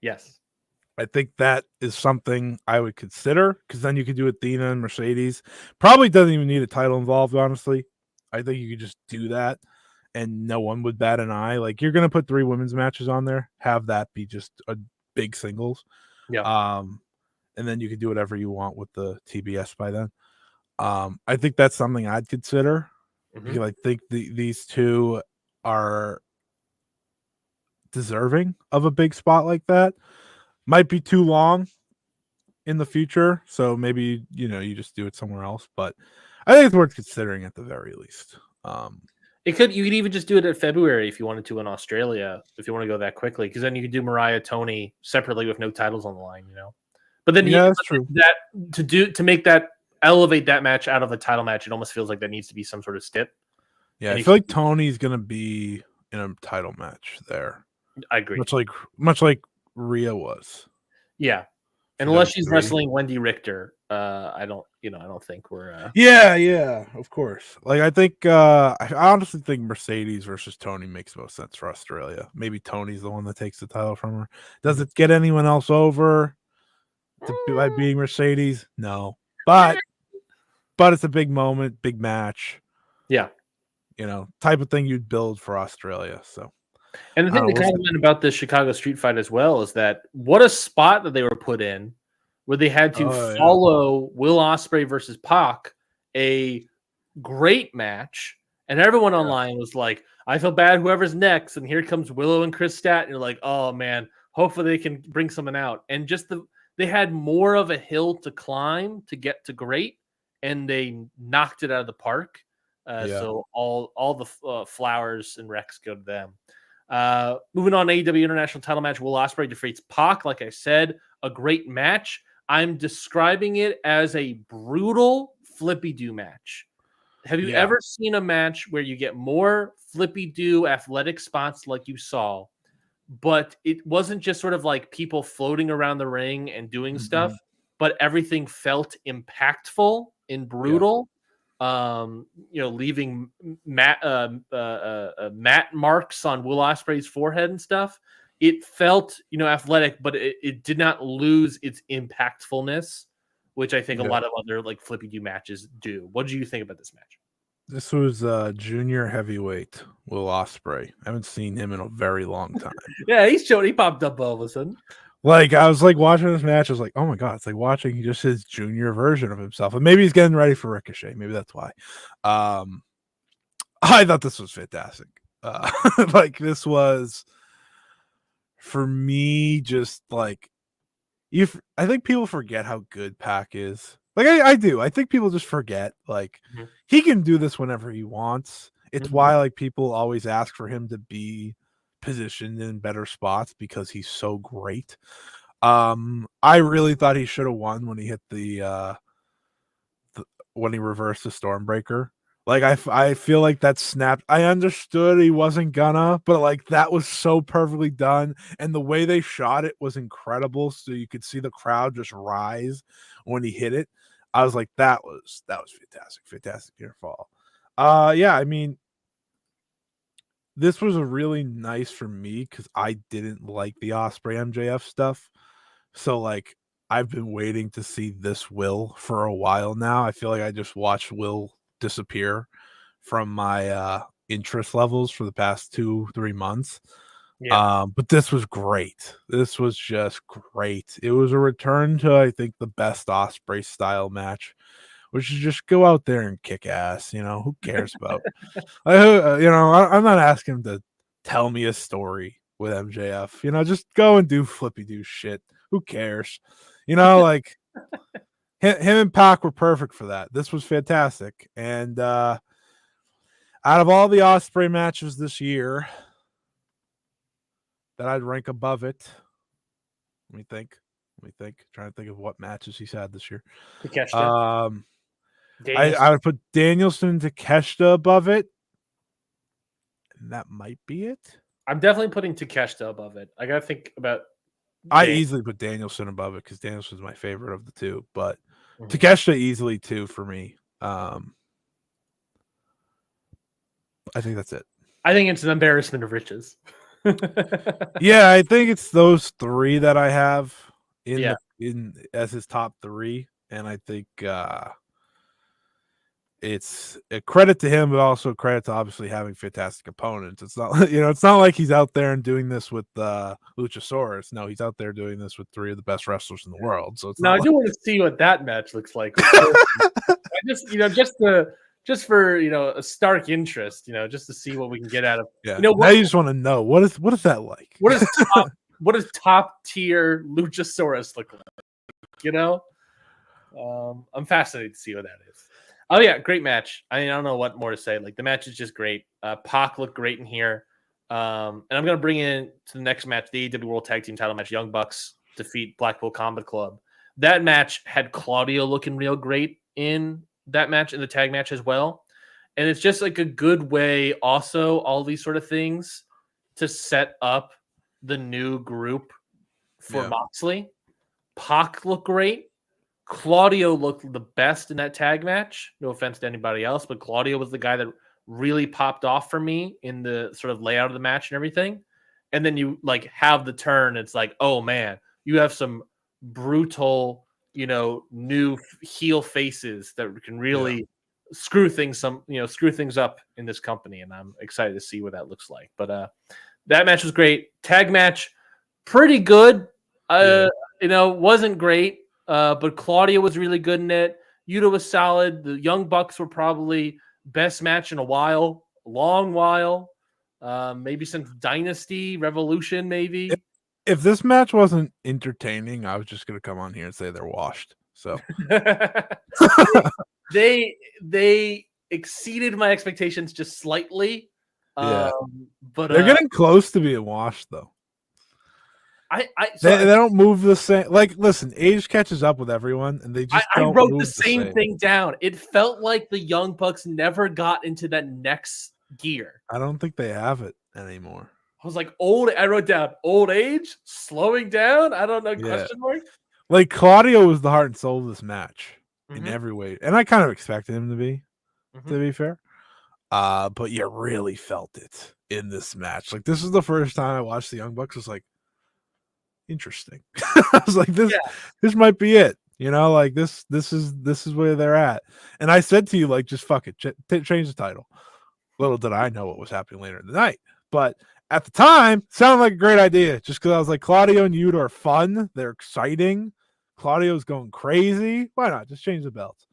Yes. I think that is something I would consider, because then you could do Athena and Mercedes. Probably doesn't even need a title involved, honestly. I think you could just do that and no one would bat an eye. Like, you're going to put 3 women's matches on there, have that be just a big singles. Yeah. And then you can do whatever you want with the TBS by then. I think that's something I'd consider, because I think these 2 are deserving of a big spot like that. Might be too long in the future, so maybe you just do it somewhere else. But I think it's worth considering at the very least. You could even just do it in February if you wanted to in Australia, if you want to go that quickly, because then you could do Mariah Tony separately with no titles on the line, But then that's true. That to make that elevate that match out of a title match, it almost feels like that needs to be some sort of stip. Yeah, I feel like Tony's gonna be in a title match there. I agree. Much like Rhea was. Yeah. And unless she's wrestling Wendy Richter, I don't think we're Yeah, of course. Like, I think I honestly think Mercedes versus Tony makes most sense for Australia. Maybe Tony's the one that takes the title from her. Does it get anyone else over by being Mercedes? No. But it's a big moment, big match. Yeah. Type of thing you'd build for Australia. So, and the thing to comment about this Chicago street fight as well is that what a spot that they were put in, where they had to follow Will Ospreay versus Pac, a great match, and everyone online was like, "I feel bad whoever's next," and here comes Willow and Chris Stat, and you're like, "Oh man, hopefully they can bring someone out." And just they had more of a hill to climb to get to great, and they knocked it out of the park. So all the flowers and Rex go to them. Moving on, AEW International Title match, Will Ospreay defeats Pac. Like I said, a great match. I'm describing it as a brutal flippy-do match. Have you ever seen a match where you get more flippy-do athletic spots like you saw, but it wasn't just sort of like people floating around the ring and doing stuff, but everything felt impactful and brutal? Leaving matte marks on Will Ospreay's forehead and stuff. It felt, athletic, but it did not lose its impactfulness, which I think a lot of other like flippy do matches do. What did you think about this match? This was junior heavyweight Will Ospreay. I haven't seen him in a very long time. Yeah, he popped up all of a sudden. Like, I was like watching this match, I was like, oh my god, it's like watching just his junior version of himself. And maybe he's getting ready for Ricochet. Maybe that's why. I thought this was fantastic. Like, this was, for me, just like, I think people forget how good Pac is. Like, I do. I think people just forget. Like, he can do this whenever he wants. It's why, like, people always ask for him to be positioned in better spots, because he's so great. I really thought he should have won when he hit when he reversed the Stormbreaker. Like, I feel like that snapped. I understood he wasn't gonna, but like, that was so perfectly done, and the way they shot it was incredible. So you could see the crowd just rise when he hit it. I was like, that was fantastic near fall. Yeah, I mean, this was a really nice for me because I didn't like the Ospreay MJF stuff. So like, I've been waiting to see this Will for a while now. I feel like I just watched Will disappear from my interest levels for the past 2-3 months. But this was great. This was just great. It was a return to, I think, the best Ospreay style match, which is just go out there and kick ass. Who cares about I'm not asking him to tell me a story with MJF. Just go and do flippy do shit. Who cares? Like, him and Pac were perfect for that. This was fantastic. And out of all the Ospreay matches this year that I'd rank above it, let me think. Trying to think of what matches he's had this year. I would put Danielson and Takeshita above it. And that might be it. I'm definitely putting Takeshita above it. I got to think about. I easily put Danielson above it because Danielson's my favorite of the two, but Takeshita easily too for me. I think that's it. I think it's an embarrassment of riches. Yeah, I think it's those three that I have in as his top three, and I think it's a credit to him, but also a credit to obviously having fantastic opponents. It's not, it's not like he's out there and doing this with Luchasaurus. No, he's out there doing this with three of the best wrestlers in the world. So I do want to see what that match looks like. just for a stark interest, just to see what we can get out of. Yeah. Now you just want to know what is that like? What does top tier Luchasaurus look like? I'm fascinated to see what that is. Oh yeah, great match. I don't know what more to say. Like, the match is just great. Pac looked great in here. And I'm gonna bring in to the next match, the AEW World Tag Team Title match. Young Bucks defeat Blackpool Combat Club. That match had Claudio looking real great in that match, in the tag match as well. And it's just like a good way, also, all these sort of things to set up the new group for Moxley. Pac looked great. Claudio looked the best in that tag match. No offense to anybody else, but Claudio was the guy that really popped off for me in the sort of layout of the match and everything. And then you like have the turn. It's like, oh man, you have some brutal, new heel faces that can really screw things up in this company. And I'm excited to see what that looks like. But that match was great. Tag match, pretty good. Wasn't great. But Claudia was really good in it. Yuta was solid. The Young Bucks were probably best match in a long while. Maybe since Dynasty, Revolution, maybe. If this match wasn't entertaining, I was just going to come on here and say they're washed. So they exceeded my expectations just slightly. But they're getting close to being washed, though. They don't move the same. Like, listen, age catches up with everyone, and they just don't wrote move the same thing down. It felt like the Young Bucks never got into that next gear. I don't think they have it anymore. I was like, I wrote down old age, slowing down. I don't know, question mark. Like, Claudio was the heart and soul of this match in every way. And I kind of expected him to be fair. But you really felt it in this match. Like, this is the first time I watched the Young Bucks. I was like, interesting. I was like, this might be it. You know, like this is where they're at. And I said to you, like, just fuck it, change the title. Little did I know what was happening later in the night. But at the time, sounded like a great idea. Just because I was like, Claudio and Yuta are fun. They're exciting. Claudio's going crazy. Why not? Just change the belts.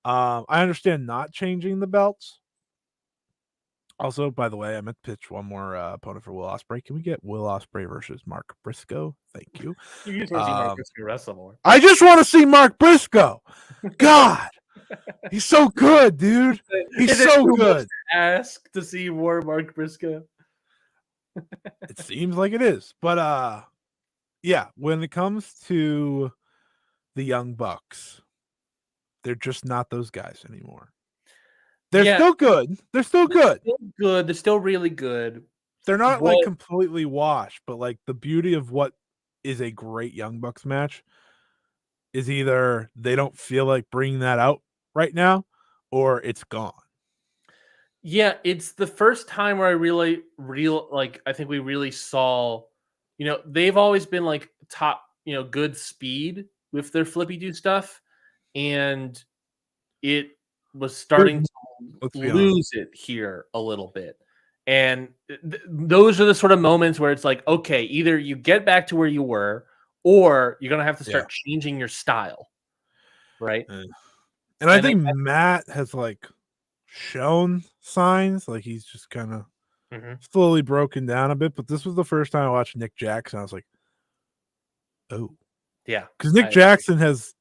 I understand not changing the belts. Also, by the way, I meant to pitch one more opponent for Will Ospreay. Can we get Will Ospreay versus Mark Briscoe? Thank you. You just want to see Mark Briscoe wrestle more. I just want to see Mark Briscoe. God, he's so good, dude. He's so good. Ask to see more Mark Briscoe. It seems like it is, but yeah. When it comes to the Young Bucks, they're just not those guys anymore. They're still good. They're still good. They're still really good. They're not like completely washed, but like the beauty of what is a great Young Bucks match is either they don't feel like bringing that out right now, or it's gone. Yeah, it's the first time where I I think we really saw, they've always been like top, good speed with their flippy do stuff, and it was starting to lose it here a little bit. And those are the sort of moments where it's like, okay, either you get back to where you were, or you're gonna have to start changing your style, right? And I think Matt has like shown signs, like he's just kind of slowly broken down a bit. But this was the first time I watched Nick Jackson. I was like, oh, yeah, because Nick Jackson has,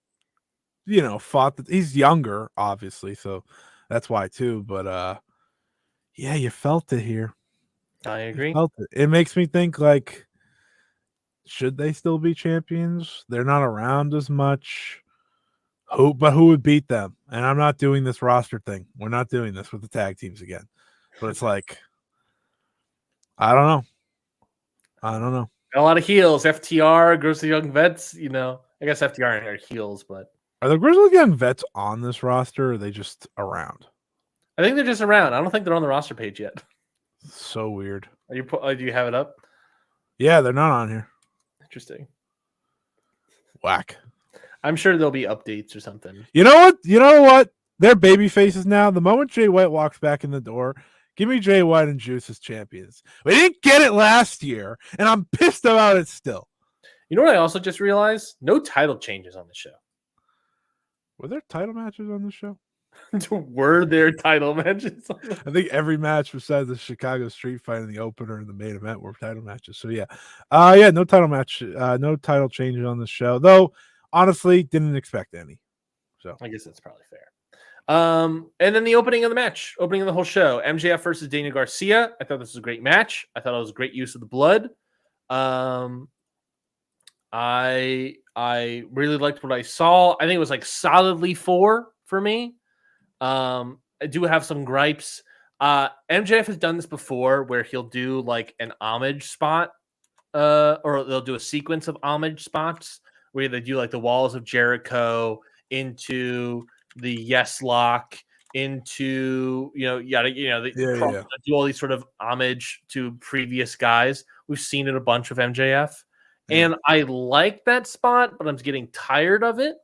fought that he's younger, obviously, so that's why too. But yeah, you felt it here. I agree. It makes me think, like, should they still be champions? They're not around as much. Who would beat them? And I'm not doing this roster thing. We're not doing this with the tag teams again. But it's like, I don't know. A lot of heels. FTR, Grizzly Young Vets. I guess FTR are heels, but are the Grizzly Young Vets on this roster? Or are they just around? I think they're just around. I don't think they're on the roster page yet. So weird. Do you have it up? Yeah, they're not on here. Interesting. Whack. I'm sure there'll be updates or something. You know what? They're baby faces now. The moment Jay White walks back in the door, give me Jay White and Juice as champions. We didn't get it last year, and I'm pissed about it still. You know what I also just realized? No title changes on the show. Were there title matches on the show? Were there title matches? I think every match besides the Chicago Street Fight and the opener and the main event were title matches. So yeah. No title match, no title changes on the show. Though honestly, didn't expect any. So I guess that's probably fair. And then the opening of the match, opening of the whole show, MJF versus Daniel Garcia. I thought this was a great match. I thought it was a great use of the blood. I really liked what I saw. I think it was like solidly 4 for me. I do have some gripes. MJF has done this before where he'll do like an homage spot, or they'll do a sequence of homage spots where they do like the Walls of Jericho into the Yes Lock into, they do all these sort of homage to previous guys. We've seen it a bunch with MJF. And I like that spot, but I'm getting tired of it.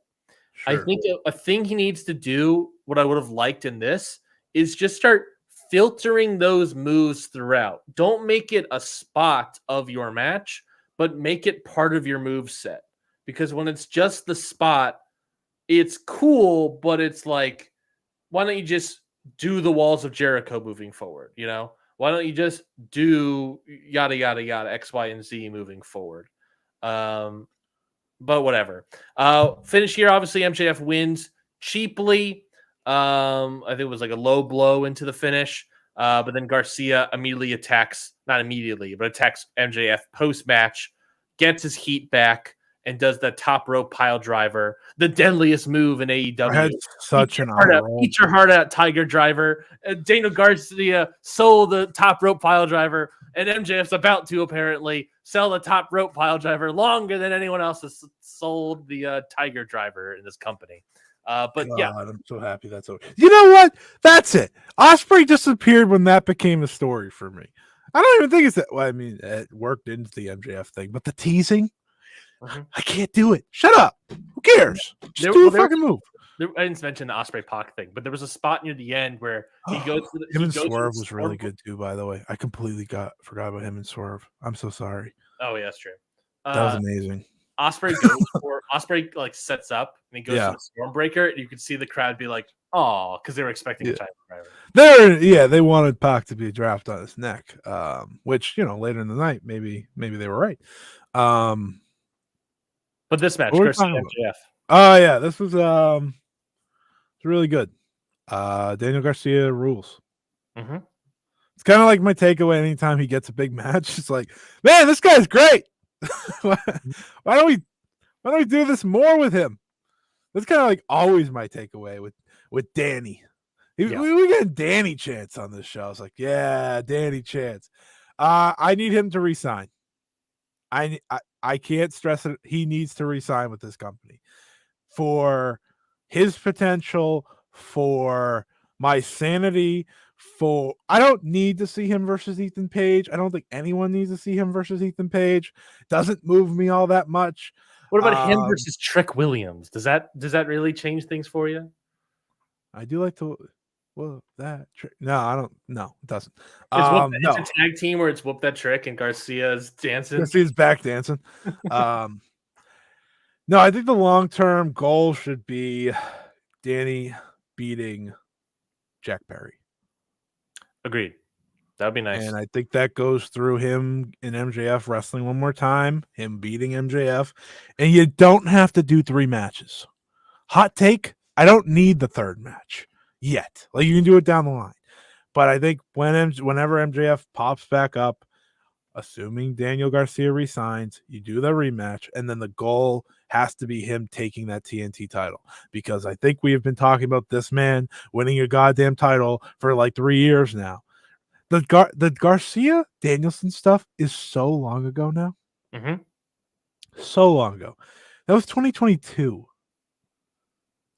Sure. I think a thing he needs to do, what I would have liked in this, is just start filtering those moves throughout. Don't make it a spot of your match, but make it part of your move set. Because when it's just the spot, it's cool, but it's like, why don't you just do the Walls of Jericho moving forward? Why don't you just do yada, yada, yada, X, Y, and Z moving forward? But whatever. Finish here, obviously MJF wins cheaply. I think it was like a low blow into the finish. But then Garcia immediately attacks MJF post-match, gets his heat back, and does the top rope pile driver, the deadliest move in AEW. I had such an eye roll. Eat your heart out, Tiger Driver. Daniel Garcia sold the top rope pile driver, and MJF's about to apparently sell the top rope pile driver longer than anyone else has sold the Tiger Driver in this company. But God, yeah, I'm so happy that's over. You know what? That's it. Ospreay disappeared when that became a story for me. I don't even think it's that. Well, I mean, it worked into the MJF thing, but the teasing, I can't do it. Shut up. Who cares? Just do a fucking move. I didn't mention the Ospreay Pac thing, but there was a spot near the end where he goes. Him and Swerve was really good too. By the way, I completely forgot about him and Swerve. I'm so sorry. Oh yeah, that's true. That was amazing. Ospreay goes for Ospreay like sets up and he goes to the Stormbreaker. And you could see the crowd be like, "Oh," because they were expecting a Tiger Driver. They wanted Pac to be a draft on his neck, which later in the night maybe they were right. But this match, Garcia MJF. Oh yeah, this was it's really good. Daniel Garcia rules. Mm-hmm. It's kind of like my takeaway anytime he gets a big match. It's like, man, this guy's great. why don't we do this more with him? That's kind of like always my takeaway with Danny. We get Danny Chance on this show. I was like, yeah, Danny Chance. I need him to resign. I can't stress it. He needs to resign with this company for his potential, for my sanity. I don't need to see him versus Ethan Page. I don't think anyone needs to see him versus Ethan Page. Doesn't move me all that much. What about him versus Trick Williams? Does that really change things for you? I do like to. Well, that trick. No, I don't. No, it doesn't. It's a tag team where it's Whoop That Trick and Garcia's dancing. Garcia's back dancing. No, I think the long-term goal should be Danny beating Jack Perry. Agreed. That would be nice. And I think that goes through him and MJF wrestling one more time, him beating MJF. And you don't have to do 3 matches. Hot take, I don't need the 3rd match yet. Like, you can do it down the line. But I think whenever MJF pops back up, assuming Daniel Garcia resigns, you do the rematch, and then the goal has to be him taking that TNT title. Because I think we have been talking about this man winning a goddamn title for like 3 years now. The Garcia Danielson stuff is so long ago now. Mm-hmm. So long ago. That was 2022.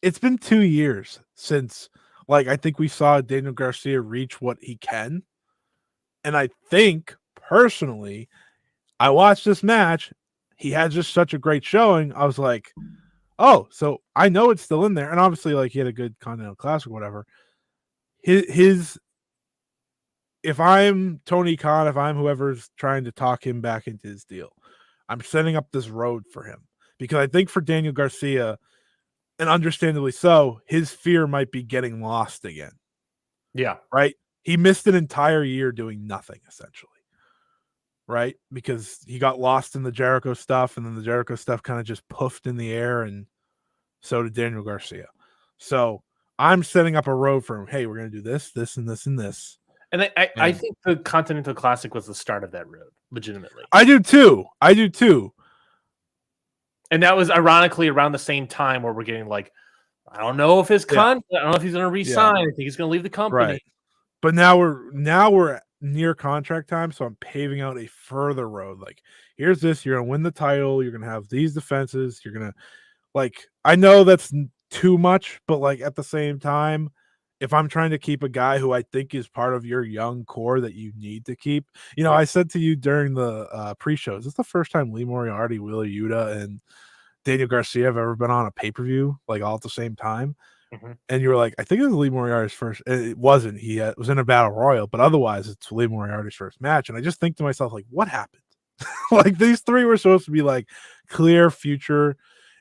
It's been 2 years since, like, I think we saw Daniel Garcia reach what he can. And I think, personally, I watched this match. He had just such a great showing. I was like, oh, so I know it's still in there. And obviously, like, he had a good Continental Classic or whatever. If I'm Tony Khan, if I'm whoever's trying to talk him back into his deal, I'm setting up this road for him. Because I think for Daniel Garcia, and understandably so, his fear might be getting lost again. Yeah. Right? He missed an entire year doing nothing, essentially. Right? Because he got lost in the Jericho stuff, and then the Jericho stuff kind of just puffed in the air, and so did Daniel Garcia. So I'm setting up a road for him. Hey, we're going to do this, this, and this, and this. And I think the Continental Classic was the start of that road, legitimately. I do too. And that was ironically around the same time where we're getting like, I don't know if his I don't know if he's going to resign. I think he's going to leave the company. Right. But now we're near contract time, so I'm paving out a further road. Like, here's this. You're going to win the title. You're going to have these defenses. You're going to, like, I know that's too much, but like at the same time, if I'm trying to keep a guy who I think is part of your young core that you need to keep, I said to you during the pre-show, is this the first time Lee Moriarty, Wheeler Yuta, and Daniel Garcia have ever been on a pay-per-view, like, all at the same time? Mm-hmm. And you were like, I think it was Lee Moriarty's first. It wasn't. He was in a battle royal, but otherwise it's Lee Moriarty's first match. And I just think to myself, like, what happened? Like, these 3 were supposed to be like clear future.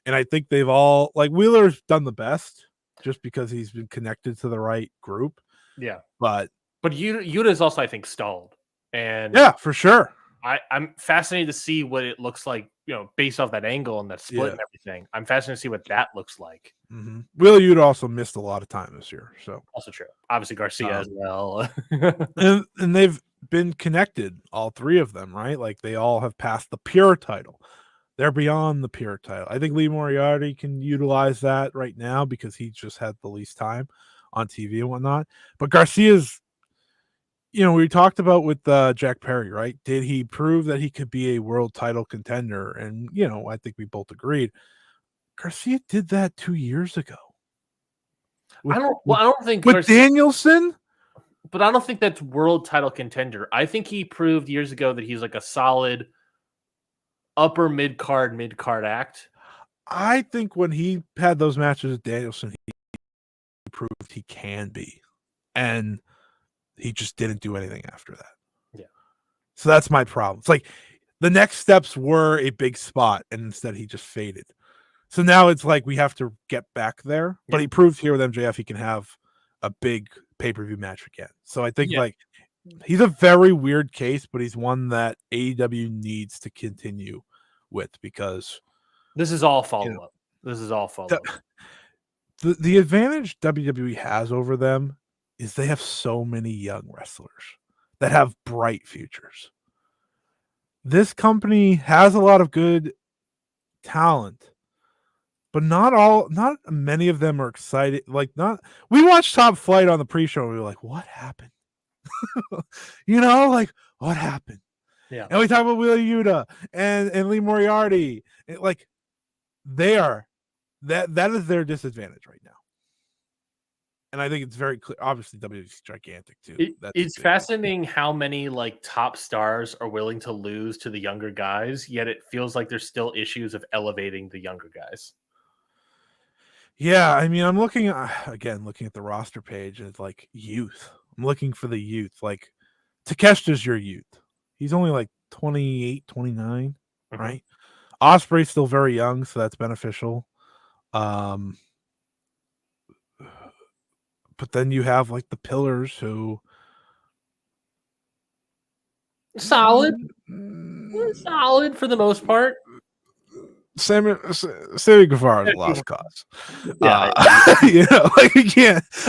And I think they've all, like, Wheeler's done the best just because he's been connected to the right group. Yeah. But Yuta is also, I think, stalled. And yeah, for sure. I'm fascinated to see what it looks like, based off that angle and that split and everything. I'm fascinated to see what that looks like. Mm-hmm. Wheeler Yuta also missed a lot of time this year. So also true. Obviously Garcia as well. and been connected, all three of them, right? Like they all have passed the pure title. They're beyond the pure title. I think Lee Moriarty can utilize that right now because he just had the least time on TV and whatnot. But Garcia's, we talked about with Jack Perry, right? Did he prove that he could be a world title contender? And, I think we both agreed. Garcia did that 2 years ago. I don't think with Danielson. But I don't think that's world title contender. I think he proved years ago that he's like a solid upper mid card act. I think when he had those matches with Danielson, he proved he can be, and he just didn't do anything after that. Yeah. So that's my problem. It's like the next steps were a big spot, and instead he just faded. So now it's like we have to get back there. But he proved here with MJF he can have a big pay-per-view match again. So I think like he's a very weird case, but he's one that AEW needs to continue with because this is all follow-up. This is all follow-up. The advantage WWE has over them is they have so many young wrestlers that have bright futures. This company has a lot of good talent, but not many of them are excited. We watched Top Flight on the pre-show and we were like, what happened? What happened? Yeah. And we talk about Wheeler Yuta and Lee Moriarty. They are that is their disadvantage right now. And I think it's very clear. Obviously, WWE is gigantic too. It's fascinating how many top stars are willing to lose to the younger guys, yet it feels like there's still issues of elevating the younger guys. Yeah, I mean, I'm looking at the roster page, and it's like youth. I'm looking for the youth. Like Takeshita's your youth. He's only 28, 29, right? Osprey's still very young, so that's beneficial. But then you have the pillars who solid for the most part. Sammy Guevara is a lost cause. Yeah,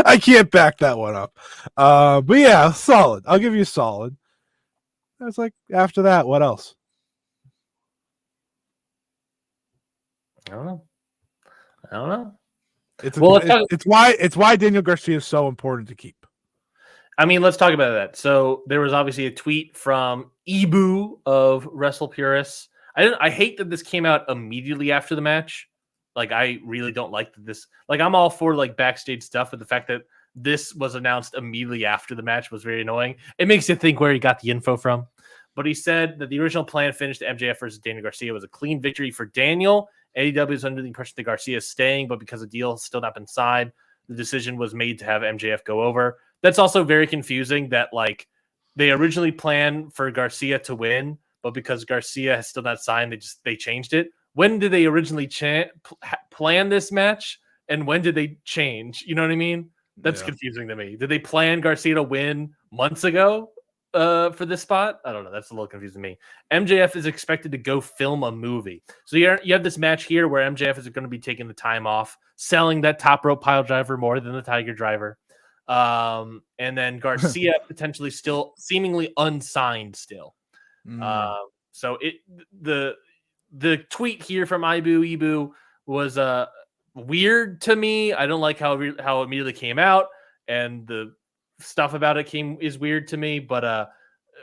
I can't back that one up. But yeah, solid. I'll give you solid. It's after that, what else? I don't know. It's why Daniel Garcia is so important to keep. I mean, let's talk about that. So there was obviously a tweet from Ibu of Wrestle Purists. I hate that this came out immediately after the match. I really don't like this. I'm all for backstage stuff, but the fact that this was announced immediately after the match was very annoying. It makes you think where he got the info from. But he said that the original plan finished MJF versus Daniel Garcia was a clean victory for Daniel. AEW is under the impression that Garcia is staying, but because the deal has still not been signed, the decision was made to have MJF go over. That's also very confusing that they originally planned for Garcia to win, but because Garcia has still not signed, they changed it. When did they originally plan this match, and when did they change? You know what I mean? That's confusing to me. Did they plan Garcia to win months ago for this spot? I don't know. That's a little confusing to me. MJF is expected to go film a movie. So you have this match here where MJF is going to be taking the time off, selling that top rope pile driver more than the Tiger driver. And then Garcia potentially still seemingly unsigned still. So the tweet here from Ibu was weird to me. I don't like how it immediately came out, and the stuff about it is weird to me. But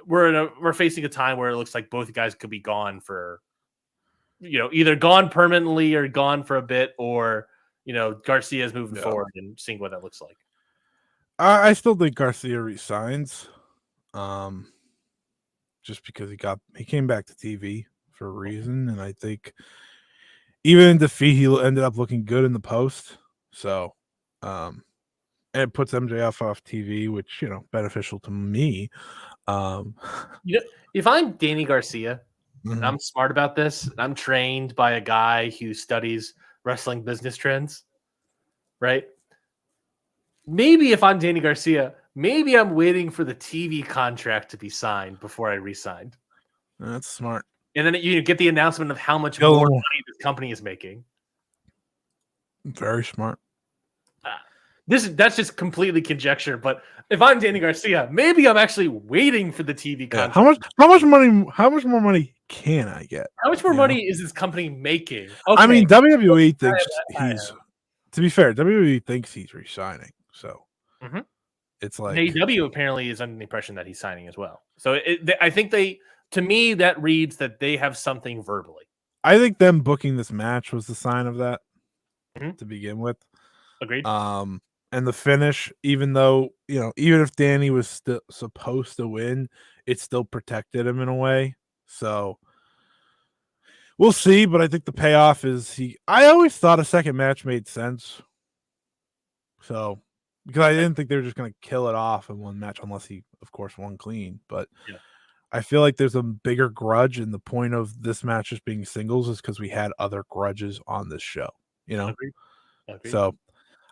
we're facing a time where it looks like both guys could be gone for either gone permanently or gone for a bit, or Garcia is moving forward and seeing what that looks like. I still think Garcia resigns, just because he came back to TV for a reason, and I think even in defeat he ended up looking good in the post. So, and it puts MJF off TV, which beneficial to me. If I'm Danny Garcia, and I'm smart about this, and I'm trained by a guy who studies wrestling business trends, right? Maybe if I'm Danny Garcia, maybe I'm waiting for the TV contract to be signed before I re-signed. That's smart. And then you get the announcement of how much more money this company is making. Very smart. that's just completely conjecture. But if I'm Danny Garcia, maybe I'm actually waiting for the TV contract. How much more money can I get? How much more money is this company making? Okay. I mean, WWE thinks he's. To be fair, WWE thinks he's resigning. So it's like AEW apparently is under the impression that he's signing as well. So I think to me, that reads that they have something verbally. I think them booking this match was the sign of that to begin with. Agreed. And the finish, even though, even if Danny was still supposed to win, it still protected him in a way. So we'll see, but I think the payoff is I always thought a second match made sense. So, because I didn't think they were just going to kill it off in one match unless he, of course, won clean. But I feel like there's a bigger grudge, and the point of this match just being singles is because we had other grudges on this show, Agreed. So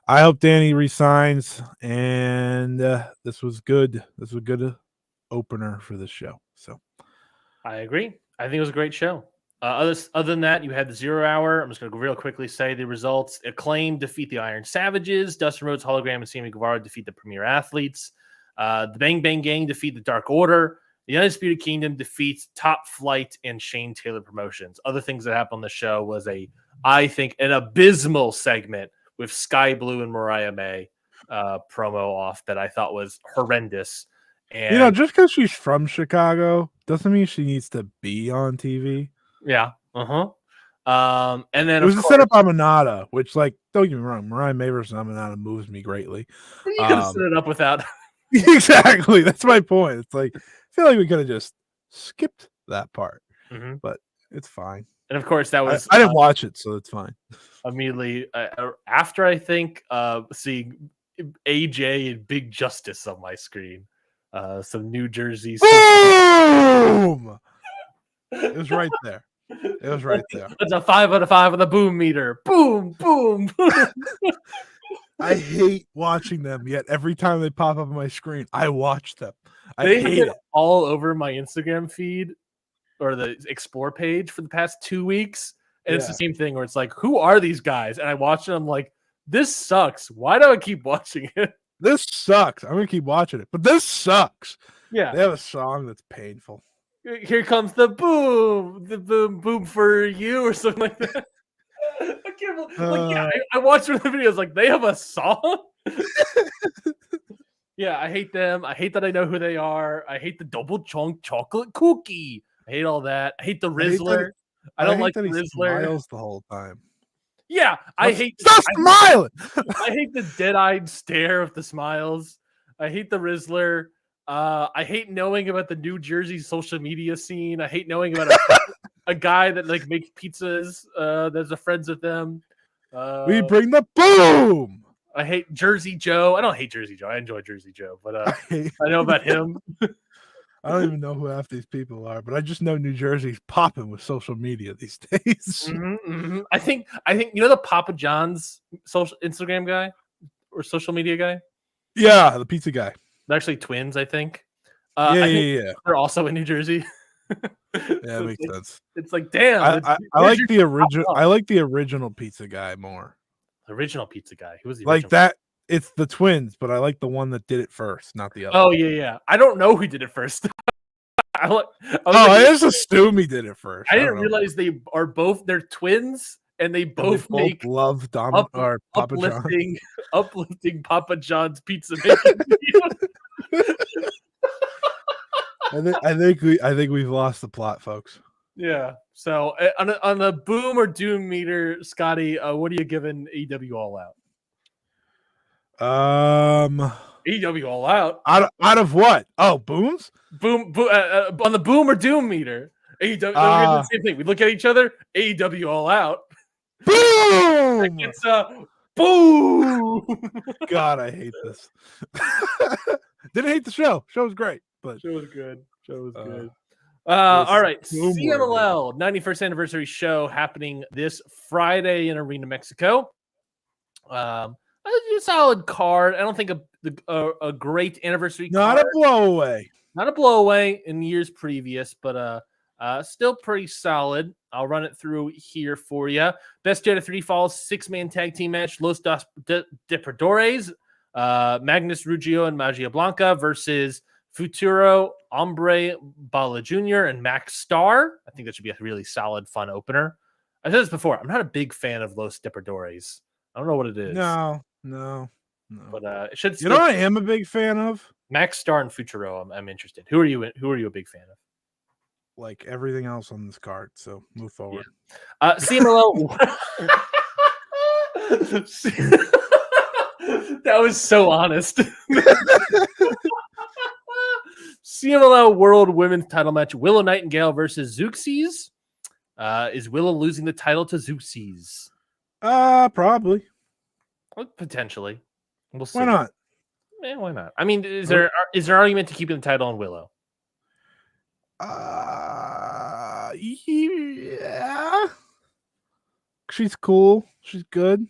I hope Danny resigns, and this was good. This was a good opener for this show. So I agree. I think it was a great show. Other than that, you had the 0 Hour. I'm just going to real quickly say the results. Acclaim defeat the Iron Savages. Dustin Rhodes, Hologram, and Sammy Guevara defeat the Premier Athletes. The Bang Bang Gang defeat the Dark Order. The Undisputed Kingdom defeats Top Flight and Shane Taylor Promotions. Other things that happened on the show was I think, an abysmal segment with Sky Blue and Mariah May promo off that I thought was horrendous. And just because she's from Chicago doesn't mean she needs to be on TV. Yeah. And then it was a setup on Aminata, which, like, don't get me wrong, Mariah May versus Aminata moves me greatly. You could have set it up without. Exactly. That's my point. It's like, I feel like we could have just skipped that part, but it's fine. And of course, that was I didn't watch it, so it's fine. Immediately after, I think, seeing AJ and Big Justice on my screen, some New Jersey. Boom! It was right there. It was right there. It's a 5 out of 5 on the boom meter. Boom, boom, boom. I hate watching them, yet every time they pop up on my screen, I watch them. They hate it all over my Instagram feed or the Explore page for the past 2 weeks. And it's the same thing where it's like, who are these guys? And I watch it, I'm like, this sucks. Why do I keep watching it? This sucks. I'm going to keep watching it, but this sucks. Yeah. They have a song that's painful. Here comes the boom for you or something like that. I can't believe, I watched one of the videos, like, they have a song? Yeah, I hate them. I hate that I know who they are. I hate the double chunk chocolate cookie. I hate all that. I hate the Rizzler. I don't like the Rizzler. Smiles the whole time. Yeah, I hate. Stop smiling. I hate the dead-eyed stare of the smiles. I hate the Rizzler. I hate knowing about the New Jersey social media scene. I hate knowing about a guy that, like, makes pizzas. That's a friends with them. We bring the boom. I hate Jersey Joe. I don't hate Jersey Joe. I enjoy Jersey Joe, but I know about him. I don't even know who half these people are, but I just know New Jersey's popping with social media these days. I think the Papa John's social Instagram guy or social media guy. Yeah, the pizza guy. They're actually twins, I think. Yeah. They're also in New Jersey. Yeah, that makes sense. It's like, damn. I like the original. I like the original pizza guy more. The original pizza guy. Who was the like original? that? It's the twins, but I like the one that did it first, not the other. Oh yeah. I don't know who did it first. I just assume he did it first. I didn't realize they are both. They're twins, and they both make love Papa John. uplifting Papa John's pizza making videos. I think we've lost the plot, folks. Yeah. So on the boom or doom meter, Scotty, what are you giving AEW All Out? AEW All Out. Out of what? Oh, booms. Boom. On the boom or doom meter. AEW. The same thing. We look at each other. AEW All Out. Boom. It's boom. God, I hate this. Didn't hate the show. Show was great, but show was good. All right, CMLL 91st anniversary show happening this Friday in Arena, Mexico. A solid card. I don't think a great anniversary card. Not a blow-away in years previous, but still pretty solid. I'll run it through here for you. Best Jet of 3 Falls 6-man tag team match. Los Dos Depredadores Magnus Ruggiero and Magia Blanca versus Futuro, Hombre Bala Jr., and Max Star. I think that should be a really solid, fun opener. I said this before. I'm not a big fan of Los Depredadores. I don't know what it is. No. But it should. You know what I am a big fan of? Max Star and Futuro. I'm interested. Who are you a big fan of? Like everything else on this card. So move forward. Yeah. CMLL. That was so honest. CMLL World Women's Title match: Willow Nightingale versus Zeuxis. Is Willow losing the title to Zeuxis? Probably. Well, potentially. We'll see. Why not? Why not? I mean, is there argument to keeping the title on Willow? Yeah. She's cool. She's good.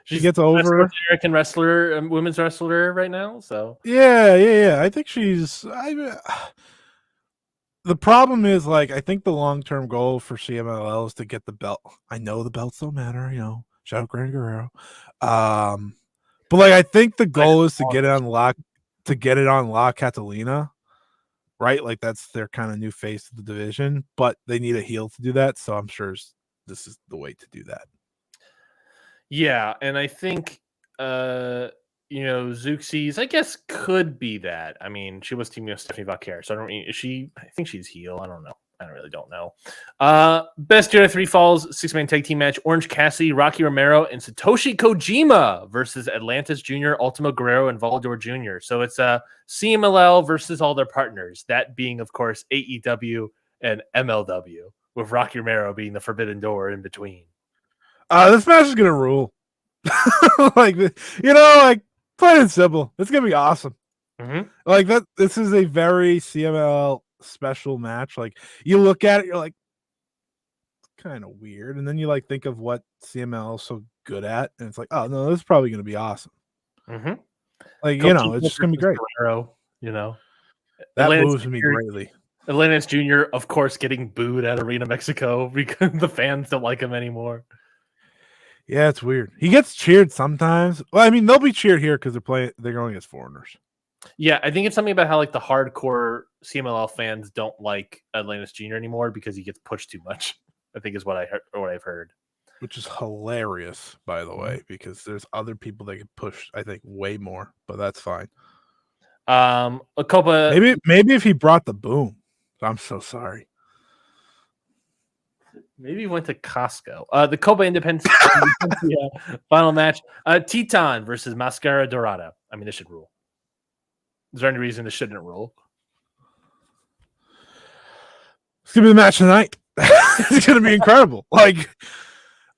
She gets over American wrestler, women's wrestler right now. So yeah. I think she's. The problem is, like, I think the long-term goal for CMLL is to get the belt. I know the belts don't matter, shout out Gran Guerrero. But like, I think the goal is to get it on La Catalina, right? Like, that's their kind of new face of the division, but they need a heel to do that. So I'm sure this is the way to do that. Yeah, and I think Zeuxis, I guess, could be that. I mean, she was teaming with Stephanie Vaquer, so I think she's heel. I don't know. I really don't know. Best Year 3 Falls 6-man tag team match: Orange Cassidy, Rocky Romero, and Satoshi Kojima versus Atlantis Jr., Ultimo Guerrero, and Volador Jr. So it's CMLL versus all their partners, that being, of course, AEW and MLW, with Rocky Romero being the forbidden door in between. This match is gonna rule. Like, plain and simple. It's gonna be awesome. Mm-hmm. Like that. This is a very CMLL special match. Like, you look at it, you're like, kind of weird, and then you like think of what CMLL is so good at, and it's like, oh no, this is probably gonna be awesome. Mm-hmm. Like, it's just gonna be great. Guerrero, that moves me greatly. Atlantis Jr., of course, getting booed at Arena Mexico because the fans don't like him anymore. Yeah, it's weird. He gets cheered sometimes. Well, I mean, they'll be cheered here because they're going against foreigners. Yeah, I think it's something about how like the hardcore CMLL fans don't like Atlantis Jr. anymore because he gets pushed too much. I think is what I've heard. Which is hilarious, by the way, because there's other people that get pushed, I think, way more, but that's fine. A couple. Maybe if he brought the boom. I'm so sorry. Maybe he went to Costco. The Copa Independence final match: Teton versus Mascara Dorada. I mean, this should rule. Is there any reason this shouldn't rule? It's gonna be the match tonight. It's gonna be incredible. Like,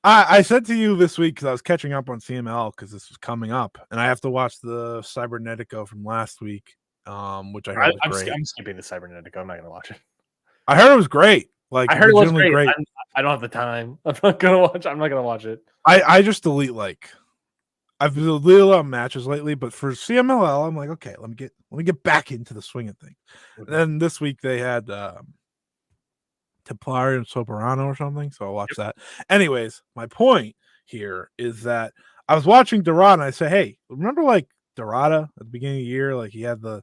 I said to you this week, because I was catching up on CML because this was coming up, and I have to watch the Cybernetico from last week, which I heard was great. I'm skipping the Cybernetico. I'm not gonna watch it. I heard it was great. Like, I heard it was great. I don't have the time. I'm not gonna watch it. I just delete, like, I've deleted a lot of matches lately, but for CMLL, I'm like, okay, let me get back into the swing of things. And then this week they had Templari and Soberano or something, so I'll watch that. Anyways, my point here is that I was watching Dorada, and I said, hey, remember like Dorada at the beginning of the year? Like, he had the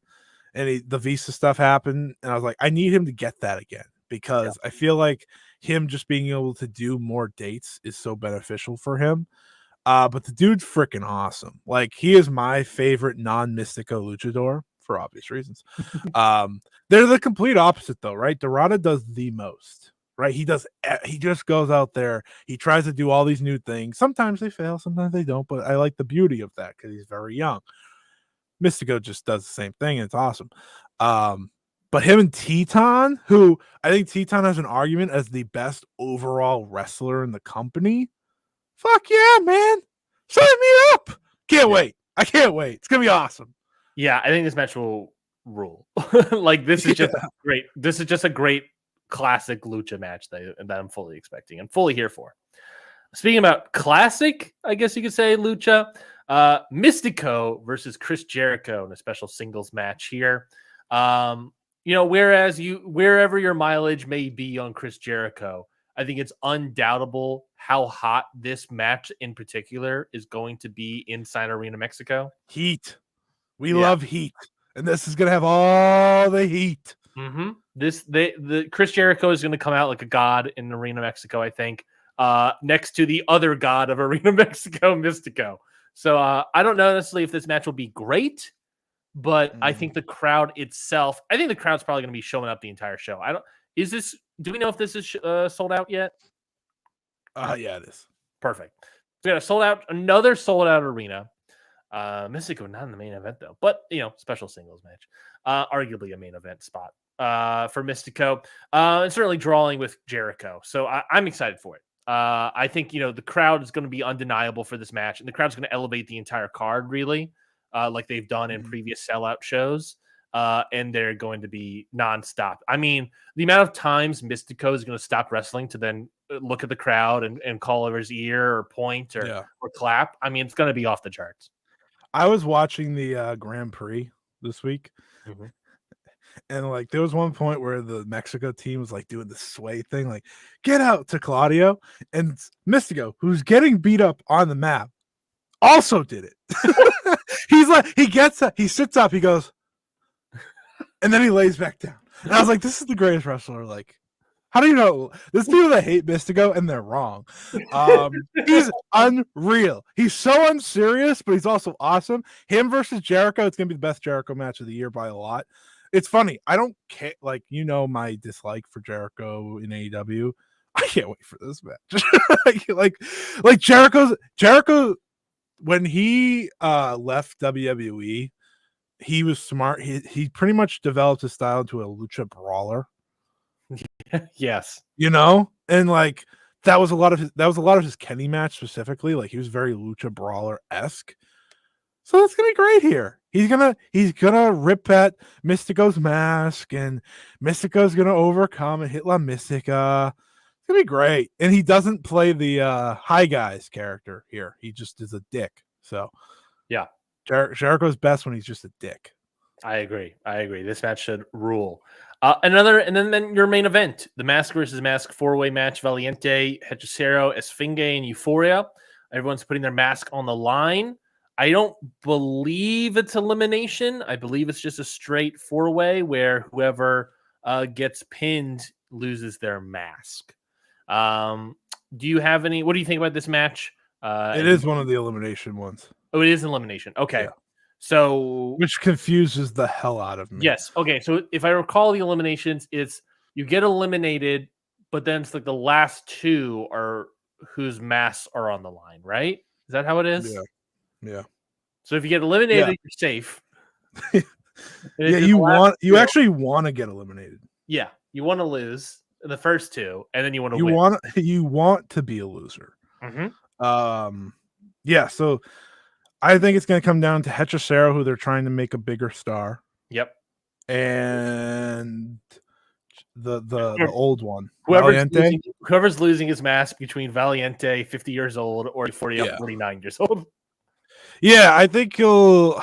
Visa stuff happen, and I was like, I need him to get that again, because I feel like him just being able to do more dates is so beneficial for him. But the dude's freaking awesome. Like, he is my favorite non-Mystico luchador for obvious reasons. They're the complete opposite though, right? Dorada does the most, right? He just goes out there. He tries to do all these new things. Sometimes they fail, sometimes they don't, but I like the beauty of that because he's very young. Mystico just does the same thing, and it's awesome. But him and Teton, who I think Teton has an argument as the best overall wrestler in the company. Fuck yeah, man. Sign me up. Can't wait. I can't wait. It's going to be awesome. Yeah, I think this match will rule. Like, this is just great. This is just a great classic lucha match that I'm fully expecting and fully here for. Speaking about classic, I guess you could say, lucha, Mystico versus Chris Jericho in a special singles match here. Wherever your mileage may be on Chris Jericho, I think it's undoubtable how hot this match in particular is going to be inside Arena Mexico. Heat. We love heat. And this is going to have all the heat. Mm-hmm. The Chris Jericho is going to come out like a god in Arena Mexico, I think, next to the other god of Arena Mexico, Mystico. So I don't know necessarily if this match will be great, but I think the crowd itself, I think the crowd's probably going to be showing up the entire show. Do we know if this is sold out yet? Yeah, it is. Perfect. So we got another sold out arena. Mystico not in the main event though, but special singles match, arguably a main event spot for Mystico, and certainly drawing with Jericho. So I'm excited for it. I think the crowd is going to be undeniable for this match, and the crowd's going to elevate the entire card really, like they've done in previous sellout shows. And they're going to be nonstop. I mean, the amount of times Mystico is going to stop wrestling to then look at the crowd and call over his ear or point or clap. I mean, it's going to be off the charts. I was watching the Grand Prix this week, and like there was one point where the Mexico team was like doing the sway thing, like get out to Claudio, and Mystico, who's getting beat up on the map, also did it. He's like, he gets up, he sits up, he goes, and then he lays back down. And I was like, this is the greatest wrestler. Like, how do you know? There's people that hate Mystico, and they're wrong. He's unreal. He's so unserious, but he's also awesome. Him versus Jericho, it's going to be the best Jericho match of the year by a lot. It's funny. I don't care. Like, my dislike for Jericho in AEW. I can't wait for this match. like Jericho, when he left WWE, he was smart. He pretty much developed his style into a lucha brawler. Yes. And like that was a lot of his Kenny match specifically. Like he was very lucha brawler-esque. So that's gonna be great here. He's gonna rip at Mystico's mask, and Mystico's gonna overcome and hit La Mystica. It's gonna be great. And he doesn't play the Hi Guys character here. He just is a dick. So yeah. Jericho's best when he's just a dick. I agree. This match should rule. And then your main event, the mask versus mask 4-way match, Valiente, Hechicero, Esfinge, and Euphoria. Everyone's putting their mask on the line. I don't believe it's elimination. I believe it's just a straight 4-way where whoever gets pinned loses their mask. Do you have any? What do you think about this match? It is one of the elimination ones. Oh, it is elimination. Okay. Yeah. So, which confuses the hell out of me. Yes. Okay. So if I recall the eliminations, it's you get eliminated, but then it's like the last two are whose masks are on the line, right? Is that how it is? Yeah. So if you get eliminated, you're safe. You actually want to get eliminated. Yeah. You want to lose in the first two, and then you want to win. You want to be a loser. Yeah. So I think it's going to come down to Hechicero, who they're trying to make a bigger star. Yep. And the old one, whoever's losing his mask between Valiente, 50 years old, or 49 years old. Yeah, I think he'll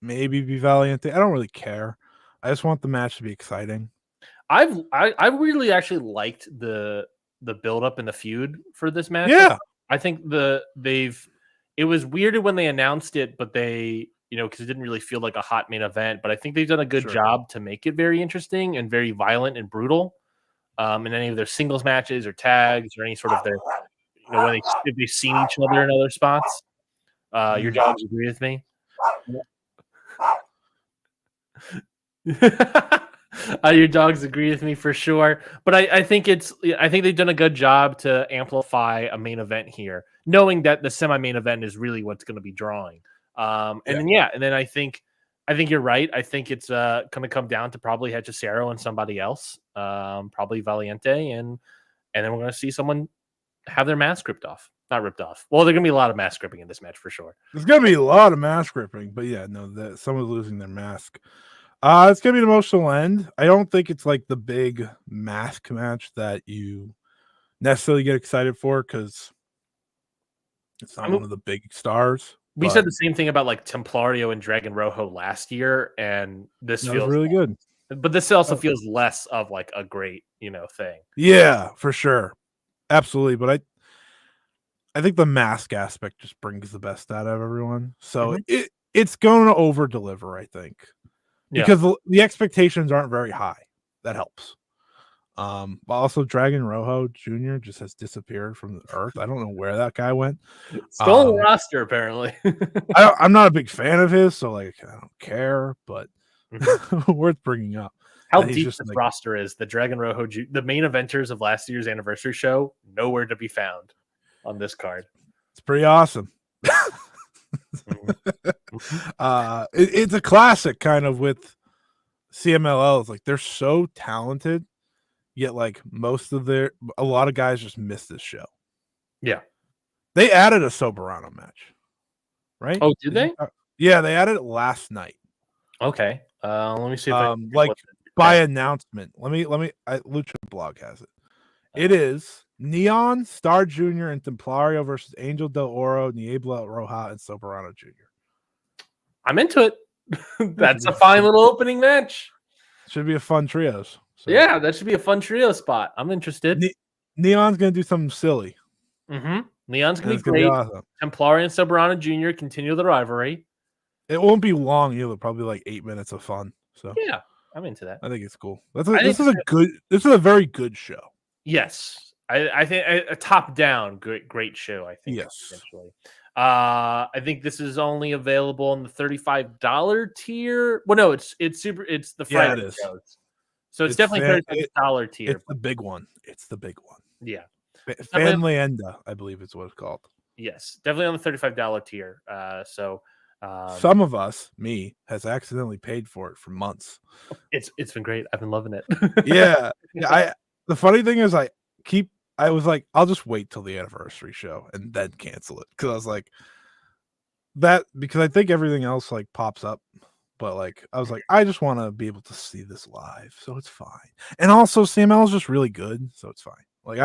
maybe be Valiente. I don't really care. I just want the match to be exciting. I really actually liked the build up and the feud for this match. Yeah, I think it was weird when they announced it, but they, because it didn't really feel like a hot main event. But I think they've done a good job to make it very interesting and very violent and brutal. In any of their singles matches or tags or any sort of their, when they've seen each other in other spots. Your dogs agree with me. Your dogs agree with me for sure. But I think they've done a good job to amplify a main event here, knowing that the semi-main event is really what's going to be drawing. Then I think you're right. I think it's going to come down to probably Hechicero and somebody else, probably Valiente, and then we're going to see someone have their mask ripped off. Not ripped off. Well, there's going to be a lot of mask ripping in this match for sure. There's going to be a lot of mask ripping, but someone's losing their mask. It's going to be an emotional end. I don't think it's like the big mask match that you necessarily get excited for because it's not one of the big stars. We said the same thing about like Templario and Dragon Rojo last year, and this feels really good. But this also feels less of like a great, thing. Yeah, for sure. Absolutely. But I think the mask aspect just brings the best out of everyone. So it's going to over deliver, I think. Because the expectations aren't very high. That helps. But also Dragon Rojo Jr. just has disappeared from the earth. I don't know where that guy went. Still on the roster, apparently. I'm not a big fan of his, so like I don't care, but worth bringing up. How deep this roster is. The Dragon Rojo, the main eventers of last year's anniversary show, nowhere to be found on this card. It's pretty awesome. It's a classic kind of with CMLLs. Like they're so talented, yet like a lot of guys just miss this show. Yeah. They added a Soberano match, right? Oh, did they? Yeah, they added it last night. Okay. Let me see if by announcement. Lucha Blog has it. It is Neon, Star Jr., and Templario versus Angel Del Oro, Niebla Roja, and Soberano Jr. I'm into it. That's a fine little opening match. Should be a fun trios. So. Yeah, that should be a fun trio spot. I'm interested. Neon's going to do something silly. Neon's going to be great. Awesome. Templario and Soberano Jr. continue the rivalry. It won't be long either. Probably like 8 minutes of fun. So yeah, I'm into that. I think it's cool. This is a very good show. Yes, I think a top down great show. I think essentially. I think this is only available on the $35 tier. Well, no, it's the Friday shows. So it's definitely $35 tier. It's the big one. Yeah. Fan Leyenda, I believe is what it's called. Yes, definitely on the $35 tier. Some of us, me, has accidentally paid for it for months. It's been great. I've been loving it. Yeah. The funny thing is I was like, I'll just wait till the anniversary show and then cancel it. Cause I was like because I think everything else like pops up. But like I was like, I just want to be able to see this live. So it's fine. And also CML is just really good. So it's fine. Like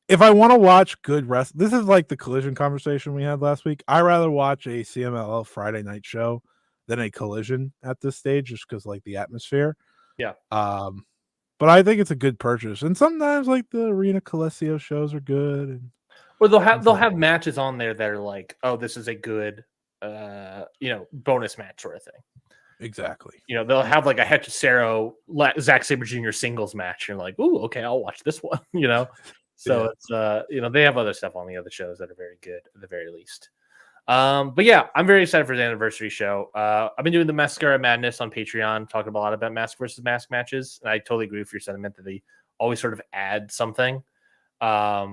if I want to watch good wrestling, this is like the Collision conversation we had last week. I rather watch a CMLL Friday night show than a Collision at this stage, just because like the atmosphere. Yeah. But I think it's a good purchase, and sometimes like the Arena Coliseo shows are good. Or they'll have matches on there that are like, oh, this is a good, bonus match sort of thing. Exactly. They'll have like a Hechicero Zack Sabre Jr. singles match. You're like, ooh, okay, I'll watch this one. So it's they have other stuff on the other shows that are very good at the very least. But yeah, I'm very excited for the anniversary show. I've been doing the Mascara Madness on Patreon, talking a lot about mask versus mask matches, and I totally agree with your sentiment that they always sort of add something. I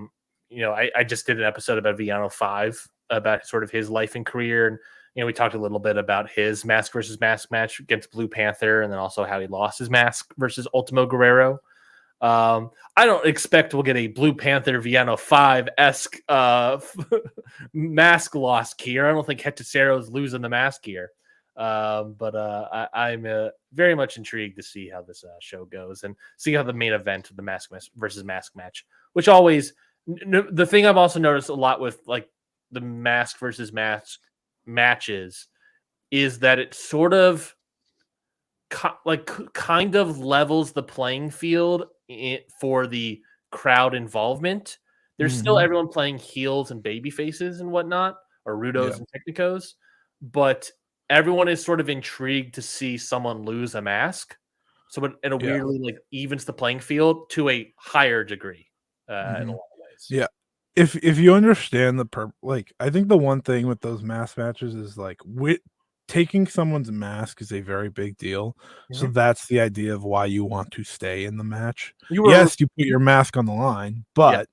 just did an episode about Viano 5 about sort of his life and career, and we talked a little bit about his mask versus mask match against Blue Panther, and then also how he lost his mask versus Ultimo Guerrero. I don't expect we'll get a Blue Panther Viano 5-esque mask loss here. I don't think Hechicero's losing the mask here. But I'm very much intrigued to see how this show goes and see how the main event of the mask versus mask match, which always the thing I've also noticed a lot with like the mask versus mask matches is that it sort of kind of levels the playing field for the crowd involvement. There's still everyone playing heels and baby faces and whatnot, or Rudos and Technicos, but everyone is sort of intrigued to see someone lose a mask. So it weirdly like evens the playing field to a higher degree in a lot of ways. Yeah. If you understand I think the one thing with those mask matches is like taking someone's mask is a very big deal. So that's the idea of why you want to stay in the match. You put your mask on the line, but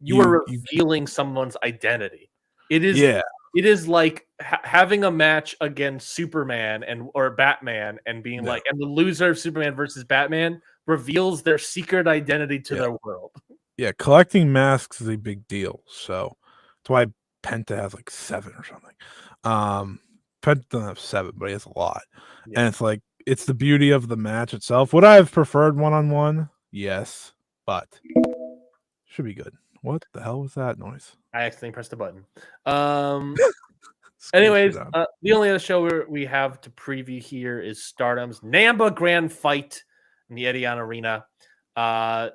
you are revealing someone's identity. It is like having a match against Superman or Batman and being like, and the loser of Superman versus Batman reveals their secret identity to their world. Yeah, collecting masks is a big deal. So that's why Penta has like 7 or something. Penta doesn't have 7, but he has a lot. Yeah. And it's like, it's the beauty of the match itself. Would I have preferred one-on-one? Yes, but should be good. What the hell was that noise? I accidentally pressed a button. Anyways, the only other show we have to preview here is Stardom's Namba Grand Fight in the Edion Arena.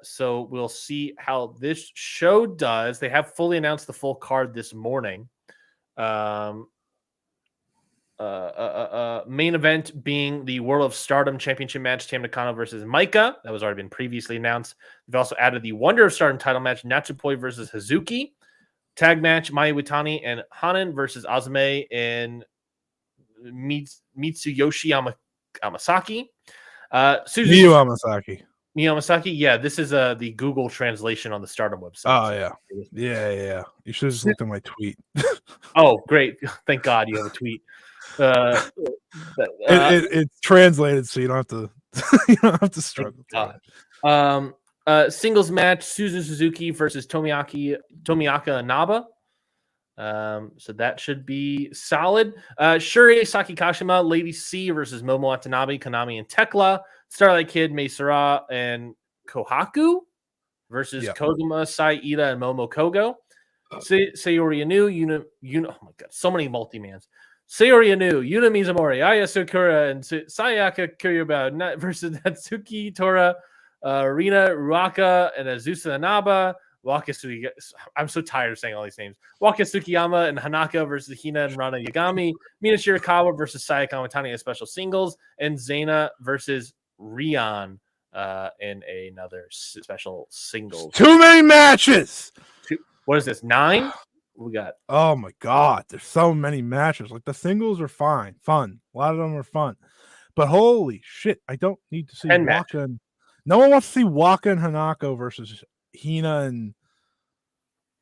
So we'll see how this show does. They have fully announced the full card this morning. Main event being the World of Stardom Championship match, Tam Nakano versus Maika. That was already been previously announced. They've also added the Wonder of Stardom title match, Natsupoi versus Hazuki. Tag match, Maya Watani and Hanan versus Azume and Mitsuyoshi Amasaki. Miyu Amasaki. Miyu Amasaki. Yeah, this is the Google translation on the Stardom website. Oh, yeah. You should have just looked at my tweet. Oh, great. Thank God you have a tweet. It's translated, so you don't have to struggle. Singles match, Suzu Suzuki versus Tomoyaka Inaba. So that should be solid. Shuri Sakikashima, Lady C versus Momo Watanabe, Konami, and Tekla. Starlight Kid, Meisara, and Kohaku versus Koguma, Saida, and Momo Kogo. Sayori Anu, oh my God, so many multi-mans. Sayori Anu, Yuna Mizumori, Aya Sakura, and Sayaka Kuryaba versus Natsuki Tora, Rina Ruaka, and Azusa Inaba. I'm so tired of saying all these names. Waka Tsukiyama and Hanaka versus Hina and Rana Yagami. Mina Shirakawa versus Sayaka Watani in special singles. And Zaina versus Rion in another special singles. Too many matches! What is this, 9? We got. Oh my God, there's so many matches. Like the singles are fun. A lot of them are fun. But holy shit, I don't need to see Waka. No one wants to see Waka and Hanako versus Hina and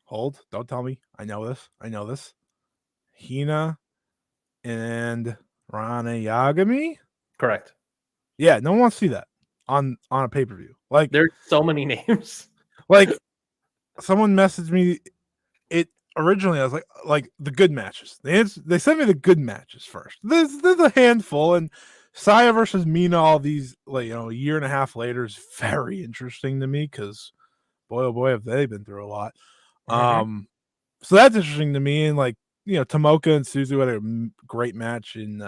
don't tell me. I know this. Hina and Rana Yagami? Correct. Yeah, no one wants to see that on a pay-per-view. Like there's so many names. Like someone messaged me it originally. I was like the good matches. They sent me the good matches first. There's a handful, and Saya versus Mina, all these, a year and a half later, is very interesting to me because boy, oh boy, have they been through a lot. Mm-hmm. So that's interesting to me. And Tomoka and Suzu had a great match in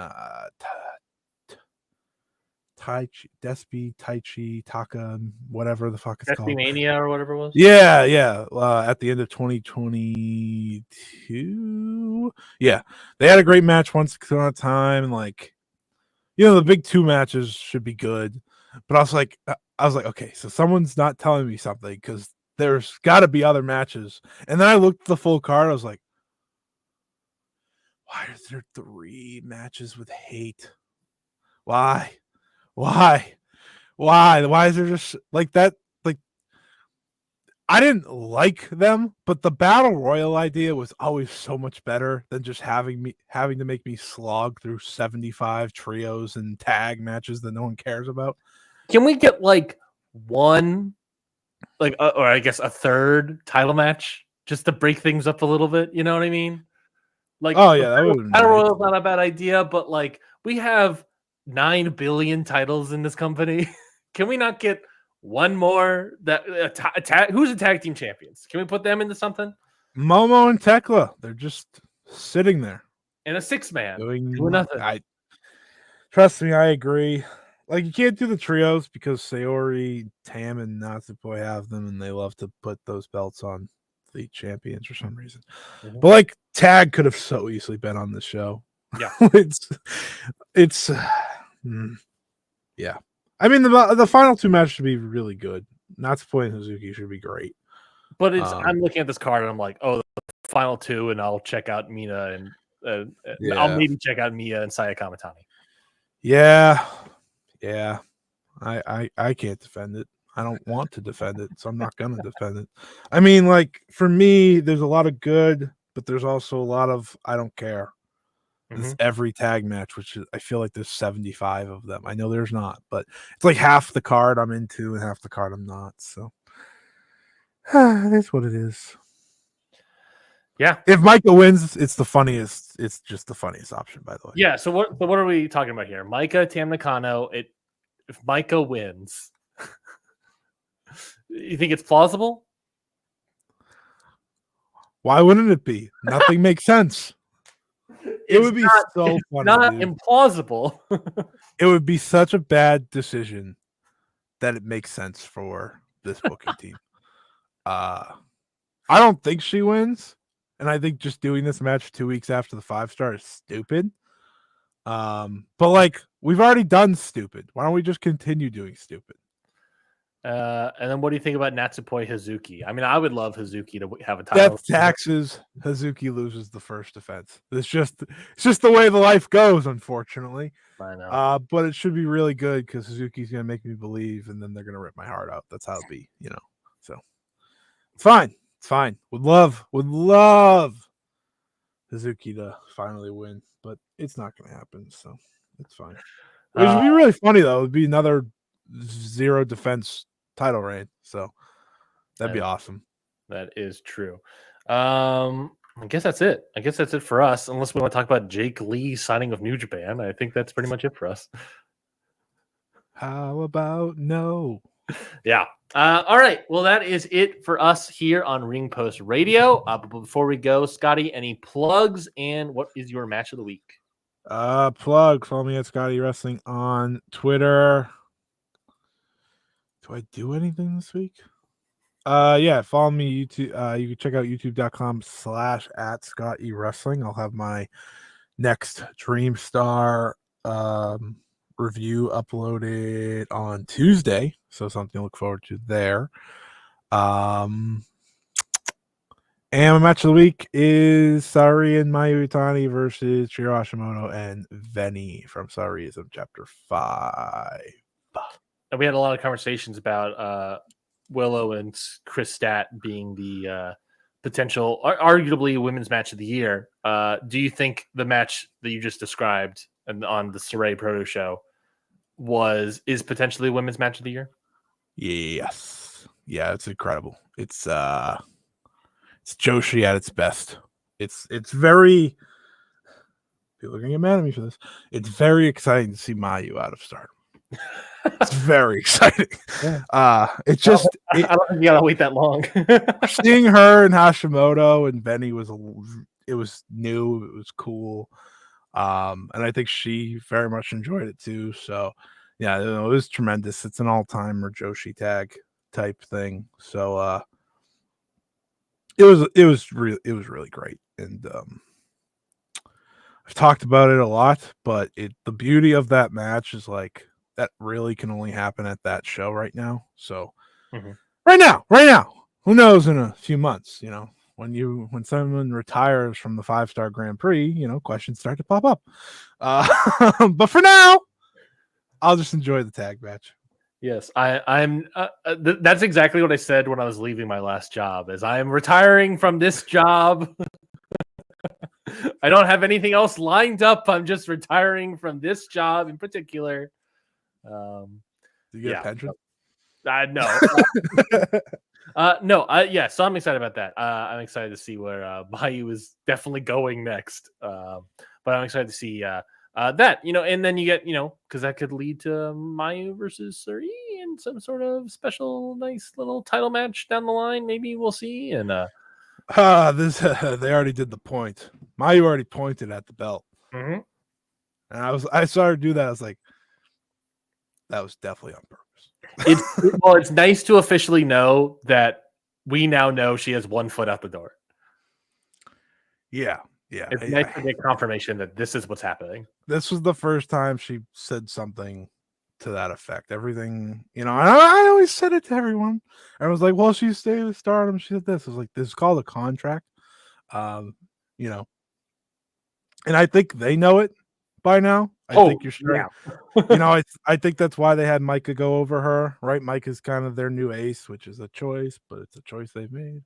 Taichi, Taka, whatever the fuck it's called. Mania or whatever it was. Yeah. At the end of 2022. Yeah. They had a great match once upon a time. And the big 2 matches should be good. But I was like, okay, so someone's not telling me something because there's got to be other matches. And then I looked at the full card. I was like, why are there 3 matches with hate? Why is there just like that? I didn't like them, but the battle royal idea was always so much better than just having to make me slog through 75 trios and tag matches that no one cares about. Can we get one, or I guess a third title match just to break things up a little bit? You know what I mean? Oh yeah, that would battle royal is not a bad idea, but we have 9 billion titles in this company. Can we not get one more who's the tag team champions? Can we put them into something? Momo and Tekla, they're just sitting there in a 6-man doing nothing. Trust me, I agree. You can't do the trios because Sayori, Tam, and Natsupoi have them, and they love to put those belts on the champions for some reason. Mm-hmm. But tag could have so easily been on the show. Yeah, it's yeah. I mean, the final 2 matches should be really good. Natsupoi and Hazuki should be great. But I'm looking at this card and I'm like, oh, the final 2, and I'll check out Mina and I'll maybe check out Mia and Sayaka Watani. Yeah. I can't defend it. I don't want to defend it, so I'm not gonna defend it. I mean, for me, there's a lot of good, but there's also a lot of I don't care. It's every tag match, which I feel like there's 75 of them. I know there's not, but it's half the card I'm into and half the card I'm not. So that's what it is. Yeah. If Maika wins, it's the funniest. It's just the funniest option, by the way. Yeah. So what are we talking about here? Maika, Tam Nakano. If Maika wins, you think it's plausible? Why wouldn't it be? Nothing makes sense. It would be so funny. Not implausible. It would be such a bad decision that it makes sense for this booking team. I don't think she wins, and I think just doing this match 2 weeks after the 5-star is stupid. But like we've already done stupid. Why don't we just continue doing stupid? And then what do you think about Natsupoi Hazuki? I mean, I would love Hazuki to have a title. Death taxes. Hazuki loses the first defense. It's just the way the life goes, unfortunately. I know. But it should be really good because Hazuki's gonna make me believe, and then they're gonna rip my heart out. That's how it'll be, So it's fine. It's fine. Would love Hazuki to finally win, but it's not gonna happen. So it's fine. It would be really funny though. It would be another 0 defense title reign. So that'd be awesome. That is true. I guess that's it. I guess that's it for us. Unless we want to talk about Jake Lee signing with New Japan. I think that's pretty much it for us. How about no? Yeah. All right. Well, that is it for us here on Ring Post Radio. But before we go, Scotty, any plugs and what is your match of the week? Plug. Follow me at Scotty Wrestling on Twitter. Do I do anything this week? Yeah, follow me YouTube. You can check out youtube.com/@Scott E Wrestling. I'll have my next Dreamstar review uploaded on Tuesday, so something to look forward to there. And my match of the week is Saori and Mayu Iwatani versus Chiro Hashimoto and Veni from Saorism Chapter 5. And we had a lot of conversations about Willow and Chris Stat being the potential, arguably, women's match of the year. Do you think the match that you just described on the Sarai Proto show is potentially women's match of the year? Yes. Yeah, it's incredible. It's Joshi at its best. It's very, people are gonna get mad at me for this. It's very exciting to see Mayu out of Stardom. It's very exciting. It just I don't think you gotta wait that long. Seeing her and Hashimoto and Benny was new, it was cool. And I think she very much enjoyed it too. So yeah, it was tremendous. It's an all-timer Joshi tag type thing. So it was really great. And I've talked about it a lot, but the beauty of that match is like that really can only happen at that show right now. So right now, who knows in a few months, when someone retires from the 5-star Grand Prix, questions start to pop up. But for now, I'll just enjoy the tag match. Yes, I'm. That's exactly what I said when I was leaving my last job. Is I am retiring from this job. I don't have anything else lined up. I'm just retiring from this job in particular. Do you get a pension? No. No. So I'm excited about that. I'm excited to see where Mayu is definitely going next. But I'm excited to see that, and then you get, because that could lead to Mayu versus Suri and some sort of special, nice little title match down the line. Maybe we'll see. And this they already did the point. Mayu already pointed at the belt, and I saw her do that. I was like, that was definitely on purpose. It's nice to officially know that we now know she has one foot out the door. Yeah. It's nice to get confirmation that this is what's happening. This was the first time she said something to that effect. Everything, I always said it to everyone. I was like, well, she stayed with Stardom. She did this. I was like, this is called a contract. And I think they know it by now. I think you're straight. Yeah. I think that's why they had Micah go over her, right? Micah's kind of their new ace, which is a choice, but it's a choice they've made.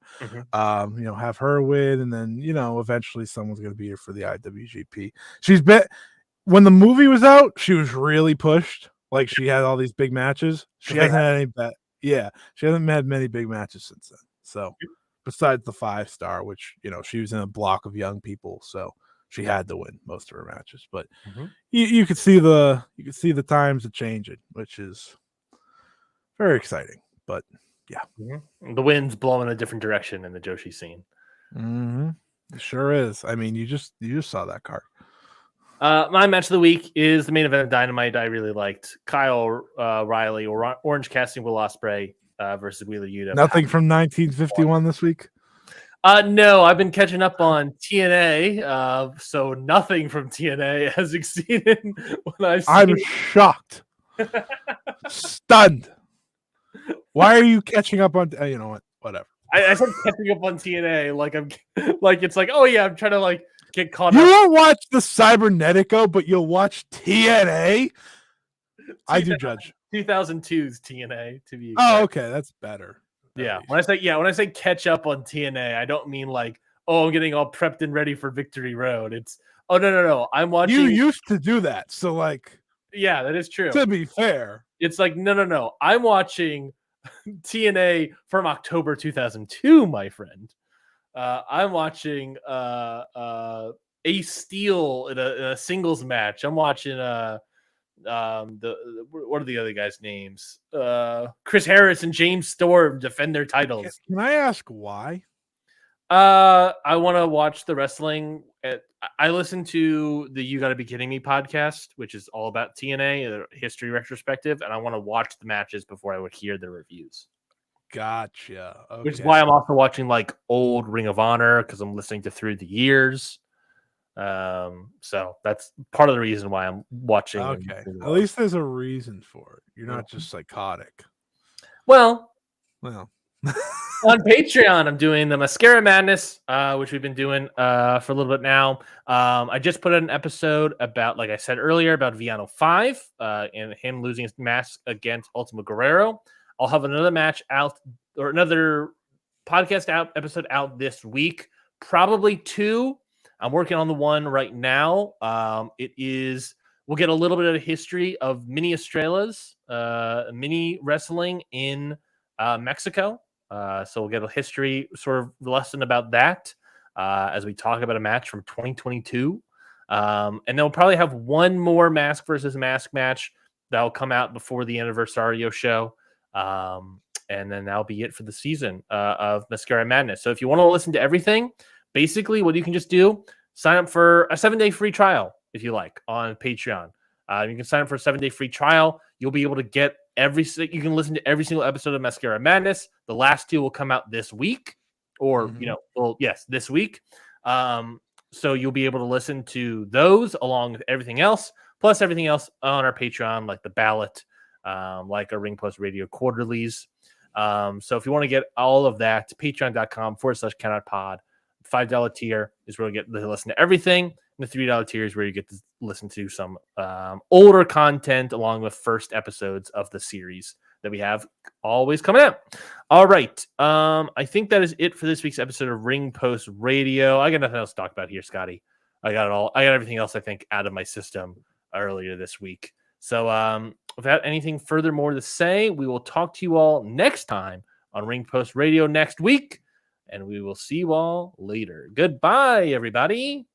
Have her win, and then eventually someone's gonna beat her for the IWGP. When the movie was out, she was really pushed. Like she had all these big matches. She hasn't had any she hasn't had many big matches since then. So besides the 5-star, which she was in a block of young people, so she had to win most of her matches, but you could see the times changing, which is very exciting. But yeah, the wind's blowing a different direction in the Joshi scene. It sure is. I mean, you just saw that card. My match of the week is the main event of Dynamite. I really liked Kyle Riley or Orange Cassidy Will Ospreay versus Wheeler Yuta. Nothing from 1951 this week. No, I've been catching up on TNA, so nothing from TNA has exceeded what I've seen. I'm shocked, stunned. Why are you catching up on? You know what? Whatever. I said catching up on TNA, it's like, oh yeah, I'm trying to get caught up. You won't watch the Cybernetico, but you'll watch TNA. I do judge 2002's TNA to be. Exact. Oh, okay, that's better. Yeah, when I say catch up on TNA, I don't mean I'm getting all prepped and ready for Victory Road. It's no. I'm watching. You used to do that, so yeah, that is true. To be fair, it's no. I'm watching TNA from October 2002, my friend. I'm watching Ace Steel in a singles match. I'm watching what are the other guys' names? Chris Harris and James Storm defend their titles. Can I ask why? I want to watch the wrestling. I listen to the You Gotta Be Kidding Me podcast, which is all about TNA, a history retrospective, and I want to watch the matches before I would hear the reviews. Gotcha. Okay. Which is why I'm also watching old Ring of Honor, because I'm listening to Through the Years. So that's part of the reason why I'm watching. Okay. At least there's a reason for it. You're not just psychotic. Well. On Patreon, I'm doing the Mascara Madness, which we've been doing for a little bit now. I just put out an episode about, like I said earlier, about Viano 5 and him losing his mask against Ultimo Guerrero. I'll have another match out, or another podcast episode out this week, probably 2. I'm working on the one right now. We'll get a little bit of history of mini Estrellas, mini wrestling in Mexico. So we'll get a history sort of lesson about that as we talk about a match from 2022. And then we'll probably have one more mask versus mask match that'll come out before the Anniversario show. And then that'll be it for the season of Mascara Madness. So if you want to listen to everything, basically what you can just do, sign up for a 7-day free trial, if you like, on Patreon. You can sign up for a 7-day free trial. You'll be able to get you can listen to every single episode of Mascara Madness. The last 2 will come out this week, or this week. So you'll be able to listen to those along with everything else, plus everything else on our Patreon, like the ballot, like our Ring Post Radio quarterlies. So if you want to get all of that, patreon.com/countoutpod. $5 tier is where you get to listen to everything. And the $3 tier is where you get to listen to some older content along with first episodes of the series that we have always coming out. All right. I think that is it for this week's episode of Ring Post Radio. I got nothing else to talk about here, Scotty. I got it all. I got everything else, I think, out of my system earlier this week. So without anything further more to say, we will talk to you all next time on Ring Post Radio next week. And we will see you all later. Goodbye, everybody.